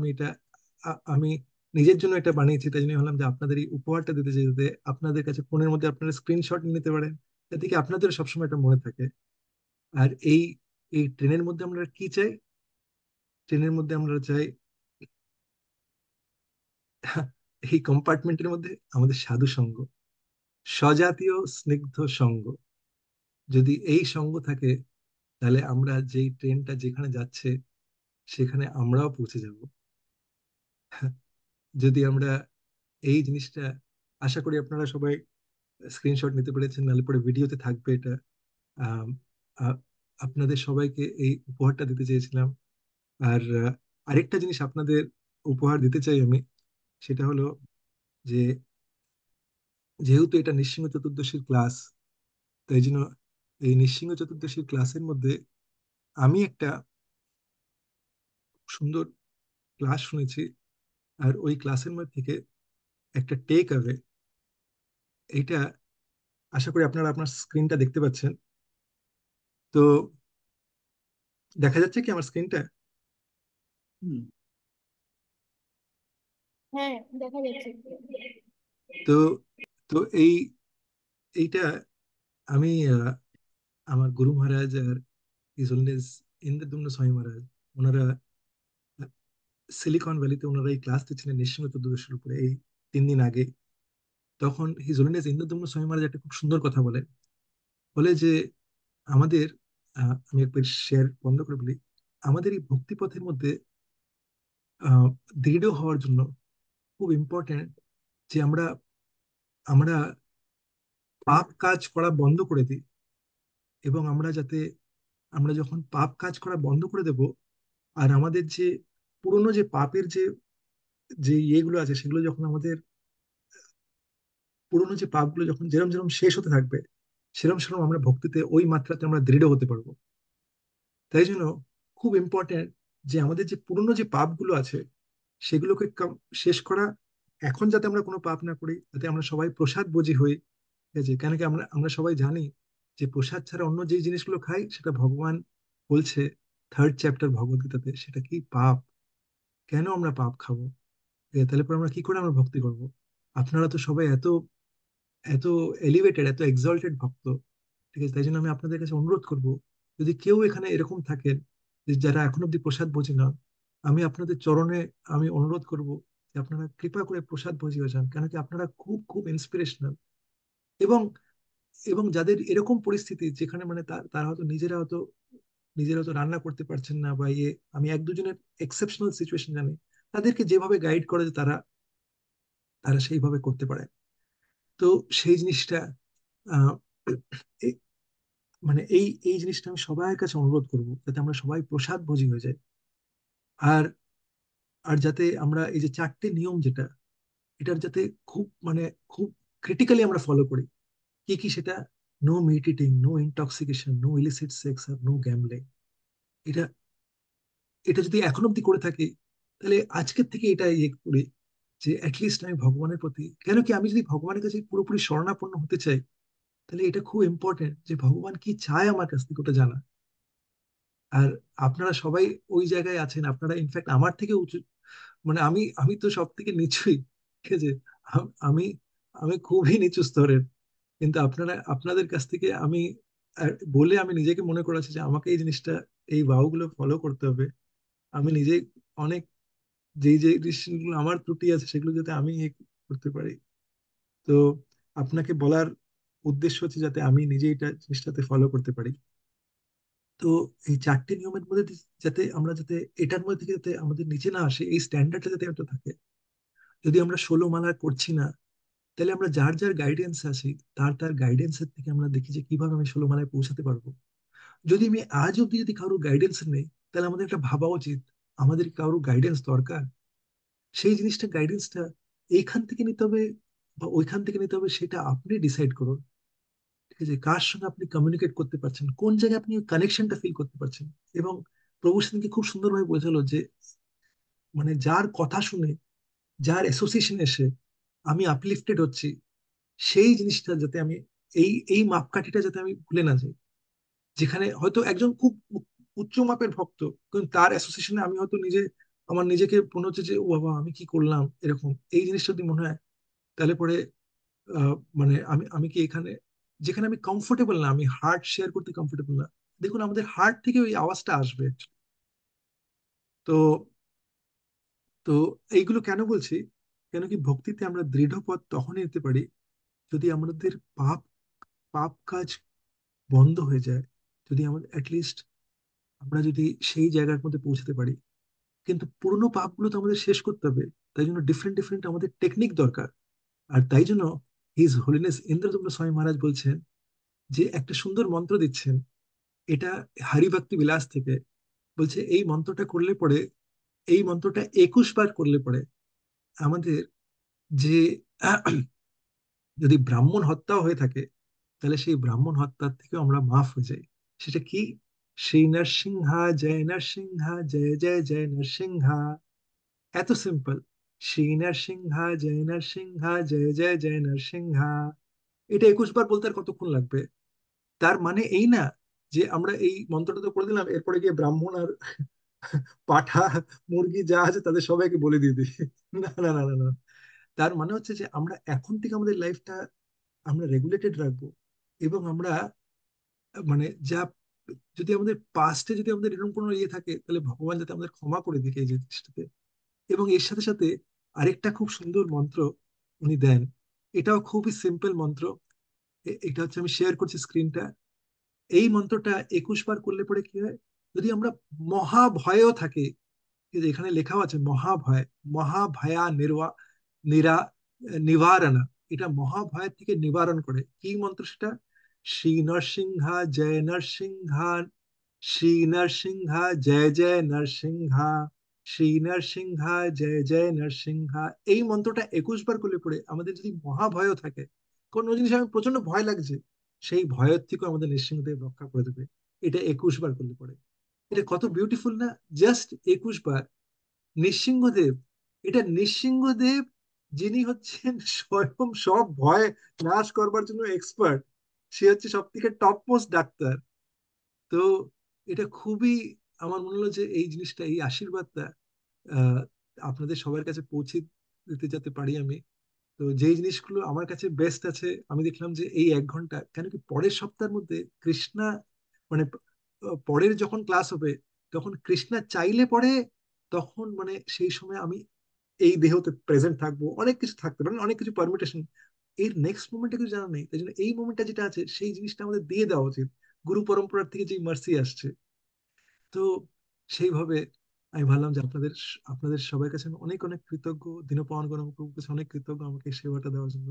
আমি নিজের জন্য এটা বানিয়েছি। তাই জন্য ভাবলাম যে আপনাদের এই উপহারটা দিতে চাই, যাতে আপনাদের কাছে ফোনের মধ্যে আপনারা স্ক্রিনশট নিতে পারেন, যাতে কি আপনাদের সবসময় এটা মনে থাকে। আর এই এই ট্রেনের মধ্যে আমরা কি চাই? ট্রেনের মধ্যে আমরা চাই এই কম্পার্টমেন্টের মধ্যে আমাদের সাধু সঙ্গ, স্বজাতীয় স্নিগ্ধ সঙ্গ। যদি এই সঙ্গ থাকে, তাহলে আমরা যেই ট্রেনটা যেখানে যাচ্ছে সেখানে আমরাও পৌঁছে যাব। যদি আমরা এই জিনিসটা, আশা করি আপনারা সবাই স্ক্রিনশট নিতে পেরেছেন, নাহলে পরে ভিডিওতে থাকবে এটা। আম, আ- আপনাদের সবাইকে এই উপহারটা দিতে চেয়েছিলাম। আর আরেকটা জিনিস আপনাদের উপহার দিতে চাই আমি, সেটা হলো যে যেহেতু এটা নৃসিংহ চতুর্দশীর ক্লাস, তাই জন্য এই নৃসিংহ চতুর্দশীর ক্লাসের মধ্যে আমি একটা সুন্দর ক্লাস শুনেছি। আর ওই ক্লাসের মধ্যে থেকে একটা টেক অ্যাওয়ে, এটা আশা করি আপনারা আপনার স্ক্রিনটা দেখতে পাচ্ছেন। তো দেখা যাচ্ছে কি আমার স্ক্রিনটা? হুম। হ্যাঁ, দেখা যাচ্ছে। তো তো এইটা আমি আমার গুরু মহারাজ আর হিজ হোলিনেস ইন্দ্রদুম্ন স্বামী মহারাজ, ওনারা সিলিকন ভ্যালিতে ওনারা এই ক্লাস দিচ্ছিলেন নিঃসঙ্গ চতুর্দশীর উপরে এই 3 দিন আগে। তখন হিজ হোলিনেস ইন্দ্রদুম্ন স্বামী মহারাজ একটা খুব সুন্দর কথা বলে, বলে যে আমাদের আমি একবার শেয়ার বন্ধ করে বলি, আমাদের এই ভক্তি পথের মধ্যে আহ, দৃঢ় হওয়ার জন্য খুব ইম্পর্টেন্ট যে আমরা আমরা পাপ কাজ করা বন্ধ করে দিই, এবং আমরা যখন পাপ কাজ করা বন্ধ করে দেব, আর আমাদের যে পুরনো যে পাপের যে যে ইয়েগুলো আছে সেগুলো যখন আমাদের পুরনো যে পাপগুলো যখন যেরম যেরম শেষ হতে থাকবে, সেরম সেরম আমরা ভক্তিতে ওই মাত্রাতে আমরা দৃঢ় হতে পারবো। তাই জন্য খুব ইম্পর্টেন্ট যে আমাদের যে পুরনো যে পাপগুলো আছে সেগুলোকে শেষ করা। এখন যাতে আমরা কোনো পাপ না করি, যাতে আমরা সবাই প্রসাদ ভোজী হই। ঠিক আছে, কেন কি আমরা আমরা সবাই জানি যে প্রসাদ ছাড়া অন্য যে জিনিসগুলো খাই সেটা ভগবান বলছে 3rd চ্যাপ্টার ভগবদ গীতাতে, সেটা কি পাপ। কেন আমরা পাপ খাবো? তাহলে পরে আমরা কি করে আমরা ভক্তি করব? আপনারা তো সবাই এত এত এলিভেটেড, এত এক্সল্টেড ভক্ত। ঠিক আছে, তাই জন্য আমি আপনাদের কাছে অনুরোধ করব, যদি কেউ এখানে এরকম থাকেন যে যারা এখন অব্দি প্রসাদ ভোজী নন, আমি আপনাদের চরণে আমি অনুরোধ করব যে আপনারা কৃপা করে প্রসাদ ভোজী হয়ে যান। কেন কি আপনারা খুব খুব ইন্সপিরেশনাল। এবং এবং যাদের এরকম পরিস্থিতি যেখানে মানে তারা হয়তো নিজেরা হয়তো রান্না করতে পারছেন না বা ইয়ে, আমি এক দুজনের এক্সেপশনাল সিচুয়েশন জানি, তাদেরকে যেভাবে গাইড করে যে তারা তারা সেইভাবে করতে পারে। তো সেই জিনিসটা আহ, এ- মানে এই জিনিসটা আমি সবার কাছে অনুরোধ করব, যাতে আমরা সবাই প্রসাদ ভোজী হয়ে যাই। আর আর যাতে আমরা এই যে 4টে নিয়ম যেটা, এটার যাতে খুব মানে খুব ক্রিটিক্যালি আমরা ফলো করি। কি কি সেটা? No meat eating, no intoxication, no illicit sex, আর নো গ্যাম্বলিং। এটা এটা যদি এখন অব্দি করে থাকি, তাহলে আজকের থেকে এটা ইয়ে করি যে অ্যাটলিস্ট আমি ভগবানের প্রতি, কেন কি আমি যদি ভগবানের কাছে পুরোপুরি শরণাপন্ন হতে চাই, তাহলে এটা খুব ইম্পর্টেন্ট যে ভগবান কি চায় আমার কাছ থেকে ওটা জানা। আর আপনারা সবাই ওই জায়গায় আছেন, আপনারা ইনফ্যাক্ট আমার থেকে উঁচু, মানে আমি আমি তো সব থেকে নিচুই। ঠিক আছে, আমি আমি খুবই নিচু স্তরের। কিন্তু আপনাদের কাছ থেকে আমি বলে আমি নিজেকে মনে করেছি যে আমাকে এই জিনিসটা, এই ভাবগুলো ফলো করতে হবে। আমি নিজেই অনেক যেই যে ডিসিশনগুলো আমার ত্রুটি আছে সেগুলো যাতে আমি করতে পারি। তো আপনাকে বলার উদ্দেশ্য হচ্ছে যাতে আমি নিজে এটা জিনিসটাতে ফলো করতে পারি। তো এই 4টে নিয়মের মধ্যে যাতে এটার মধ্যে থেকে যাতে আমাদের নিচে না আসে, এই স্ট্যান্ডার্ডটা যাতে একটা থাকে। যদি আমরা 16 মালা করছি না, তাহলে আমরা যার যার গাইডেন্স আছে তার তার গাইডেন্সের থেকে আমরা দেখি যে কিভাবে আমি 16 মালায় পৌঁছাতে পারবো। যদি আমি আজ অব্দি যদি কারোর গাইডেন্স নেই, তাহলে আমাদের একটা ভাবা উচিত আমাদের কারোর গাইডেন্স দরকার। সেই জিনিসটা গাইডেন্সটা এইখান থেকে নিতে হবে বা ওইখান থেকে নিতে হবে, সেটা আপনি ডিসাইড করুন। ঠিক আছে, কার সঙ্গে আপনি কমিউনিকেট করতে পারছেন, কোন জায়গায় আপনি কানেকশনটা ফিল করতে পারছেন। এবং প্রভু সেদিনকে খুব সুন্দরভাবে বোঝালো যে মানে যার কথা শুনে, যার অ্যাসোসিয়েশন এসে আমি আপলিফটেড হচ্ছি, সেই জিনিসটা যাতে আমি এই মাপকাঠিটা যাতে আমি ভুলে না যাই। যেখানে হয়তো একজন খুব উচ্চ মাপের ভক্ত, কিন্তু তার অ্যাসোসিয়েশনে আমি হয়তো আমার নিজেকে মনে হচ্ছে যে ও বাবা আমি কি করলাম, এরকম এই জিনিসটা যদি মনে হয়, তাহলে পরে মানে আমি আমি কি এখানে, যেখানে আমি কমফোর্টেবল না, আমি হার্ট শেয়ার করতে কমফোর্টেবল না। দেখুন আমাদের হার্ট থেকে ওই আওয়াজটা আসবে actually। তো তো এইগুলো কেন বলছি? কেন কি ভক্তিতে আমরা দৃঢ় পথ তখনই নিতে পারি যদি আমাদের পাপ পাপ কাজ বন্ধ হয়ে যায়, যদি আমাদের অ্যাটলিস্ট আমরা যদি সেই জায়গার মধ্যে পৌঁছতে পারি। কিন্তু পুরোনো পাপগুলো তো আমাদের শেষ করতে হবে। তাই জন্য ডিফারেন্ট ডিফারেন্ট আমাদের টেকনিক দরকার। আর তাই জন্য হিজ হোলিনেস ইন্দ্রদম্ন স্বামী মহারাজ বলছেন যে একটা সুন্দর মন্ত্র দিচ্ছেন। এটা হরিভক্তি বিলাস থেকে বলছে, এই মন্ত্রটা করলে পরে, এই মন্ত্রটা 21 বার করলে পরে আমাদের যে যদি ব্রাহ্মণ হত্যাও হয়ে থাকে, তাহলে সেই ব্রাহ্মণ হত্যার থেকে আমরা মাফ হয়ে যাই। সেটা কি? শ্রী নরসিংহা জয় নরসিংহা, জয় জয় জয় নরসিংহা। এত সিম্পল। শ্রী নরসিংহা জয় নরসিংহা, জয় জয় জয় নরসিংহা। এটা 21 বার বলতে আর কতক্ষণ লাগবে? তার মানে এই না যে আমরা এই মন্ত্রটা তো করে দিলাম, এরপরে গিয়ে ব্রাহ্মণ আর পাঠা, মুরগি যা আছে তাদের সবাইকে বলে দিয়ে দিই। না না না না না। তার মানে হচ্ছে যে আমরা এখন থেকে আমাদের লাইফটা আমরা রেগুলেটেড রাখবো, এবং আমরা মানে যা, যদি আমাদের পাস্টে যদি আমাদের এরকম কোনো ইয়ে থাকে, তাহলে ভগবান যাতে আমাদের ক্ষমা করে দিকে এই জিনিসটাতে। এবং এর সাথে সাথে আরেকটা খুব সুন্দর মন্ত্র উনি দেন, এটাও খুবই সিম্পল মন্ত্র। এটা হচ্ছে, আমি শেয়ার করছি স্ক্রিনটা। এই মন্ত্রটা 21 বার করলে পরে কি হয়, যদি আমরা মহাভয়ও থাকে, এই যে এখানে লেখাও আছে মহাভয়, মহাভয়া নিরা নিবারণা, এটা মহাভয়ের থেকে নিবারণ করে। কি মন্ত্র সেটা? শ্রী নরসিংহা জয় নরসিংহা, শ্রী নরসিংহা জয় জয় নরসিংহা, শ্রী নরসিংহা জয় জয় নরসিংহা। এই মন্ত্রটা 21 বার করলে পরে আমাদের যদি মহাভয়ও থাকে, কোন জিনিস আমি প্রচন্ড ভয় লাগছে, সেই ভয়ের থেকেও আমাদের নৃসিংহদেব রক্ষা করে দেবে, এটা 21 বার করলে পরে। এটা কত বিউটিফুল না? জাস্ট 21 বার। নৃসিংহদেব, এটা নৃসিংহদেব যিনি হচ্ছেন স্বয়ং সব ভয় নাশ করবার জন্য এক্সপার্ট, সে হচ্ছে সব থেকে টপ মোস্ট ডাক্তার। তো এটা খুবই, আমার মনে হলো যে এই জিনিসটা, এই আশীর্বাদটা আহ আপনাদের সবার কাছে পৌঁছে দিতে যাতে পারি আমি। তো যেই জিনিসগুলো আমার কাছে বেস্ট আছে, আমি দেখলাম যে এই 1 ঘন্টা, কেন কি পরের সপ্তাহের মধ্যে কৃষ্ণা, মানে পরের যখন ক্লাস হবে, তখন কৃষ্ণা চাইলে পরে, তখন মানে সেই সময় আমি এই দেহতে প্রেজেন্ট থাকবো, অনেক কিছু থাকতে পারে, অনেক কিছু পারমিটেশন, এর নেক্সট মোমেন্টে কিছু জানা নেই। তাই জন্য এই মোমেন্টটা যেটা আছে, সেই জিনিসটা আমাদের দিয়ে দেওয়া উচিত, গুরু পরম্পরার থেকে যে মার্সি আসছে। তো সেইভাবে আমি ভাবলাম যে আপনাদের আপনাদের সবার কাছে আমি অনেক অনেক কৃতজ্ঞ, দীনপাবন গণপ্রভুর কাছে অনেক কৃতজ্ঞ আমাকে এই সেবাটা দেওয়ার জন্য।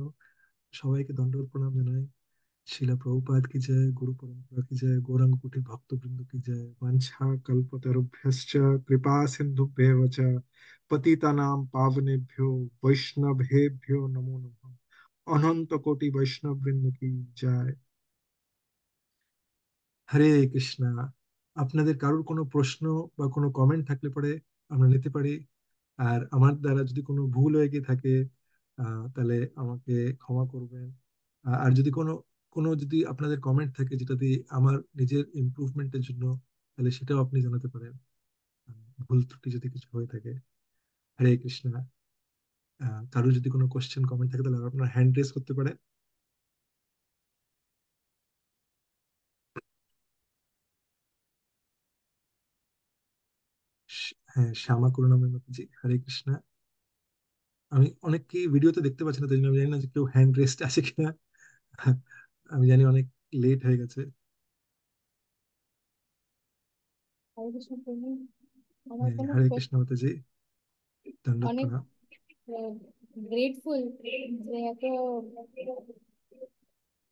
সবাইকে দণ্ডবত প্রণাম জানাই। শিলা প্রভুপাদ কি জয়, গুরু পরম্পরা কি জয়, গৌরাঙ্গ কোটি ভক্তবৃন্দ কি জয়। বাঞ্ছা কল্পতরুভ্যশ্চ কৃপা সিন্ধুভ্যেব চ পতিতানাং পাবনেভ্যো বৈষ্ণবেভ্যো নমো নমঃ। অনন্ত কোটি বৈষ্ণব বৃন্দ কি জয়। হরে কৃষ্ণা। আপনাদের কারোর কোনো প্রশ্ন বা কোনো কমেন্ট থাকলে পরে আমরা নিতে পারি। আর আমার দ্বারা যদি কোনো ভুল হয়ে গিয়ে থাকে, তাহলে আমাকে ক্ষমা করবেন। আর যদি কোনো কোনো যদি আপনাদের কমেন্ট থাকে যেটা দিয়ে আমার নিজের ইমপ্রুভমেন্টের জন্য, তাহলে সেটাও আপনি জানাতে পারেন। ভুল ত্রুটি যদি কিছু হয়ে থাকে। হরে কৃষ্ণা। কারো যদি কোনো কোশ্চেন কমেন্ট থাকে, তাহলে আপনার হ্যান্ড রেজ করতে পারেন। হ্যাঁ, শ্যামা করুণাময় মাতাজি, হরে কৃষ্ণা। আমি অনেককেই ভিডিওতে দেখতে পাচ্ছি না, তাই জন্য আমি জানি না যে কেউ হ্যান্ড রেস্ট আছে কিনা। আমি জানি অনেক লেট হয়ে গেছে। হরে কৃষ্ণ প্রভু, আমার হ্যাঁ, কোনো হরে কৃষ্ণ মাতাজি, দণ্ডবত অনেক প্রণাম। গ্রেটফুল যে এত,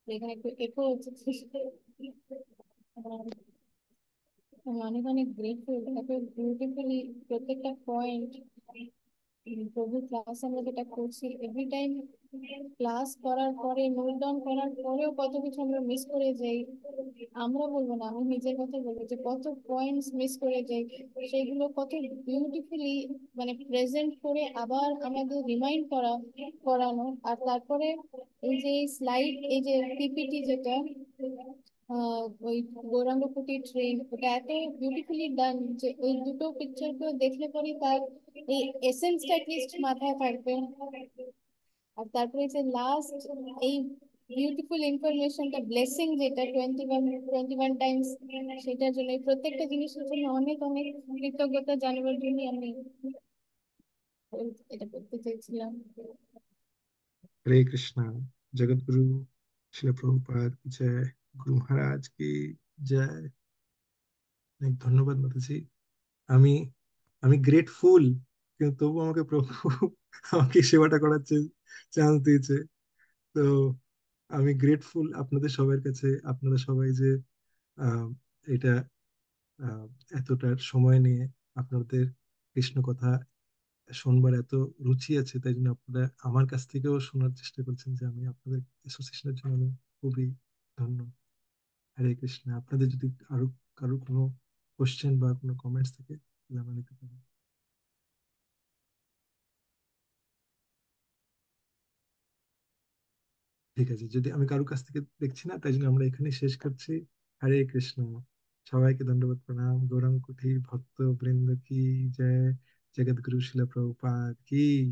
এখানে একটু একো হচ্ছে। আহ, আমি অনেক অনেক গ্রেটফুল, এত বিউটিফুলি প্রত্যেকটা পয়েন্ট। প্রভু ক্লাস আমরা যেটা করছি এভরি টাইম, ক্লাস করার পরে নোট ডাউন করার পরেও কত কিছু আমরা মিস করে যাই। আমরা বলবো না, আমি নিজের কথা বলবো যে কত পয়েন্টস মিস করে যাই, সেগুলো কত বিউটিফুলি মানে প্রেজেন্ট করে আবার আমাদের রিমাইন্ড করানো। আর তারপরে এই যে স্লাইড, এই যে পিপিটি যেটা, ওই গৌরাঙ্গ কুটি ট্রেন, ওটা এত বিউটিফুলি ডান যে ওই দুটো পিকচারকেও দেখলে পরে তার এই এসেন্সটা লিস্ট মাথায় থাকবে। আর তারপরে যে লাস্ট এই বিউটিফুল ইনফরমেশনটা, ব্লেসিং যেটা 21 টাইমস, সেটার জন্য এই প্রত্যেকটা জিনিসের জন্য অনেক অনেক কৃতজ্ঞতা জানাবার জন্য আমি এটা করতে চাইছিলাম। হরে কৃষ্ণা। জগৎগুরু শিল প্রভুপাদ কি জয়, গুরু মহারাজ কি জয়। অনেক ধন্যবাদ মাতাজি। আমি আমি গ্রেটফুল, কিন্তু তবু আমাকে প্রভু আমাকে সেবাটা করার চান্স দিয়েছে। তো আমি গ্রেটফুল আপনাদের সবার কাছে, আপনারা সবাই যে আহ, এটা আহ, এতটা সময় নিয়ে আপনাদের কৃষ্ণ কথা শোনবার এত রুচি আছে, তাই জন্য আপনারা আমার কাছ থেকেও শোনার চেষ্টা করছেন, যে আমি আপনাদের অ্যাসোসিয়েশনের জন্য আমি খুবই ধন্য। হরে কৃষ্ণ। আপনাদের যদি আরো কারো কোনো কোশ্চেন বা কোনো কমেন্টস থাকে, তাহলে আমরা নিতে পারি। ঠিক আছে, যদি আমি কারোর কাছ থেকে দেখছি না, তাই জন্য আমরা এখানে শেষ করছি। হরে কৃষ্ণ। সবাইকে দণ্ডবত প্রণাম। গৌরাঙ্গ কুঠির ভক্ত বৃন্দ কি জয়। জগৎগুরু শিল প্রভুপাদ কি